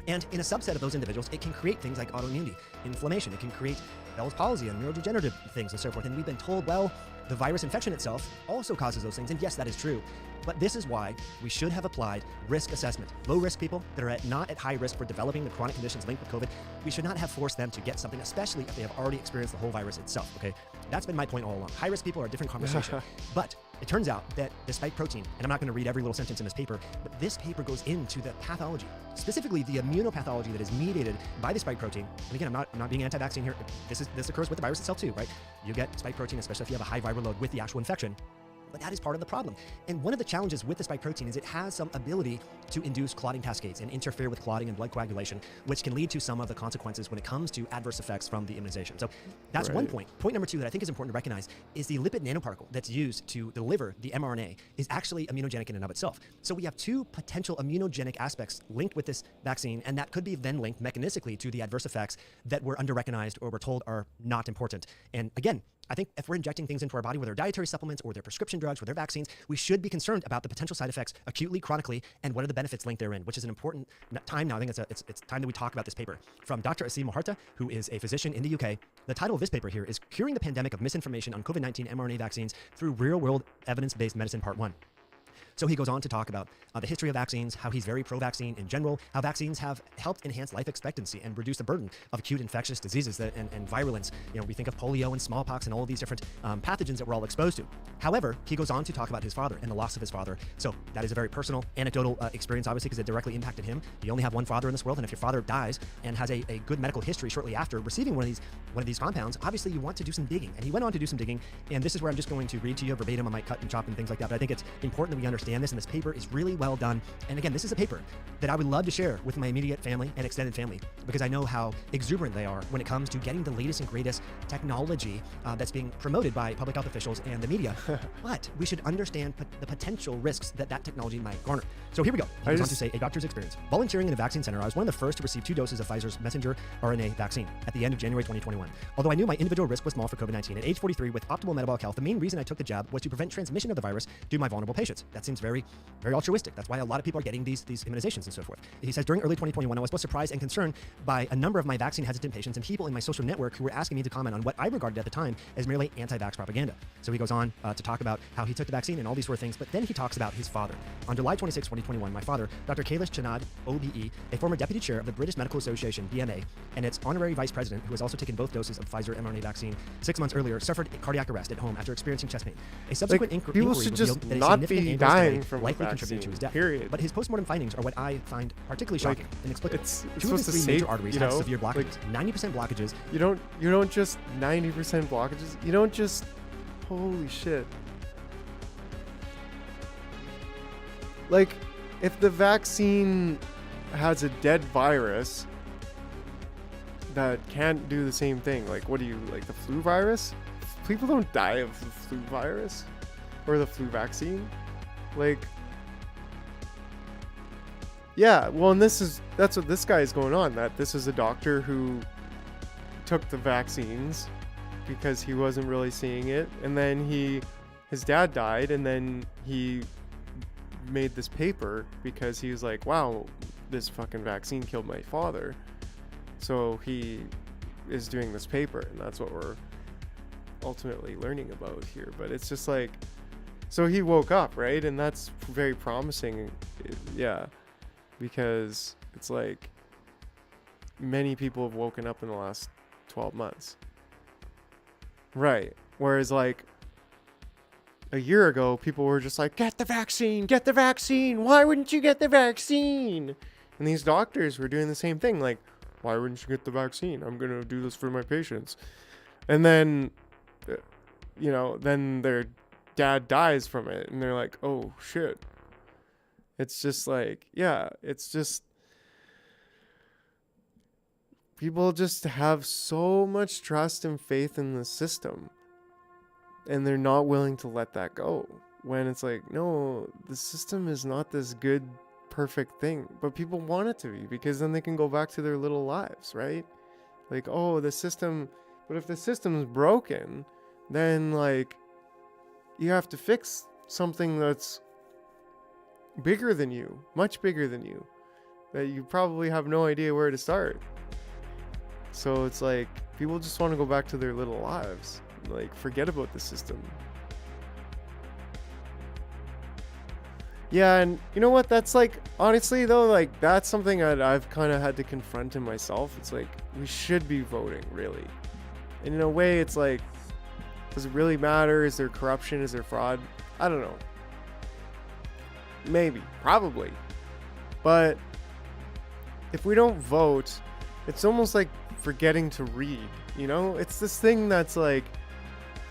And in a subset of those individuals, it can create things like autoimmunity, inflammation. It can create Bell's palsy and neurodegenerative things and so forth. And we've been told, well, the virus infection itself also causes those things. And yes, that is true. But this is why we should have applied risk assessment. Low-risk people that are not at high risk for developing the chronic conditions linked with COVID, we should not have forced them to get something, especially if they have already experienced the whole virus itself, okay? That's been my point all along. High-risk people are a different conversation. But it turns out that the spike protein, and I'm not going to read every little sentence in this paper, but this paper goes into the pathology, specifically the immunopathology that is mediated by the spike protein. And again, I'm not being anti-vaccine here. This occurs with the virus itself too, right? You get spike protein, especially if you have a high viral load with the actual infection. But that is part of the problem. And one of the challenges with the spike protein is it has some ability to induce clotting cascades and interfere with clotting and blood coagulation, which can lead to some of the consequences when it comes to adverse effects from the immunization. So that's one point. Point number two that I think is important to recognize is the lipid nanoparticle that's used to deliver the mRNA is actually immunogenic in and of itself. So we have two potential immunogenic aspects linked with this vaccine, and that could be then linked mechanistically to the adverse effects that were under-recognized or were told are not important. And again, I think if we're injecting things into our body, whether dietary supplements or their prescription drugs or their vaccines, we should be concerned about the potential side effects acutely, chronically, and what are the benefits linked therein, which is an important time now. I think it's time that we talk about this paper. From Dr. Asim Moharta, who is a physician in the UK, the title of this paper here is Curing the Pandemic of Misinformation on COVID-19 mRNA Vaccines Through Real-World Evidence-Based Medicine, Part 1. So he goes on to talk about the history of vaccines, how he's very pro-vaccine in general, how vaccines have helped enhance life expectancy and reduce the burden of acute infectious diseases and virulence. You know, we think of polio and smallpox and all of these different pathogens that we're all exposed to. However, he goes on to talk about his father and the loss of his father. So that is a very personal, anecdotal experience, obviously, because it directly impacted him. You only have one father in this world, and if your father dies and has a good medical history shortly after receiving one of these compounds, obviously you want to do some digging. And he went on to do some digging, and this is where I'm just going to read to you verbatim. I might cut and chop and things like that, but I think it's important that we understand this, and this paper is really well done. And again, this is a paper that I would love to share with my immediate family and extended family, because I know how exuberant they are when it comes to getting the latest and greatest technology that's being promoted by public health officials and the media. But we should understand the potential risks that technology might garner. So here we go. He goes on to say, a doctor's experience. Volunteering in a vaccine center, I was one of the first to receive 2 doses of Pfizer's messenger RNA vaccine at the end of January 2021. Although I knew my individual risk was small for COVID-19, at age 43 with optimal metabolic health, the main reason I took the jab was to prevent transmission of the virus to my vulnerable patients. That seems very, very altruistic. That's why a lot of people are getting these immunizations and so forth. He says, during early 2021, I was both surprised and concerned by a number of my vaccine hesitant patients and people in my social network who were asking me to comment on what I regarded at the time as merely anti-vax propaganda. So he goes on to talk about how he took the vaccine and all these sort of things, but then he talks about his father. On July 26, 2021, my father, Dr. Kailash Chanad, OBE, a former deputy chair of the British Medical Association, BMA, and its honorary vice president, who has also taken both doses of Pfizer mRNA vaccine 6 months earlier, suffered a cardiac arrest at home after experiencing chest pain. A subsequent inquiry should revealed just that a not significant be angle dying from a likely vaccine, contributed to his death. period. But his postmortem findings are what I find particularly shocking and inexplicable. It's 2 of his supposed to 3 save, major arteries you had know, severe blockages. 90% blockages. You don't just 90% blockages. You don't just, holy shit. Like, if the vaccine has a dead virus that can't do the same thing, like what do you, like the flu virus? People don't die of the flu virus or the flu vaccine. Like, yeah, well, and that's what this guy is going on, that this is a doctor who took the vaccines because he wasn't really seeing it, and then his dad died, and then he made this paper because he was like, wow, this fucking vaccine killed my father. So he is doing this paper, and that's what we're ultimately learning about here. But it's just like, so he woke up, right? And that's very promising. Yeah, because it's like many people have woken up in the last 12 months. Right. Whereas like a year ago, people were just like, get the vaccine, get the vaccine. Why wouldn't you get the vaccine? And these doctors were doing the same thing. Like, why wouldn't you get the vaccine? I'm going to do this for my patients. And then, you know, then their dad dies from it. And they're like, oh, shit. It's just like, yeah, it's just, people just have so much trust and faith in the system. And they're not willing to let that go. When it's like, no, the system is not this good, perfect thing. But people want it to be, because then they can go back to their little lives, right? Like, oh, the system. But if the system's broken, then like, you have to fix something that's bigger than you, much bigger than you. that you probably have no idea where to start. So it's like people just want to go back to their little lives, like forget about the system. Yeah, and you know what? That's like, honestly though, like that's something that I've kind of had to confront in myself. It's like we should be voting, really. And in a way, it's like, does it really matter? Is there corruption? Is there fraud? I don't know. Maybe, probably. But if we don't vote, it's almost like forgetting to read, you know? It's this thing that's like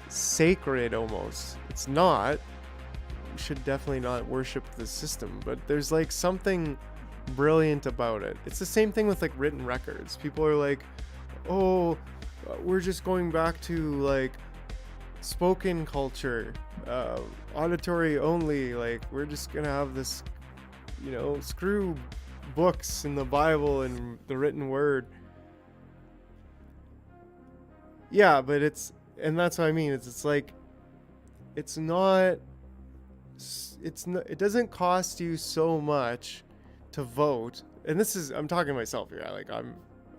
sacred almost. It's not. We should definitely not worship the system, but there's like something brilliant about it. It's the same thing with like written records. People are like, oh, we're just going back to like spoken culture, auditory only, like we're just gonna have this, you know, screw books in the Bible and the written word. Yeah, but and that's what I mean, it's like it doesn't cost you so much to vote. And this is, I'm talking to myself here, like I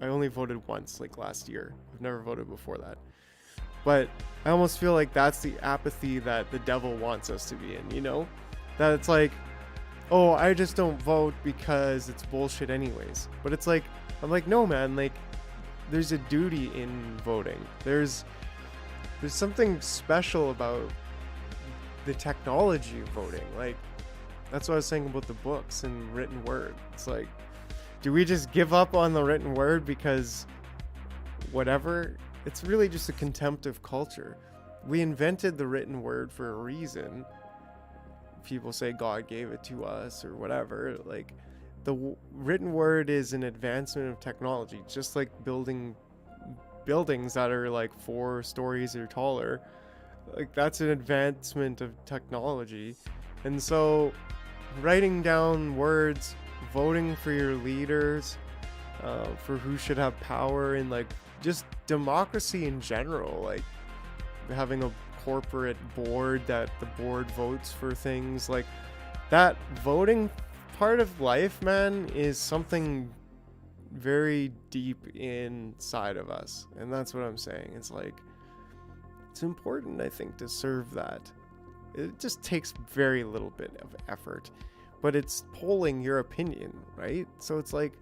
only voted once, like last year. I've never voted before that. But I almost feel like that's the apathy that the devil wants us to be in, you know? That it's like, oh, I just don't vote because it's bullshit anyways. But it's like, I'm like, no, man, like, there's a duty in voting. There's something special about the technology of voting. Like, that's what I was saying about the books and written word. It's like, do we just give up on the written word because whatever? It's really just a contempt of culture. We invented the written word for a reason. People say God gave it to us or whatever. Like, the written word is an advancement of technology, just like building buildings that are like 4 stories or taller. Like, that's an advancement of technology. And so writing down words, voting for your leaders, for who should have power, and like just democracy in general, like having a corporate board that the board votes for things, like that voting part of life, man, is something very deep inside of us. And that's what I'm saying. It's like, it's important, I think, to serve that. It just takes very little bit of effort, but it's polling your opinion, right? So it's like,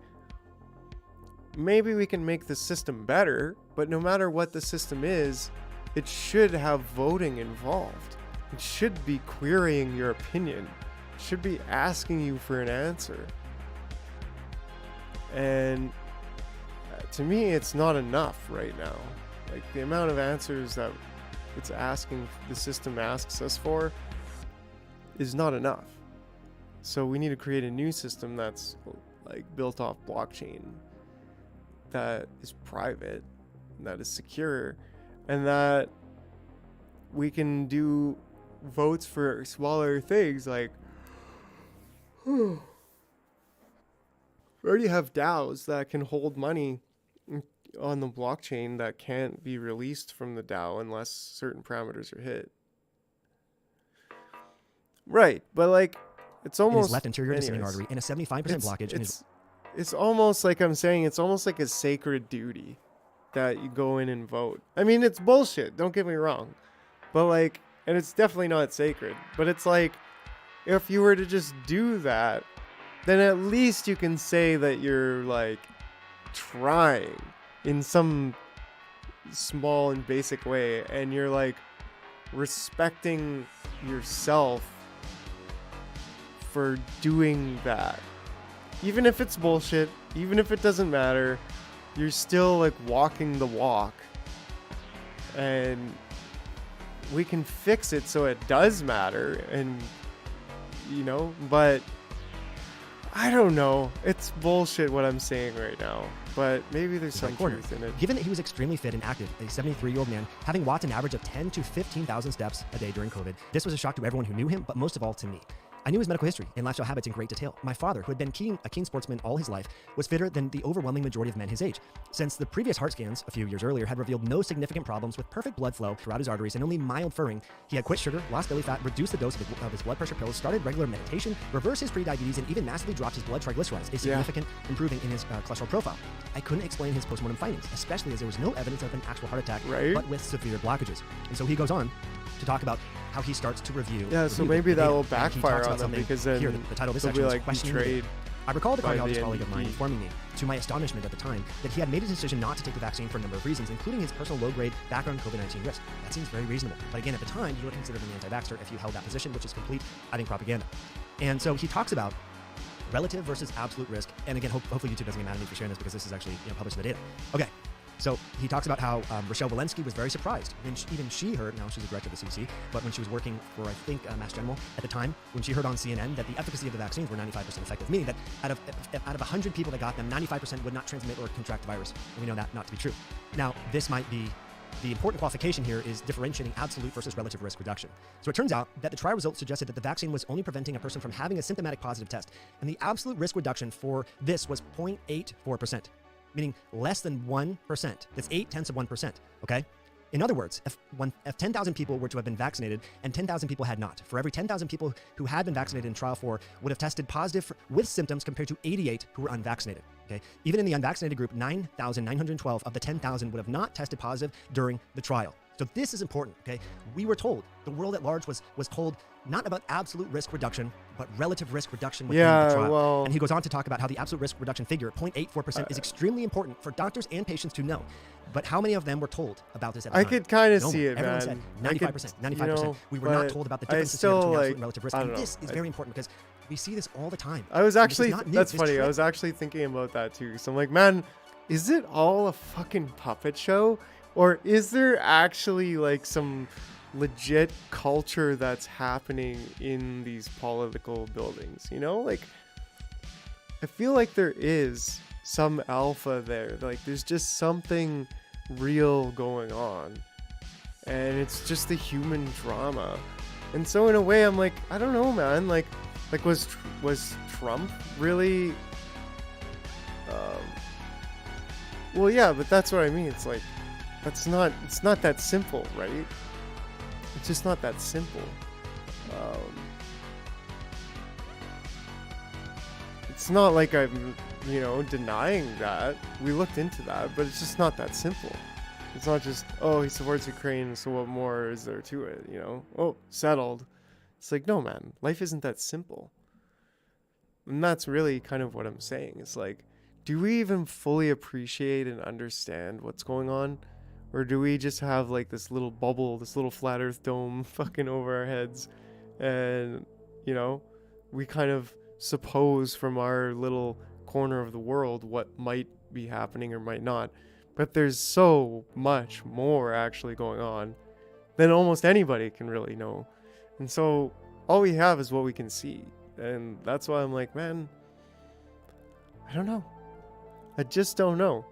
maybe we can make the system better, but no matter what the system is, it should have voting involved. It should be querying your opinion. It should be asking you for an answer. And to me, it's not enough right now. Like, the amount of answers that it's asking, the system asks us for, is not enough. So we need to create a new system that's like built off blockchain, that is private, that is secure, and that we can do votes for smaller things. Like, we already have DAOs that can hold money on the blockchain that can't be released from the DAO unless certain parameters are hit. Right, but like, it's almost in his left anterior descending artery and a 75% blockage in his... It's almost like, I'm saying, it's almost like a sacred duty that you go in and vote. I mean, it's bullshit, don't get me wrong. But like, and it's definitely not sacred, but it's like, if you were to just do that, then at least you can say that you're like trying in some small and basic way, and you're like respecting yourself for doing that. Even if it's bullshit, even if it doesn't matter, you're still like walking the walk. And we can fix it so it does matter, and you know, but I don't know. It's bullshit what I'm saying right now, but maybe there's some truth in it. Given that he was extremely fit and active, a 73-year-old man, having walked an average of 10 to 15,000 steps a day during COVID, this was a shock to everyone who knew him, but most of all to me. I knew his medical history and lifestyle habits in great detail. My father, who had been a keen sportsman all his life, was fitter than the overwhelming majority of men his age. Since the previous heart scans a few years earlier had revealed no significant problems with perfect blood flow throughout his arteries and only mild furring, he had quit sugar, lost belly fat, reduced the dose of his blood pressure pills, started regular meditation, reversed his prediabetes, and even massively dropped his blood triglycerides, a significant improving in his cholesterol profile. I couldn't explain his postmortem findings, especially as there was no evidence of an actual heart attack, but with severe blockages. And so he goes on to talk about how he starts to review. Yeah, so maybe that will backfire on them because then here, the title of this they'll section be is like questioning betrayed. I recall the by the cardiologist colleague of mine NDP. informing me, to my astonishment at the time, that he had made a decision not to take the vaccine for a number of reasons, including his personal low-grade background COVID-19 risk. That seems very reasonable. But again, at the time, you would have considered an anti-vaxxer if you held that position, which is complete, I think, propaganda. And so he talks about relative versus absolute risk. And again, hopefully YouTube doesn't get mad at me for sharing this because this is actually published in the data. Okay. So he talks about how Rochelle Walensky was very surprised when even she heard, now she's a director of the CDC, but when she was working for, I think, Mass General at the time, when she heard on CNN that the efficacy of the vaccines were 95% effective, meaning that out of 100 people that got them, 95% would not transmit or contract the virus. And we know that not to be true. Now, this might be the important qualification here is differentiating absolute versus relative risk reduction. So it turns out that the trial results suggested that the vaccine was only preventing a person from having a symptomatic positive test, and the absolute risk reduction for this was 0.84%. Meaning less than 1%. That's 0.8%, okay? In other words, if 10,000 people were to have been vaccinated and 10,000 people had not, for every 10,000 people who had been vaccinated in trial 4 would have tested positive with symptoms compared to 88 who were unvaccinated, okay? Even in the unvaccinated group, 9,912 of the 10,000 would have not tested positive during the trial. So this is important, okay? We were told, the world at large was told not about absolute risk reduction, but relative risk reduction within the trial. Well, and he goes on to talk about how the absolute risk reduction figure, 0.84%, is extremely important for doctors and patients to know. But how many of them were told about this at the I time? could kind of No see one. it, Everyone man. said 95%, 95%. We were not told about the differences here between absolute and relative risk. And this is very important because we see this all the time. I was And actually, this is not new. that's This funny. I trend- was actually thinking about that too. So I'm like, man, is it all a fucking puppet show? Or is there actually like some legit culture that's happening in these political buildings? You know, like, I feel like there is some alpha there. Like, there's just something real going on. And it's just the human drama. And so in a way, I'm like, I don't know, man. Like was Trump really? Well, yeah, but that's what I mean. It's like, it's not that simple, right? It's just not that simple. It's not like I'm, denying that. We looked into that, but it's just not that simple. It's not just, oh, he supports Ukraine, so what more is there to it, Oh, settled. It's like, no, man, life isn't that simple. And that's really kind of what I'm saying. It's like, do we even fully appreciate and understand what's going on? Or do we just have like this little bubble, this little flat earth dome fucking over our heads? And, we kind of suppose from our little corner of the world what might be happening or might not. But there's so much more actually going on than almost anybody can really know. And so all we have is what we can see. And that's why I'm like, man, I don't know. I just don't know.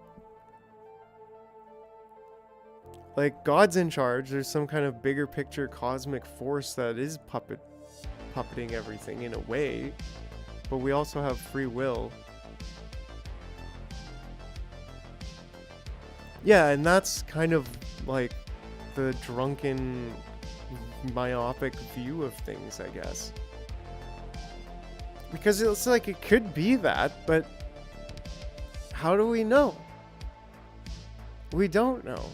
Like, God's in charge. There's some kind of bigger picture cosmic force that is puppeting everything in a way. But we also have free will. Yeah, and that's kind of like the drunken, myopic view of things, I guess. Because it's like it could be that, but how do we know? We don't know.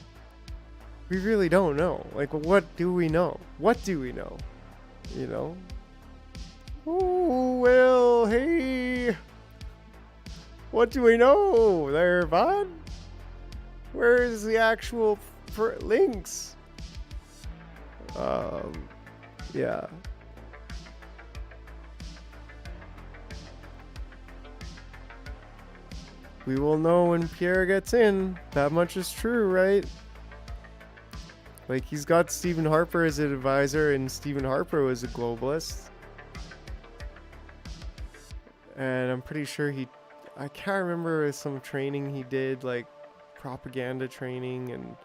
We really don't know. Like, what do we know? What do we know? Oh, well, hey. What do we know there, bud? Where's the actual links? Yeah. We will know when Pierre gets in. That much is true, right? Like, he's got Stephen Harper as an advisor, and Stephen Harper was a globalist. And I'm pretty sure I can't remember some training he did, like propaganda training, and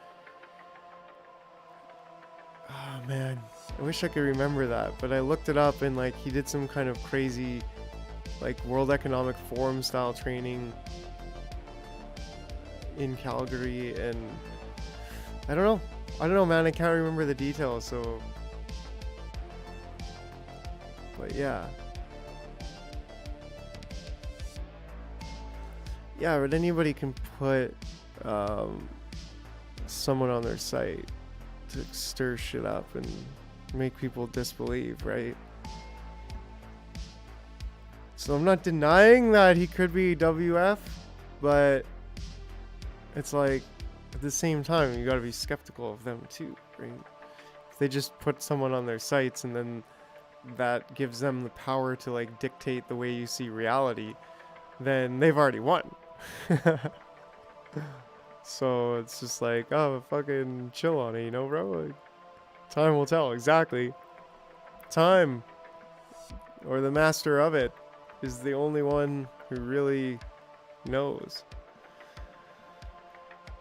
Oh man, I wish I could remember that, but I looked it up and like he did some kind of crazy like World Economic Forum style training in Calgary, and I don't know man, I can't remember the details, so but yeah, but anybody can put someone on their site to stir shit up and make people disbelieve, right? So I'm not denying that he could be WF, but it's like at the same time you gotta be skeptical of them too, right? If they just put someone on their sites and then that gives them the power to like dictate the way you see reality, then they've already won. So it's just like, oh, fucking chill on it, you know, bro? Like, time will tell. Exactly. Time, or the master of it, is the only one who really knows.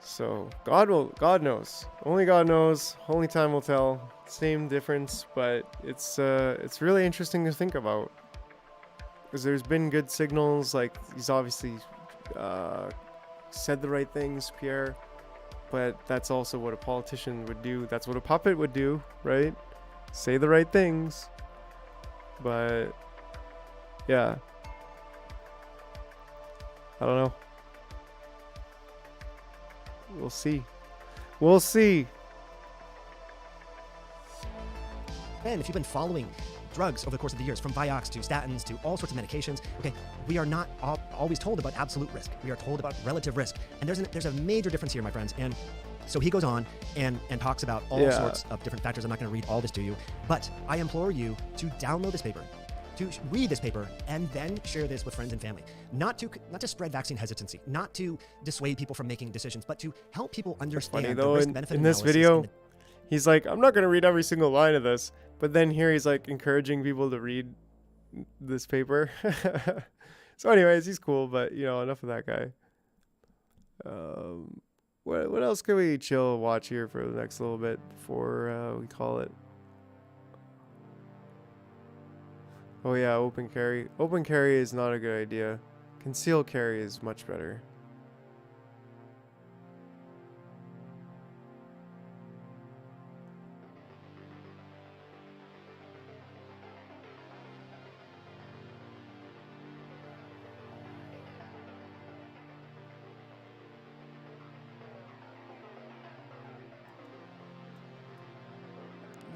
So God knows. Only God knows. Only time will tell. Same difference, but it's really interesting to think about, because there's been good signals. Like he's obviously said the right things, Pierre, but that's also what a politician would do. That's what a puppet would do, right? Say the right things. But yeah, I don't know. We'll see. And if you've been following drugs over the course of the years, from Vioxx to statins to all sorts of medications, okay, we are not always told about absolute risk. We are told about relative risk. And there's a major difference here, my friends. And so he goes on and talks about all sorts of different factors. I'm not going to read all this to you, but I implore you to download this paper, to read this paper, and then share this with friends and family. Not to spread vaccine hesitancy, not to dissuade people from making decisions, but to help people understand the risk-benefit in this analysis video, he's like, I'm not going to read every single line of this. But then here he's like encouraging people to read this paper. So anyways, he's cool, but you know, enough of that guy. What else can we chill watch here for the next little bit before we call it? Oh yeah, open carry. Open carry is not a good idea. Concealed carry is much better.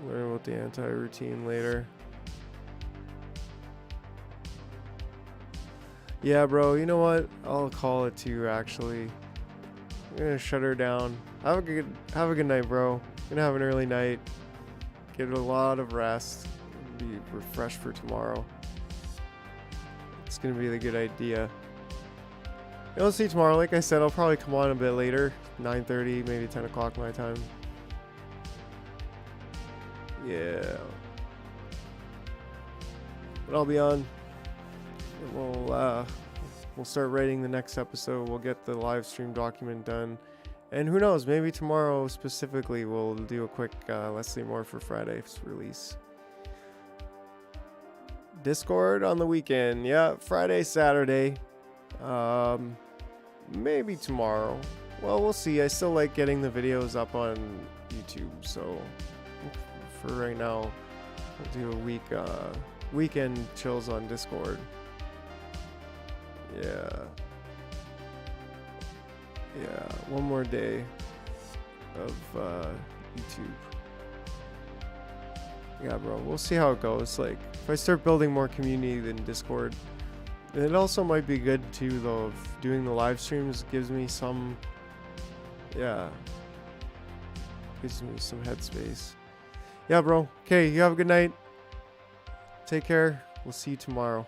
Learn about the anti-routine later. Yeah, bro, you know what? I'll call it to you, actually. I'm gonna shut her down. Have a good night, bro. Gonna have an early night. Get a lot of rest. Be refreshed for tomorrow. It's gonna be the good idea. You'll see tomorrow. Like I said, I'll probably come on a bit later. 9:30, maybe 10 o'clock my time. Yeah. But I'll be on. We'll start writing the next episode. We'll get the live stream document done. And who knows, maybe tomorrow specifically we'll do a quick Leslie Moore for Friday's release. Discord on the weekend. Yeah, Friday, Saturday. Maybe tomorrow. Well, we'll see. I still like getting the videos up on YouTube, so for right now, we'll do a weekend chills on Discord. Yeah, one more day of YouTube. Yeah, bro, we'll see how it goes. Like, if I start building more community than Discord, it also might be good too, though, of doing the live streams gives me some, gives me some headspace. Yeah, bro. Okay, you have a good night. Take care. We'll see you tomorrow.